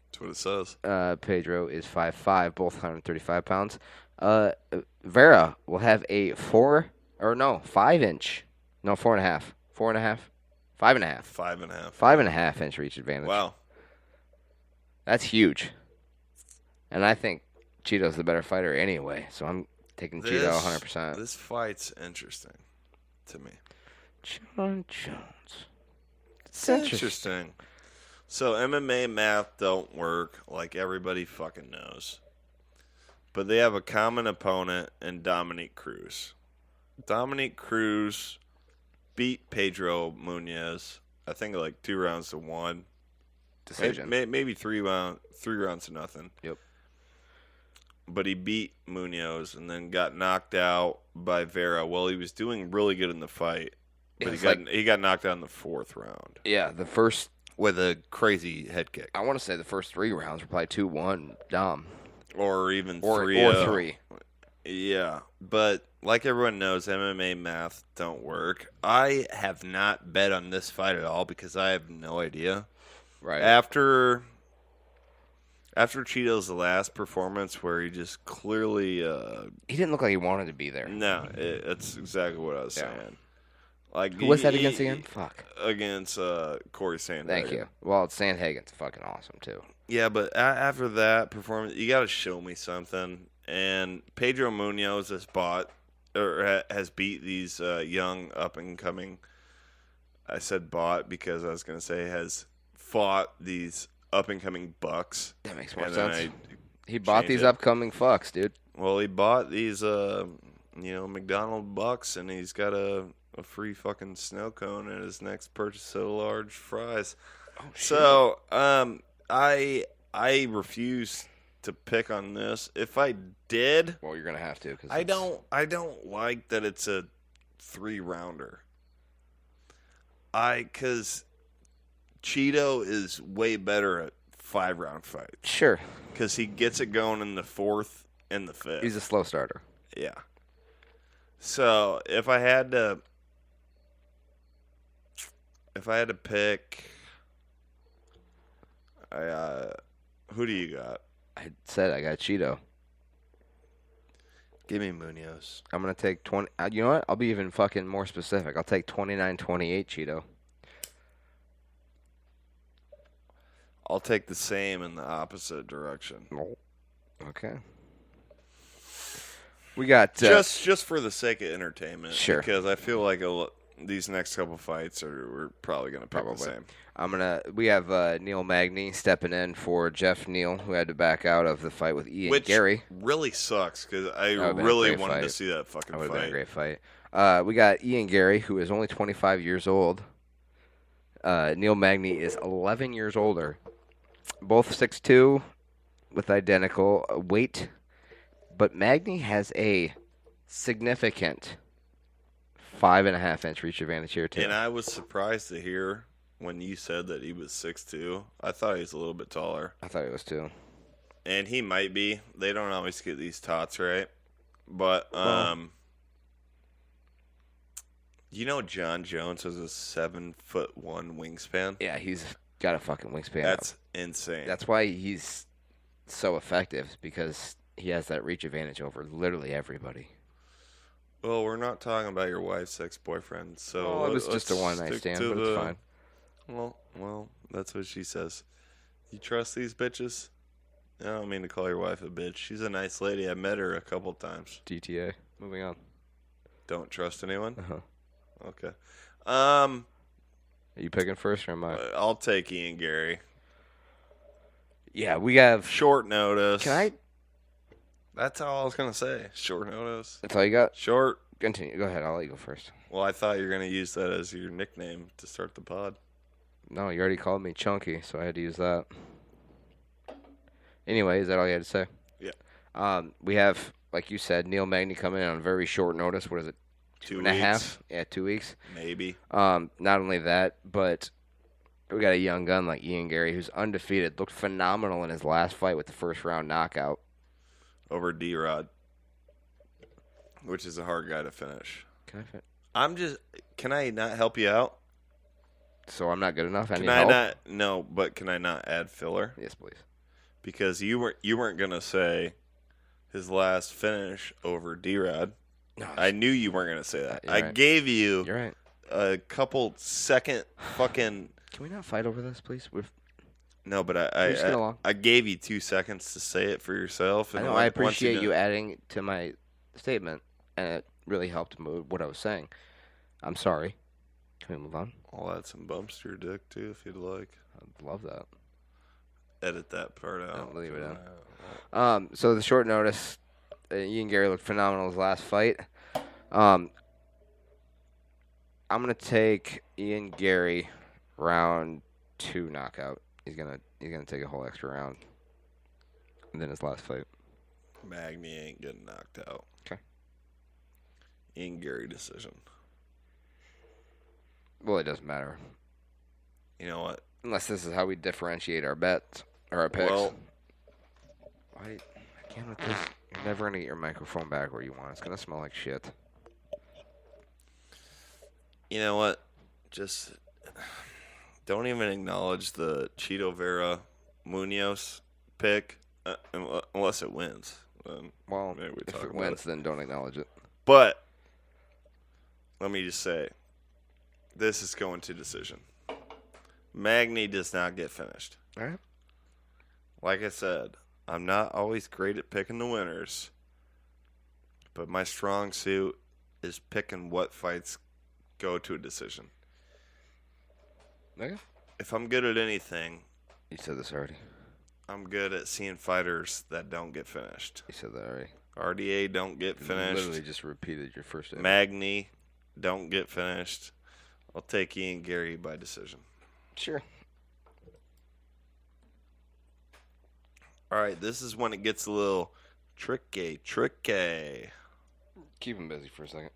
That's what it says. Pedro is 5'5", both 135 pounds. Vera will have a 5'5". No, 4.5. 4.5. 5.5. 5.5. 5.5 inch reach advantage. Wow. That's huge. And I think Cheeto's the better fighter anyway, so I'm taking Cheeto 100%. This fight's interesting to me. John Jones. It's interesting. So MMA math don't work, like everybody fucking knows. But they have a common opponent in Dominique Cruz. Dominique Cruz beat Pedro Munoz, I think like 2 rounds to 1. Decision. Maybe 3 rounds to nothing. Yep. But he beat Munoz and then got knocked out by Vera. Well, he was doing really good in the fight. But he got knocked out in the 4th round. Yeah, the first... With a crazy head kick. I want to say the first 3 rounds were probably 2-1 Dom. Or even 3-0. Or 3. Yeah, but like everyone knows, MMA math don't work. I have not bet on this fight at all because I have no idea. Right. After Cheeto's last performance where he just clearly... he didn't look like he wanted to be there. No, that's exactly what I was saying. Like, who was that against again? Fuck. Against Corey Sandhagen. Thank you. Well, Sandhagen's fucking awesome, too. Yeah, but after that performance, you got to show me something. And Pedro Munoz has beat these young up-and-coming... I said bought because I was going to say has fought these up-and-coming bucks. That makes more sense. He bought these upcoming fucks, dude. Well, he bought these, McDonald bucks, and he's got a free fucking snow cone in his next purchase of large fries. Oh, shit. So, I refuse to pick on this. If I did, well, you're gonna have to. Cause I don't like that it's a 3-rounder. Because Cheeto is way better at 5-round fights. Sure. Because he gets it going in the 4th and the 5th. He's a slow starter. Yeah. So if I had to pick, who do you got? I said I got Cheeto. Give me Munoz. I'm going to take 20. You know what? I'll be even fucking more specific. I'll take 29-28 Cheeto. I'll take the same in the opposite direction. Okay. We got... just for the sake of entertainment. Sure. Because I feel like these next couple fights we're probably going to pick the same. We have Neil Magny stepping in for Jeff Neal, who had to back out of the fight with Ian Gary. Which really sucks, because I really wanted to see that fucking fight. That would have been a great fight. We got Ian Gary, who is only 25 years old. Neil Magny is 11 years older. Both 6'2", with identical weight. But Magny has a significant 5.5 inch reach advantage here, too. And I was surprised to hear when you said that he was 6'2". I thought he was a little bit taller. I thought he was, too. And he might be. They don't always get these tots right. But you know, John Jones has a 7'1" wingspan. Yeah, he's got a fucking wingspan. That's insane. That's why he's so effective, because he has that reach advantage over literally everybody. Well, we're not talking about your wife's ex-boyfriend, so Oh, it was just a one-night stick stand, to but it's fine. Well, that's what she says. You trust these bitches? I don't mean to call your wife a bitch. She's a nice lady. I met her a couple times. DTA. Moving on. Don't trust anyone? Uh-huh. Okay. Are you picking first or am I? I'll take Ian Gary. Yeah, we have short notice. Can I? That's all I was gonna say. Short notice. That's all you got? Short. Continue. Go ahead. I'll let you go first. Well, I thought you were gonna use that as your nickname to start the pod. No, you already called me Chunky, so I had to use that. Anyway, is that all you had to say? Yeah. We have, like you said, Neil Magny coming in on very short notice. What is it? 2 and a half? weeks. Yeah, 2 weeks. Maybe. Not only that, but we got a young gun like Ian Gary, who's undefeated. Looked phenomenal in his last fight with the first round knockout over D-Rod, which is a hard guy to finish. Can Can I not help you out? So I'm not good enough? Can I not? No, but can I not add filler? Yes, please. Because you weren't gonna say his last finish over D-Rod. No, I knew you weren't gonna say that. I right. gave you You're right. a couple second fucking. Can we not fight over this, please? No, but Can we just get along? I gave you 2 seconds to say it for yourself. I And know. once I appreciate know- you adding to my statement, and it really helped move what I was saying. I'm sorry. Can we move on? I'll add some bumps to your dick too, if you'd like. I'd love that. Edit that part out. No, leave it in. So the short notice, Ian Gary looked phenomenal in his last fight. I'm gonna take Ian Gary round 2 knockout. He's gonna take a whole extra round. And then his last fight. Magny ain't getting knocked out. Okay. Ian Gary decision. Well, it doesn't matter. You know what? Unless this is how we differentiate our bets or our picks. Well, I can't with this. You're never gonna get your microphone back where you want. It's gonna smell like shit. you know what? Just don't even acknowledge the Cheeto Vera Munoz pick unless it wins. Well, maybe we if talk it about wins, then don't acknowledge it. But let me just say, this is going to decision. Magny does not get finished. All right. Like I said, I'm not always great at picking the winners, but my strong suit is picking what fights go to a decision. Okay. If I'm good at anything, you said this already. I'm good at seeing fighters that don't get finished. You said that already. RDA don't get You finished. literally just repeated your first statement. Magny don't get finished. I'll take Ian Gary by decision. Sure. All right, this is when it gets a little tricky. Keep him busy for a second.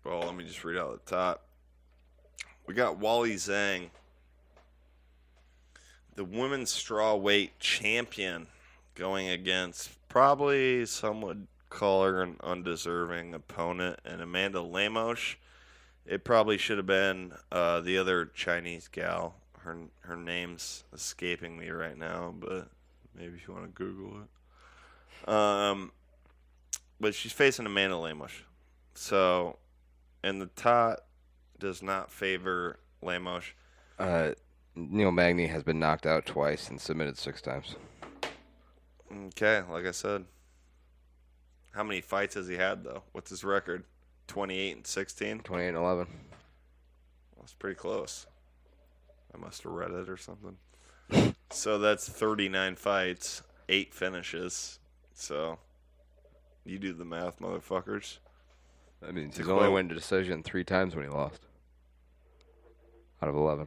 Well, let me just read out the top. We got Wally Zhang, the women's strawweight champion, going against probably some would call her an undeserving opponent, and Amanda Lemos. It probably should have been the other Chinese gal. Her name's escaping me right now, but maybe if you want to Google it. But she's facing Amanda Lemos. So, and the top does not favor Lemos. Neil Magny has been knocked out twice and submitted 6 times. Okay, like I said. How many fights has he had, though? What's his record? 28 and 16? 28 and 11. That's pretty close. I must have read it or something. So that's 39 fights, 8 finishes. So you do the math, motherfuckers. That means he's only went to decision 3 times when he lost. Out of 11.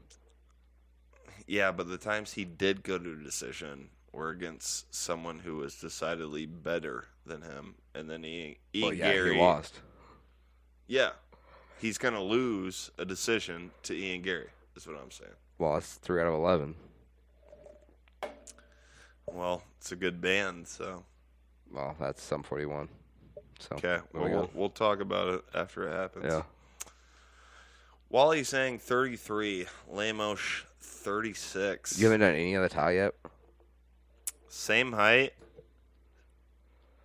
Yeah, but the times he did go to a decision were against someone who was decidedly better than him. And then Gary he lost. Yeah. He's going to lose a decision to Ian Gary, is what I'm saying. Well, that's 3 out of 11. Well, it's a good band, so. Well, that's some 41. So Okay, we'll talk about it after it happens. Yeah. Wally's saying 33, Lamos 36. You haven't done any of the tie yet? Same height,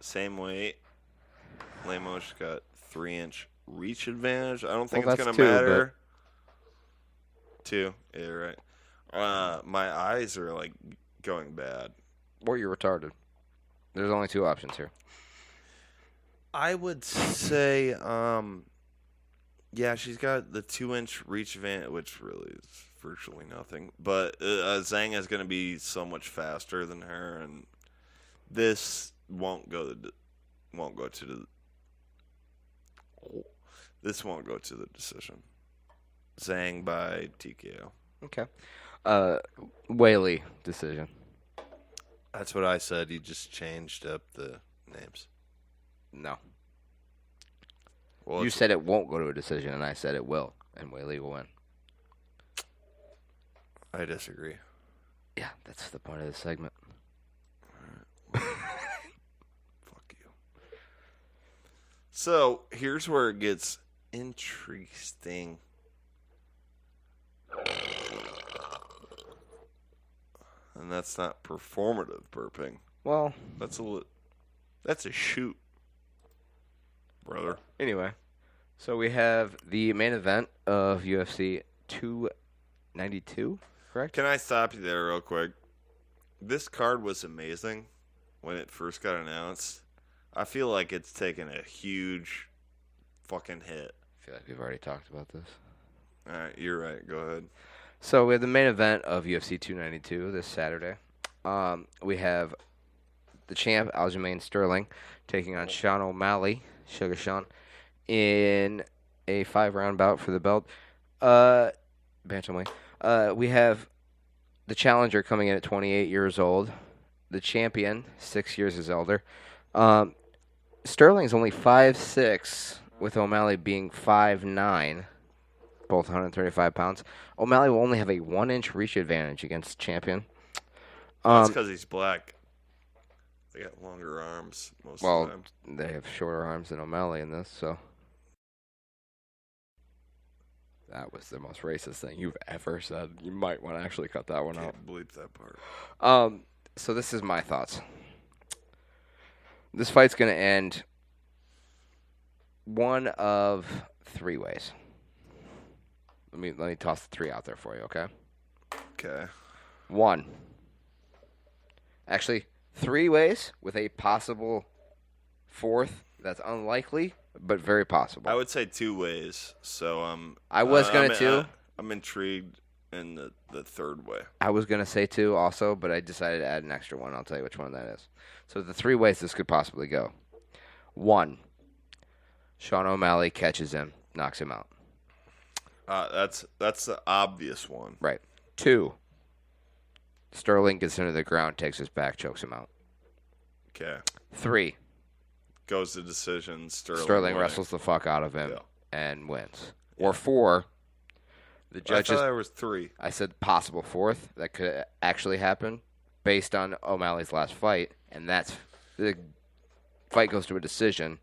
same weight. Lamos got 3-inch reach advantage. I don't think it's going to matter. 2, yeah, right. My eyes are like going bad. Or you're retarded. There's only 2 options here. I would say, yeah, she's got the 2-inch reach advantage, which really is virtually nothing. But Zhang is going to be so much faster than her, and this won't go to the decision. Zhang by TKO. Okay. Whaley decision. That's what I said. You just changed up the names. No. Well, you said it won't go to a decision, and I said it will, and Whaley will win. I disagree. Yeah, that's the point of this segment. Fuck you. So, here's where it gets interesting. And that's not performative burping. Well, that's a shoot, brother. Anyway, so we have the main event of UFC 292, correct? Can I stop you there real quick? This card was amazing when it first got announced. I feel like it's taken a huge fucking hit. I feel like we've already talked about this. All right, you're right. Go ahead. So we have the main event of UFC 292 this Saturday. We have the champ, Aljamain Sterling, taking on Sean O'Malley, Sugar Sean, in a 5-round bout for the belt. Bantamweight. We have the challenger coming in at 28 years old. The champion, 6 years his elder. Sterling's only 5'6", with O'Malley being 5'9", both 135 pounds. O'Malley will only have a 1-inch reach advantage against champion. That's because he's black. They got longer arms most of the time. They have shorter arms than O'Malley in this, so. That was the most racist thing you've ever said. You might want to actually cut that one out. Can't bleep that part. So this is my thoughts. This fight's going to end one of 3 ways. Let me toss the 3 out there for you, okay? Okay. 1. Actually, 3 ways with a possible 4th. That's unlikely, but very possible. I would say 2 ways. So I was gonna too. I'm intrigued in the 3rd way. I was gonna say 2 also, but I decided to add an extra one. I'll tell you which one that is. So the 3 ways this could possibly go. 1. Sean O'Malley catches him, knocks him out. That's the obvious one. Right. 2. Sterling gets into the ground, takes his back, chokes him out. Okay. 3. Goes to decision. Sterling wrestles the fuck out of him and wins. Or 4. The judges. I thought there was 3. I said possible 4th. That could actually happen based on O'Malley's last fight, and that's the fight goes to a decision,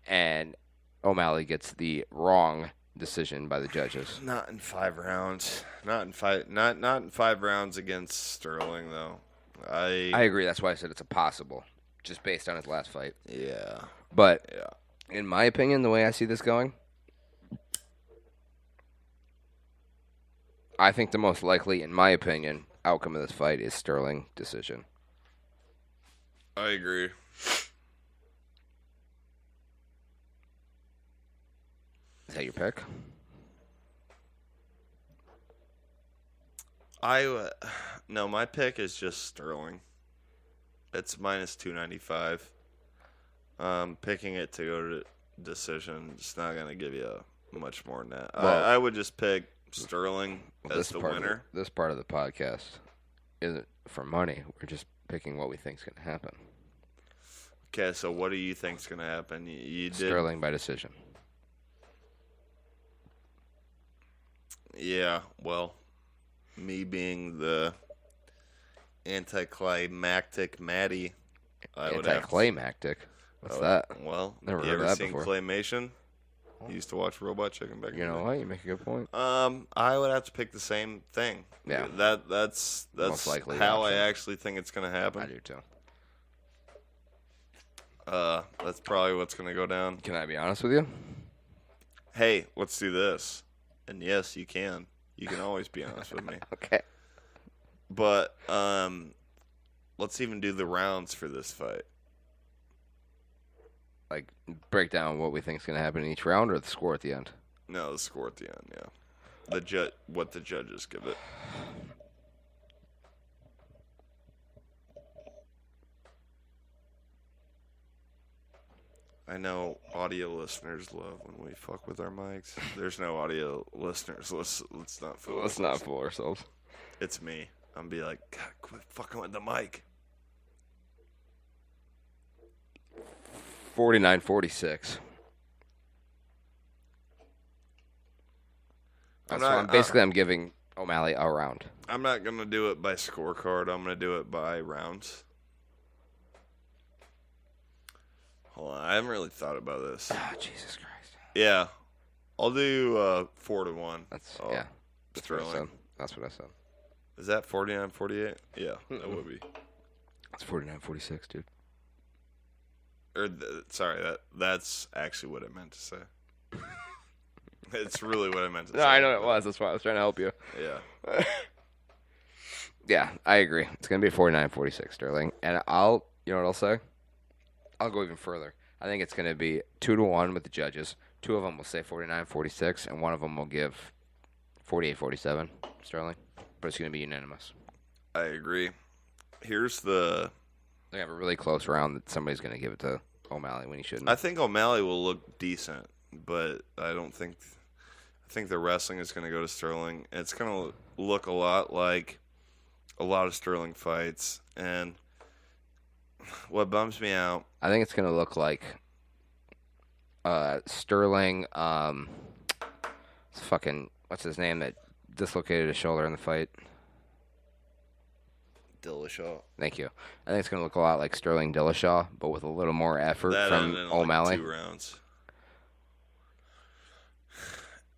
and O'Malley gets the wrong decision by the judges. Not in 5 rounds. Not in 5 rounds against Sterling though. I agree. That's why I said it's a possible, just based on his last fight. Yeah. But in my opinion, the way I see this going, I think the most likely, in my opinion, outcome of this fight is Sterling decision. I agree. Is that your pick? No, my pick is just Sterling. It's minus 295. Picking it to go to decision, it's not going to give you much more than that. Well, I would just pick Sterling as the winner. This part of the podcast isn't for money. We're just picking what we think is going to happen. Okay, so what do you think is going to happen? You did Sterling by decision. Yeah, well, me being the anticlimactic Maddie, Anti-climactic. What's that? Well, never you heard ever that seen before. Claymation? You used to watch Robot Chicken back in the day. You know what? You make a good point. I would have to pick the same thing. Yeah. That's Most likely how I option. actually think it's going to happen. I do too. That's probably what's going to go down. Can I be honest with you? Hey, let's do this. And yes, you can. You can always be honest with me. Okay. But let's even do the rounds for this fight. Like, break down what we think is going to happen in each round or the score at the end? No, the score at the end, yeah. What the judges give it. I know audio listeners love when we fuck with our mics. There's no audio listeners. Let's not fool. Let's not fool ourselves. It's me. I'm be like, God, quit fucking with the mic. 49-46. I'm giving O'Malley a round. I'm not going to do it by scorecard. I'm going to do it by rounds. Hold on. I haven't really thought about this. Oh, Jesus Christ. Yeah. I'll do 4-1. That's That's what I said. thrilling. That's what I said. Is that 49-48? Yeah, that would be. It's 49-46, dude. Sorry, that's actually what I meant to say. It's really what I meant to say. No, I know it was. That's why I was trying to help you. Yeah. Yeah, I agree. It's going to be 49-46, Sterling. And you know what I'll say? I'll go even further. I think it's going to be 2-1 with the judges. Two of them will say 49-46, and one of them will give 48-47, Sterling. But it's going to be unanimous. I agree. Here's the... They have a really close round that somebody's going to give it to O'Malley when he shouldn't. I think O'Malley will look decent, but I don't think... I think the wrestling is going to go to Sterling. It's going to look a lot like a lot of Sterling fights, and what bums me out... I think it's going to look like Sterling... what's his name that dislocated his shoulder in the fight? Dillashaw. Thank you. I think it's going to look a lot like Sterling Dillashaw, but with a little more effort from O'Malley. Like 2 rounds.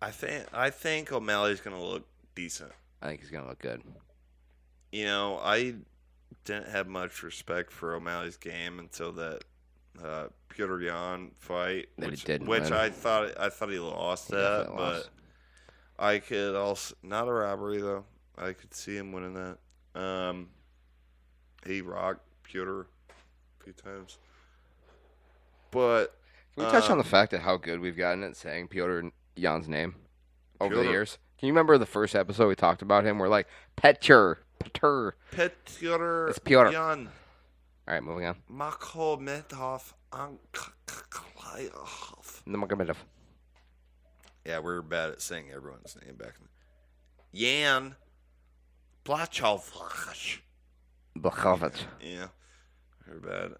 I think O'Malley's going to look decent. I think he's going to look good. You know, I didn't have much respect for O'Malley's game until that Petr Yan fight, which I thought he lost that, but I could also not a robbery though. I could see him winning that. He rocked Petr a few times, but can we touch on the fact of how good we've gotten at saying Petr Yan's name over the years? Can you remember the first episode we talked about him? We're like Petr. It's Petr Yan. All right, moving on. Makhomedov Nurmagomedov. Yeah, we were bad at saying everyone's name back then. Yan Blachowicz. Yeah, we're bad.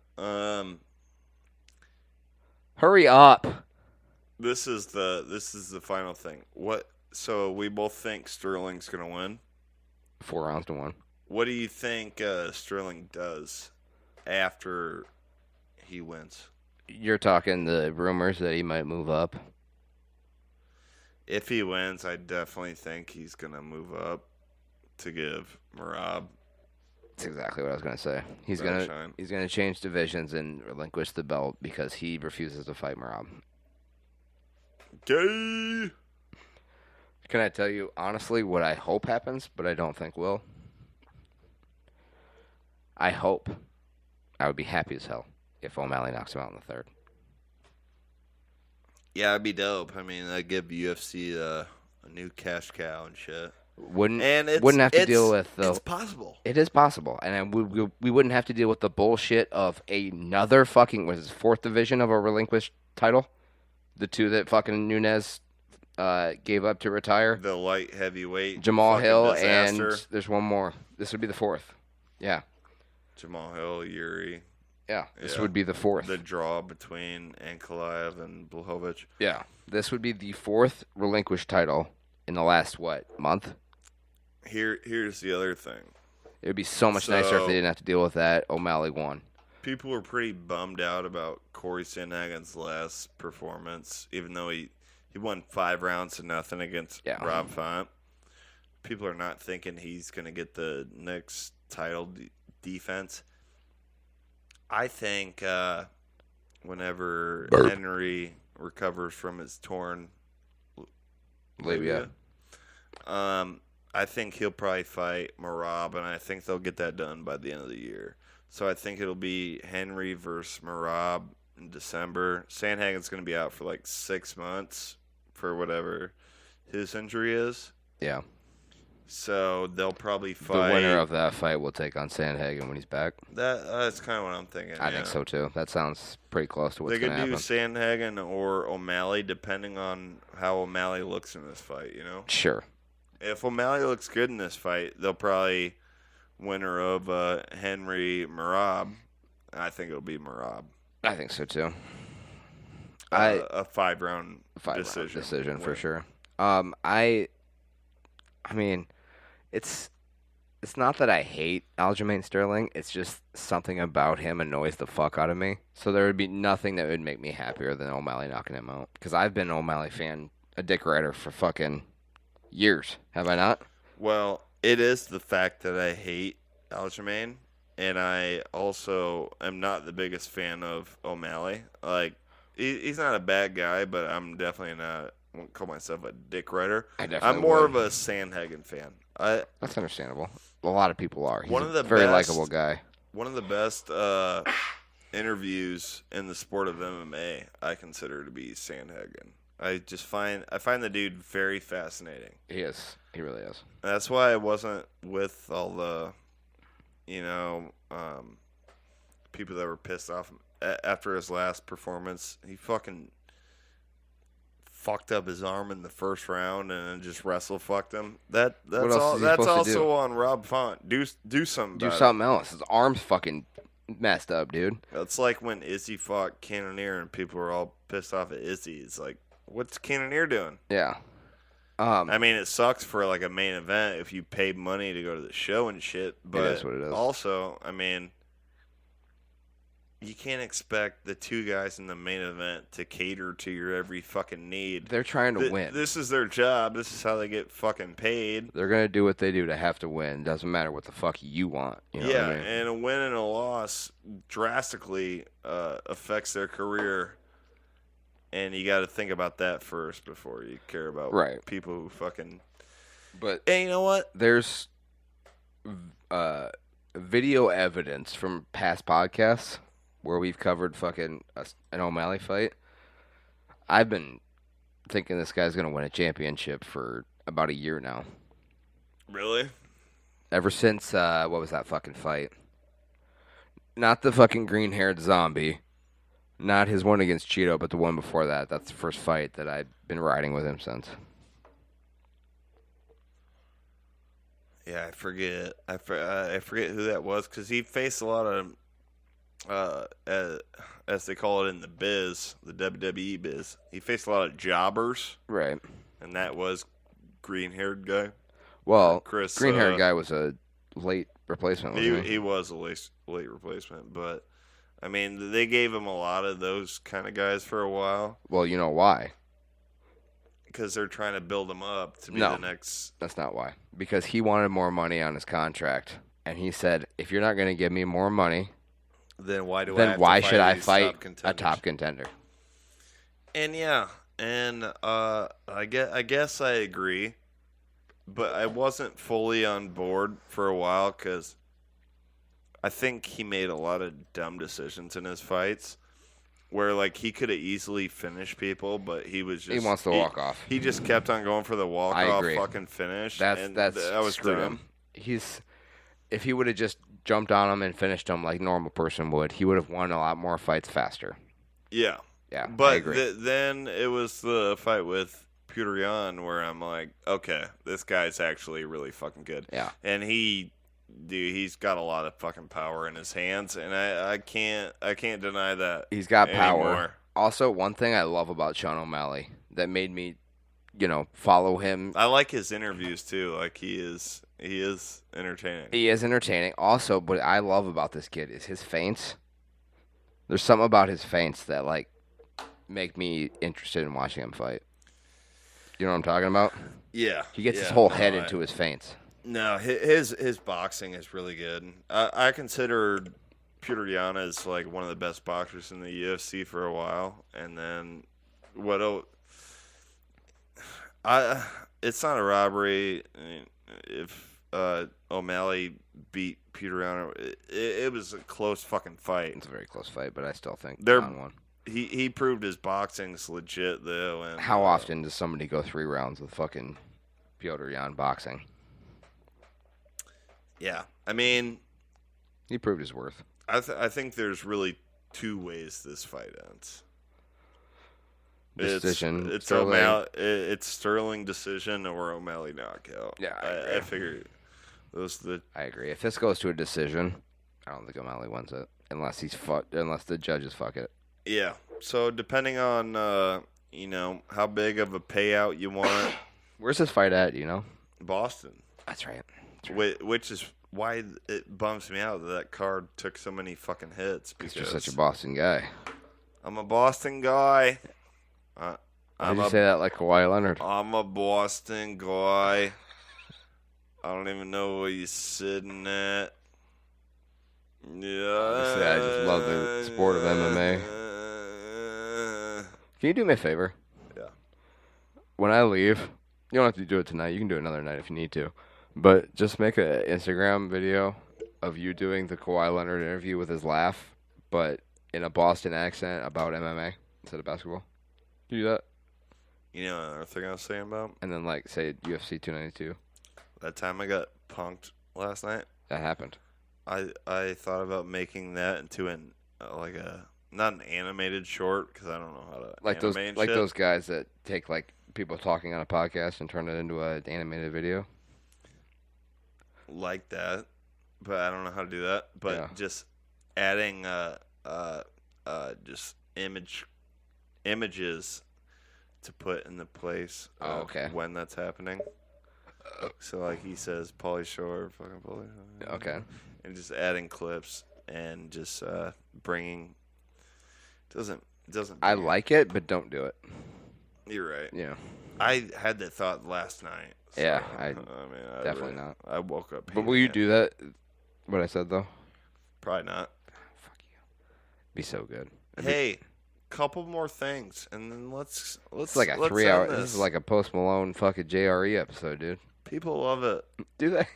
Hurry up. This is the final thing. So we both think Sterling's gonna win. 4 rounds to 1. What do you think Sterling does after he wins? You're talking the rumors that he might move up. If he wins, I definitely think he's going to move up to give Merab. That's exactly what I was going to say. He's going to change divisions and relinquish the belt because he refuses to fight Merab. Gay. Can I tell you honestly what I hope happens, but I don't think will? I hope. I would be happy as hell if O'Malley knocks him out in the 3rd. Yeah, it'd be dope. I mean, that'd give UFC a new cash cow and shit. Wouldn't have to deal with the. It's possible. It is possible, and we wouldn't have to deal with the bullshit of another fucking 4th division of a relinquished title. The 2 that fucking Nunes gave up to retire. The light heavyweight. Jamal Hill disaster. And there's one more. This would be the 4th. Yeah. Jamal Hill, Yuri. Yeah, this would be the 4th. The draw between Ankalaev and Blachowicz. Yeah, this would be the 4th relinquished title in the last, month? Here's the other thing. It would be so much nicer if they didn't have to deal with that. O'Malley won. people were pretty bummed out about Corey Sandhagen's last performance, even though he won 5 rounds to nothing against Rob Font. People are not thinking he's going to get the next title defense. I think whenever Henry recovers from his torn labia, I think he'll probably fight Merab, and I think they'll get that done by the end of the year. So I think it'll be Henry versus Merab in December. Sandhagen's going to be out for like 6 months for whatever his injury is. Yeah. So they'll probably fight. The winner of that fight will take on Sandhagen when he's back. That's kind of what I'm thinking. I think so too. That sounds pretty close to what's They going to could happen. do Sandhagen or O'Malley, depending on how O'Malley looks in this fight. Sure. If O'Malley looks good in this fight, they'll probably winner of Henry Merab. I think it'll be Merab. I think so too. A 5-round decision for win. sure. I mean, it's not that I hate Aljamain Sterling. It's just something about him annoys the fuck out of me. So there would be nothing that would make me happier than O'Malley knocking him out. Because I've been an O'Malley fan, a dick rider for fucking years. Have I not? Well, it is the fact that I hate Aljamain, and I also am not the biggest fan of O'Malley. Like, he's not a bad guy, but I'm definitely not. I won't call myself a dick rider. I'm more of a Sandhagen fan. That's understandable. A lot of people are. He's a very likable guy. One of the best interviews in the sport of MMA, I consider to be Sandhagen. I find the dude very fascinating. He is. He really is. That's why I wasn't with all the, people that were pissed off after his last performance. He fucking fucked up his arm in the first round and then just fucked him. That's also on Rob Font. Do something. Do something else. His arm's fucking messed up, dude. It's like when Izzy fought Cannonier and people were all pissed off at Izzy. It's like, what's Cannonier doing? Yeah. I mean, it sucks for like a main event if you paid money to go to the show and shit. But it is what it is. Also, I mean, you can't expect the two guys in the main event to cater to your every fucking need. They're trying to win. This is their job. This is how they get fucking paid. They're going to do what they do to have to win. Doesn't matter what the fuck you want. You know what I mean? And a win and a loss drastically affects their career. And you got to think about that first before you care about people who fucking. But and you know what? There's video evidence from past podcasts where we've covered fucking an O'Malley fight. I've been thinking this guy's going to win a championship for about a year now. Really? Ever since, what was that fucking fight? Not the fucking green-haired zombie. Not his one against Cheeto, but the one before that. That's the first fight that I've been riding with him since. Yeah, I forget. I forget who that was because he faced a lot of, as they call it in the biz, the WWE biz. He faced a lot of jobbers, right? And that was green-haired guy. Well, Chris, green-haired guy was a late replacement. Wasn't he was a late replacement, but I mean, they gave him a lot of those kind of guys for a while. Well, you know why? Because they're trying to build him up to be the next. That's not why. Because he wanted more money on his contract, and he said, "If you're not going to give me more money, then why should I fight a top contender?" And I guess I agree, but I wasn't fully on board for a while because I think he made a lot of dumb decisions in his fights. Where, like, he could have easily finished people, but he was just... He wants to walk off. He just kept on going for the walk-off fucking finish. That was screwed dumb. Him. If he would have just jumped on him and finished him like a normal person would, he would have won a lot more fights faster. Yeah. Yeah, but I agree. Then it was the fight with Petr Yan where I'm like, okay, this guy's actually really fucking good. Yeah. And he's got a lot of fucking power in his hands, and I can't deny that. He's got power. Anymore. Also, one thing I love about Sean O'Malley that made me, follow him. I like his interviews too. Like he is entertaining. He is entertaining. Also, what I love about this kid is his feints There's something about his feints that like make me interested in watching him fight. You know what I'm talking about? Yeah. He gets his yeah, whole no, head into his feints. No, his boxing is really good. I consider Peter Yan as like one of the best boxers in the UFC for a while, and then it's not a robbery. If O'Malley beat Peter Yan, it was a close fucking fight. It's a very close fight, but I still think They're Yan won. He proved his boxing's legit though. And How often does somebody go 3 rounds with fucking Petr Yan boxing? Yeah, I mean, he proved his worth. I think there's really 2 ways this fight ends. Decision. It's Sterling. it's Sterling decision or O'Malley knockout. Yeah, I figure those the. I agree. If this goes to a decision, I don't think O'Malley wins it unless unless the judges fuck it. Yeah. So depending on how big of a payout you want. Where's this fight at? You know, Boston. That's right. Which is why it bums me out that card took so many fucking hits. Because you're such a Boston guy. I'm a Boston guy. Why did you say that like Kawhi Leonard? I'm a Boston guy. I don't even know where you're sitting at. Yeah. Obviously, I just love the sport of MMA. Can you do me a favor? Yeah. When I leave, you don't have to do it tonight. You can do it another night if you need to. But just make an Instagram video of you doing the Kawhi Leonard interview with his laugh, but in a Boston accent about MMA instead of basketball. Can you do that? You know another thing I was saying about? And then, like, say UFC 292. That time I got punked last night. That happened. I thought about making that into not an animated short because I don't know how to Like animate those guys that take like people talking on a podcast and turn it into an animated video. Like that, but I don't know how to do that. But Yeah. just adding just images to put in the place of okay. when that's happening. So like he says, Pauly Shore, fucking Pauly Shore. Okay. And just adding clips and just bringing doesn't. I like it, but don't do it. You're right. Yeah. I had that thought last night. So, Yeah, I definitely not. I woke up. But will you do that? What I said though? Probably not. Be so good. Hey, couple more things, and then let's. It's like a 3-hour. This is like a Post Malone fucking JRE episode, dude. People love it. Do they?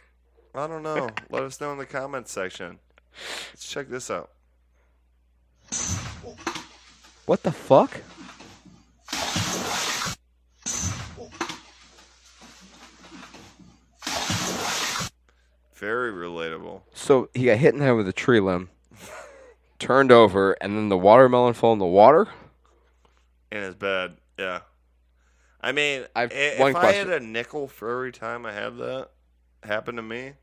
I don't know. Let us know in the comments section. Let's check this out. What the fuck? Very relatable. So he got hit in the head with a tree limb, turned over, and then the watermelon fell in the water? In his bed, yeah. I mean, if one I had question. a nickel for every time I had that happen to me,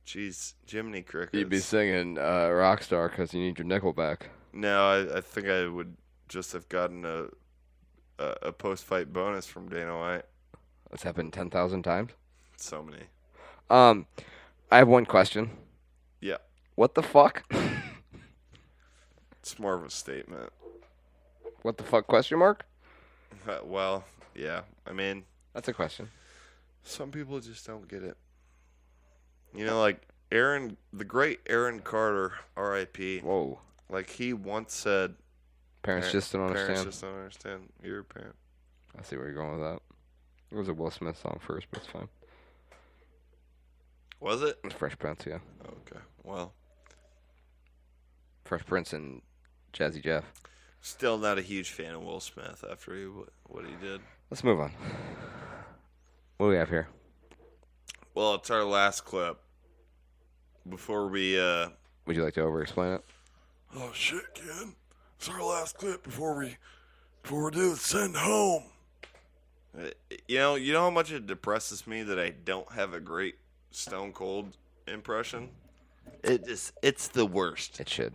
jeez, Jiminy Crickets. You'd be singing Rockstar because you need your nickel back. No, I think I would just have gotten a post-fight bonus from Dana White. That's happened 10,000 times? So many. I have one question. Yeah. What the fuck? It's more of a statement. What the fuck, question mark? Well, yeah. I mean, that's a question. Some people just don't get it. You know, like the great Aaron Carter, R.I.P. Whoa. Like he once said, Parents just don't understand. Parents just don't understand. You're a parent. I see where you're going with that. It was a Will Smith song first, but it's fine. Was it? It's Fresh Prince, yeah. Okay. Well, Fresh Prince and Jazzy Jeff. Still not a huge fan of Will Smith after what he did. Let's move on. What do we have here? Well, it's our last clip. Before we Would you like to over-explain it? Oh shit, kid! It's our last clip before we do the send home. You know how much it depresses me that I don't have a great Stone Cold impression? It's the worst. It should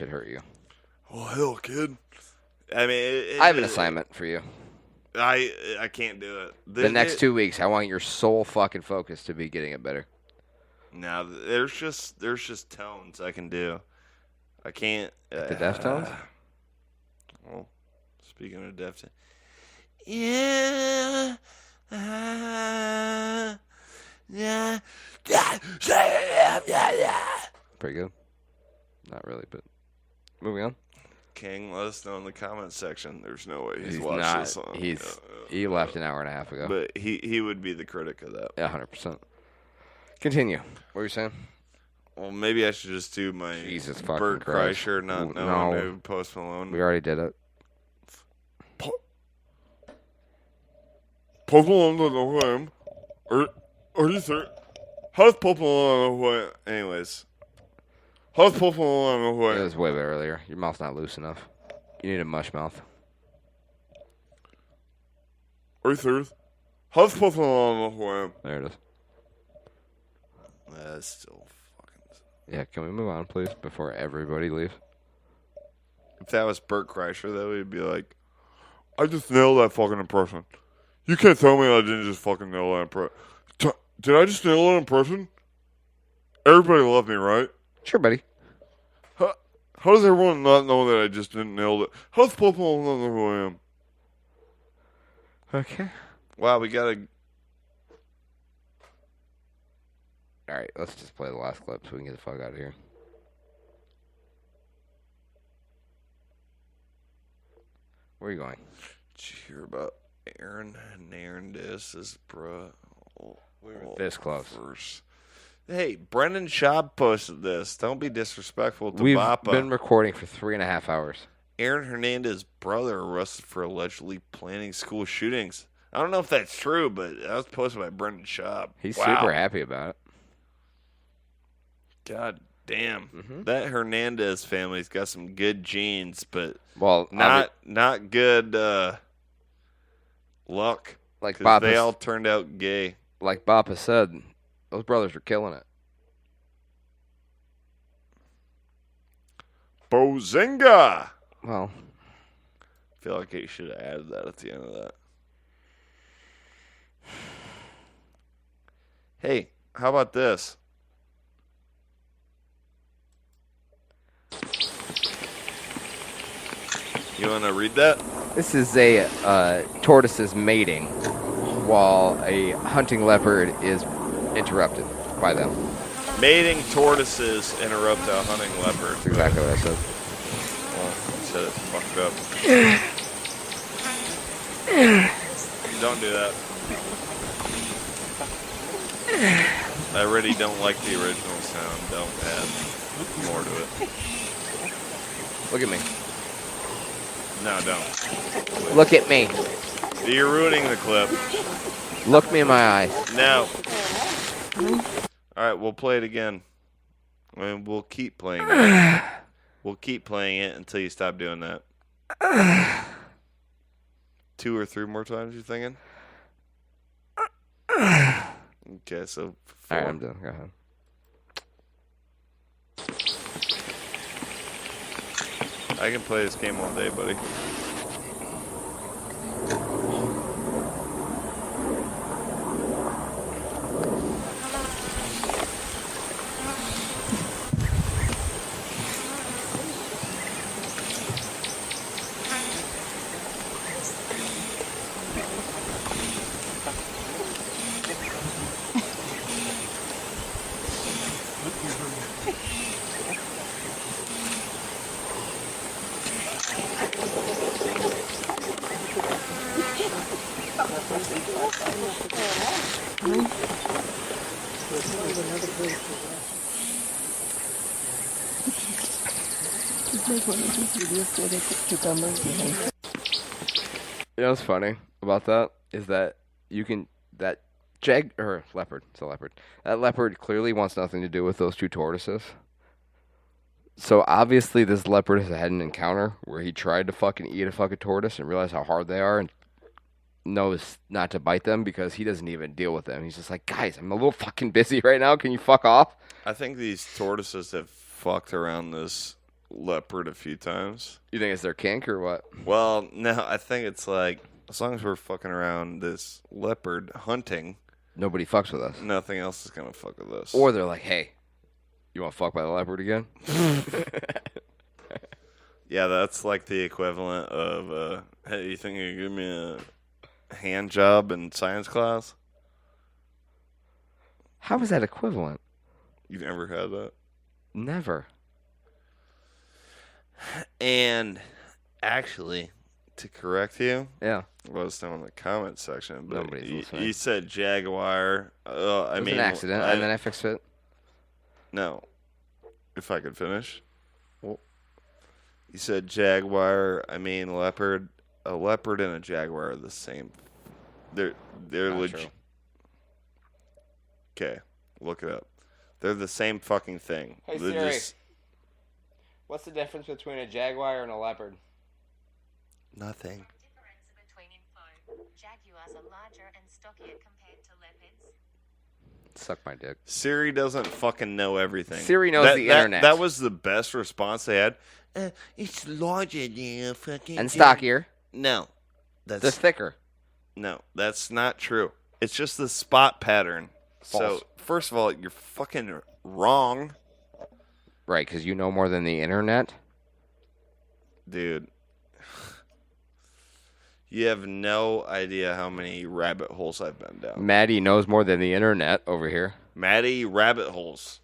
hurt you. Well, hell, kid. I mean, I have an assignment for you. I can't do it. The next 2 weeks, I want your sole fucking focus to be getting it better. Now there's just tones I can do. I can't. The Deftones? Well, speaking of Deftones. Yeah. Yeah. Pretty good. Not really, but moving on. King, let us know in the comments section. There's no way he's watched not. this song. He left an hour and a half ago. But he would be the critic of that. Yeah, 100%. Continue. What were you saying? Well, maybe I should just do my Jesus fucking Bert Christ. Kreischer, not knowing who Post Malone. We already did it. Post Malone doesn't know who I am. Are you serious? How does Post Malone know who I am? Anyways. How does Post Malone know who I am? It was way earlier. Your mouth's not loose enough. You need a mush mouth. Are you serious? How does Post Malone know who I am? There it is. That's still fucking... Yeah, can we move on, please, before everybody leaves? If that was Bert Kreischer, though, he'd be like... I just nailed that fucking impression. You can't tell me I didn't just fucking nail that impression. Did I just nail that impression? Everybody loved me, right? Sure, buddy. How does everyone not know that I just didn't nail it? How does Post Malone not know who I am? Okay. Wow, we gotta... Alright, let's just play the last clip so we can get the fuck out of here. Where are you going? Did you hear about Aaron Hernandez's bro? We were this close. First. Hey, Brendan Schaub posted this. Don't be disrespectful to We've Bappa. been recording for 3.5 hours. Aaron Hernandez's brother arrested for allegedly planning school shootings. I don't know if that's true, but that was posted by Brendan Schaub. He's super happy about it. God damn. That Hernandez family's got some good genes, but well, not good luck. Like they all turned out gay. Like Bappa said, those brothers are killing it. Bozinga! Well, I feel like he should have added that at the end of that. Hey, how about this? You want to read that? This is a tortoise's mating while a hunting leopard is interrupted by them. Mating tortoises interrupt a hunting leopard. That's exactly what I said. Well, you said it fucked up. Don't do that. I really don't like the original sound. Don't add more to it. Look at me. No, don't. Please. Look at me. You're ruining the clip. Look me in my eyes. No. All right, we'll play it again. And we'll keep playing it. We'll keep playing it until you stop doing that. 2 or 3 more times, you thinking? Okay, so 4. All right, I'm done. Go ahead. I can play this game all day, buddy. You know what's funny about that is that you can leopard. It's a leopard. That leopard clearly wants nothing to do with those 2 tortoises. So obviously this leopard has had an encounter where he tried to fucking eat a fucking tortoise and realized how hard they are and knows not to bite them because he doesn't even deal with them. He's just like, guys, I'm a little fucking busy right now. Can you fuck off? I think these tortoises have fucked around this leopard a few times. You think it's their kink or what? Well, no, I think it's like, as long as we're fucking around this leopard hunting, nobody fucks with us. Nothing else is going to fuck with us. Or they're like, hey, you want to fuck by the leopard again? Yeah, that's like the equivalent of, hey, you think you can give me a hand job in science class? How is that equivalent? You've never had that? Never. And actually, to correct you, yeah, let us know in the comment section. But Nobody's listening. you said Jaguar. I It was mean, an accident, and then I fixed it. No, if I could finish. Well, you said Jaguar. I mean leopard. A leopard and a jaguar are the same. They're Not legit. true. Okay, look it up. They're the same fucking thing. Hey They're Siri, just what's the difference between a jaguar and a leopard? nothing. Jaguars are larger and stockier compared to leopards. Suck my dick. Siri doesn't fucking know everything. Siri knows the internet. That was the best response they had. It's larger than a fucking. And stockier. No, that's Just thicker. No, that's not true. It's just the spot pattern. False. So first of all, you're fucking wrong, Right, because you know more than the internet. dude. You have no idea how many rabbit holes I've been down. Maddie knows more than the internet over here. Maddie, rabbit holes.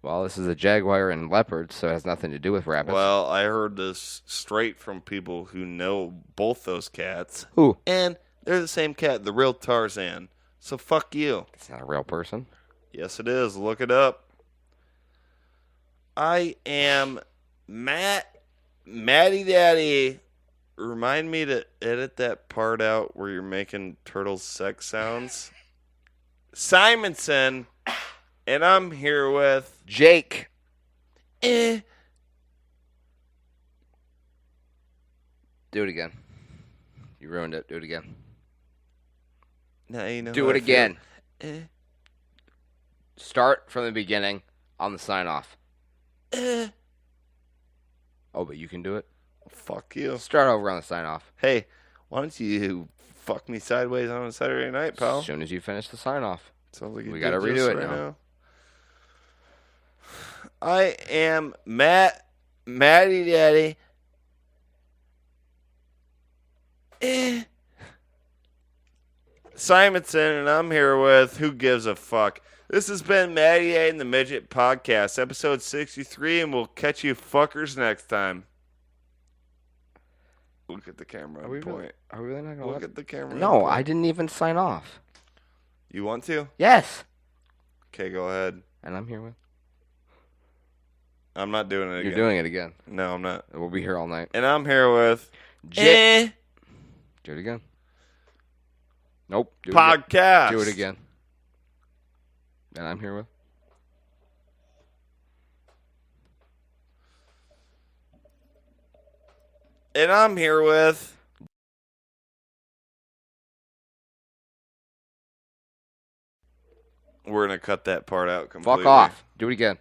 Well, this is a jaguar and leopard, so it has nothing to do with rabbits. Well, I heard this straight from people who know both those cats. Who? And they're the same cat, the real Tarzan. So fuck you. It's not a real person. Yes, it is. Look it up. I am Matty Daddy. Remind me to edit that part out where you're making turtle sex sounds. Simonson, and I'm here with Jake. Eh. Do it again. You ruined it. Do it again. Now you know Do how it I feel. again. Eh. Start from the beginning on the sign off. Eh. Oh, but you can do it? Fuck you. Start over on the sign off. Hey, why don't you fuck me sideways on a Saturday night, pal? As soon as you finish the sign off. Sounds like you We did gotta redo just it right now. I am Matty Daddy. Simonson, and I'm here with Who Gives a Fuck. This has been Matty A and the Midget Podcast, episode 63, and we'll catch you fuckers next time. Look at the camera. Are we point. really not gonna Look at the camera. No, point. I didn't even sign off. You want to? Yes. Okay, go ahead. And I'm here with. I'm not doing it again. You're doing it again. No, I'm not. We'll be here all night. And I'm here with Jake. Do it again. Nope. Do it Podcast. again. Do it again. And I'm here with. And I'm here with. We're going to cut that part out completely. Fuck off. Do it again.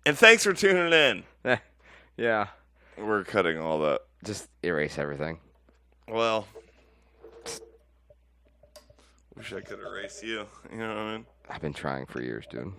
And thanks for tuning in. Yeah. We're cutting all that. Just erase everything. Well, wish I could erase you. You know what I mean? I've been trying for years, dude.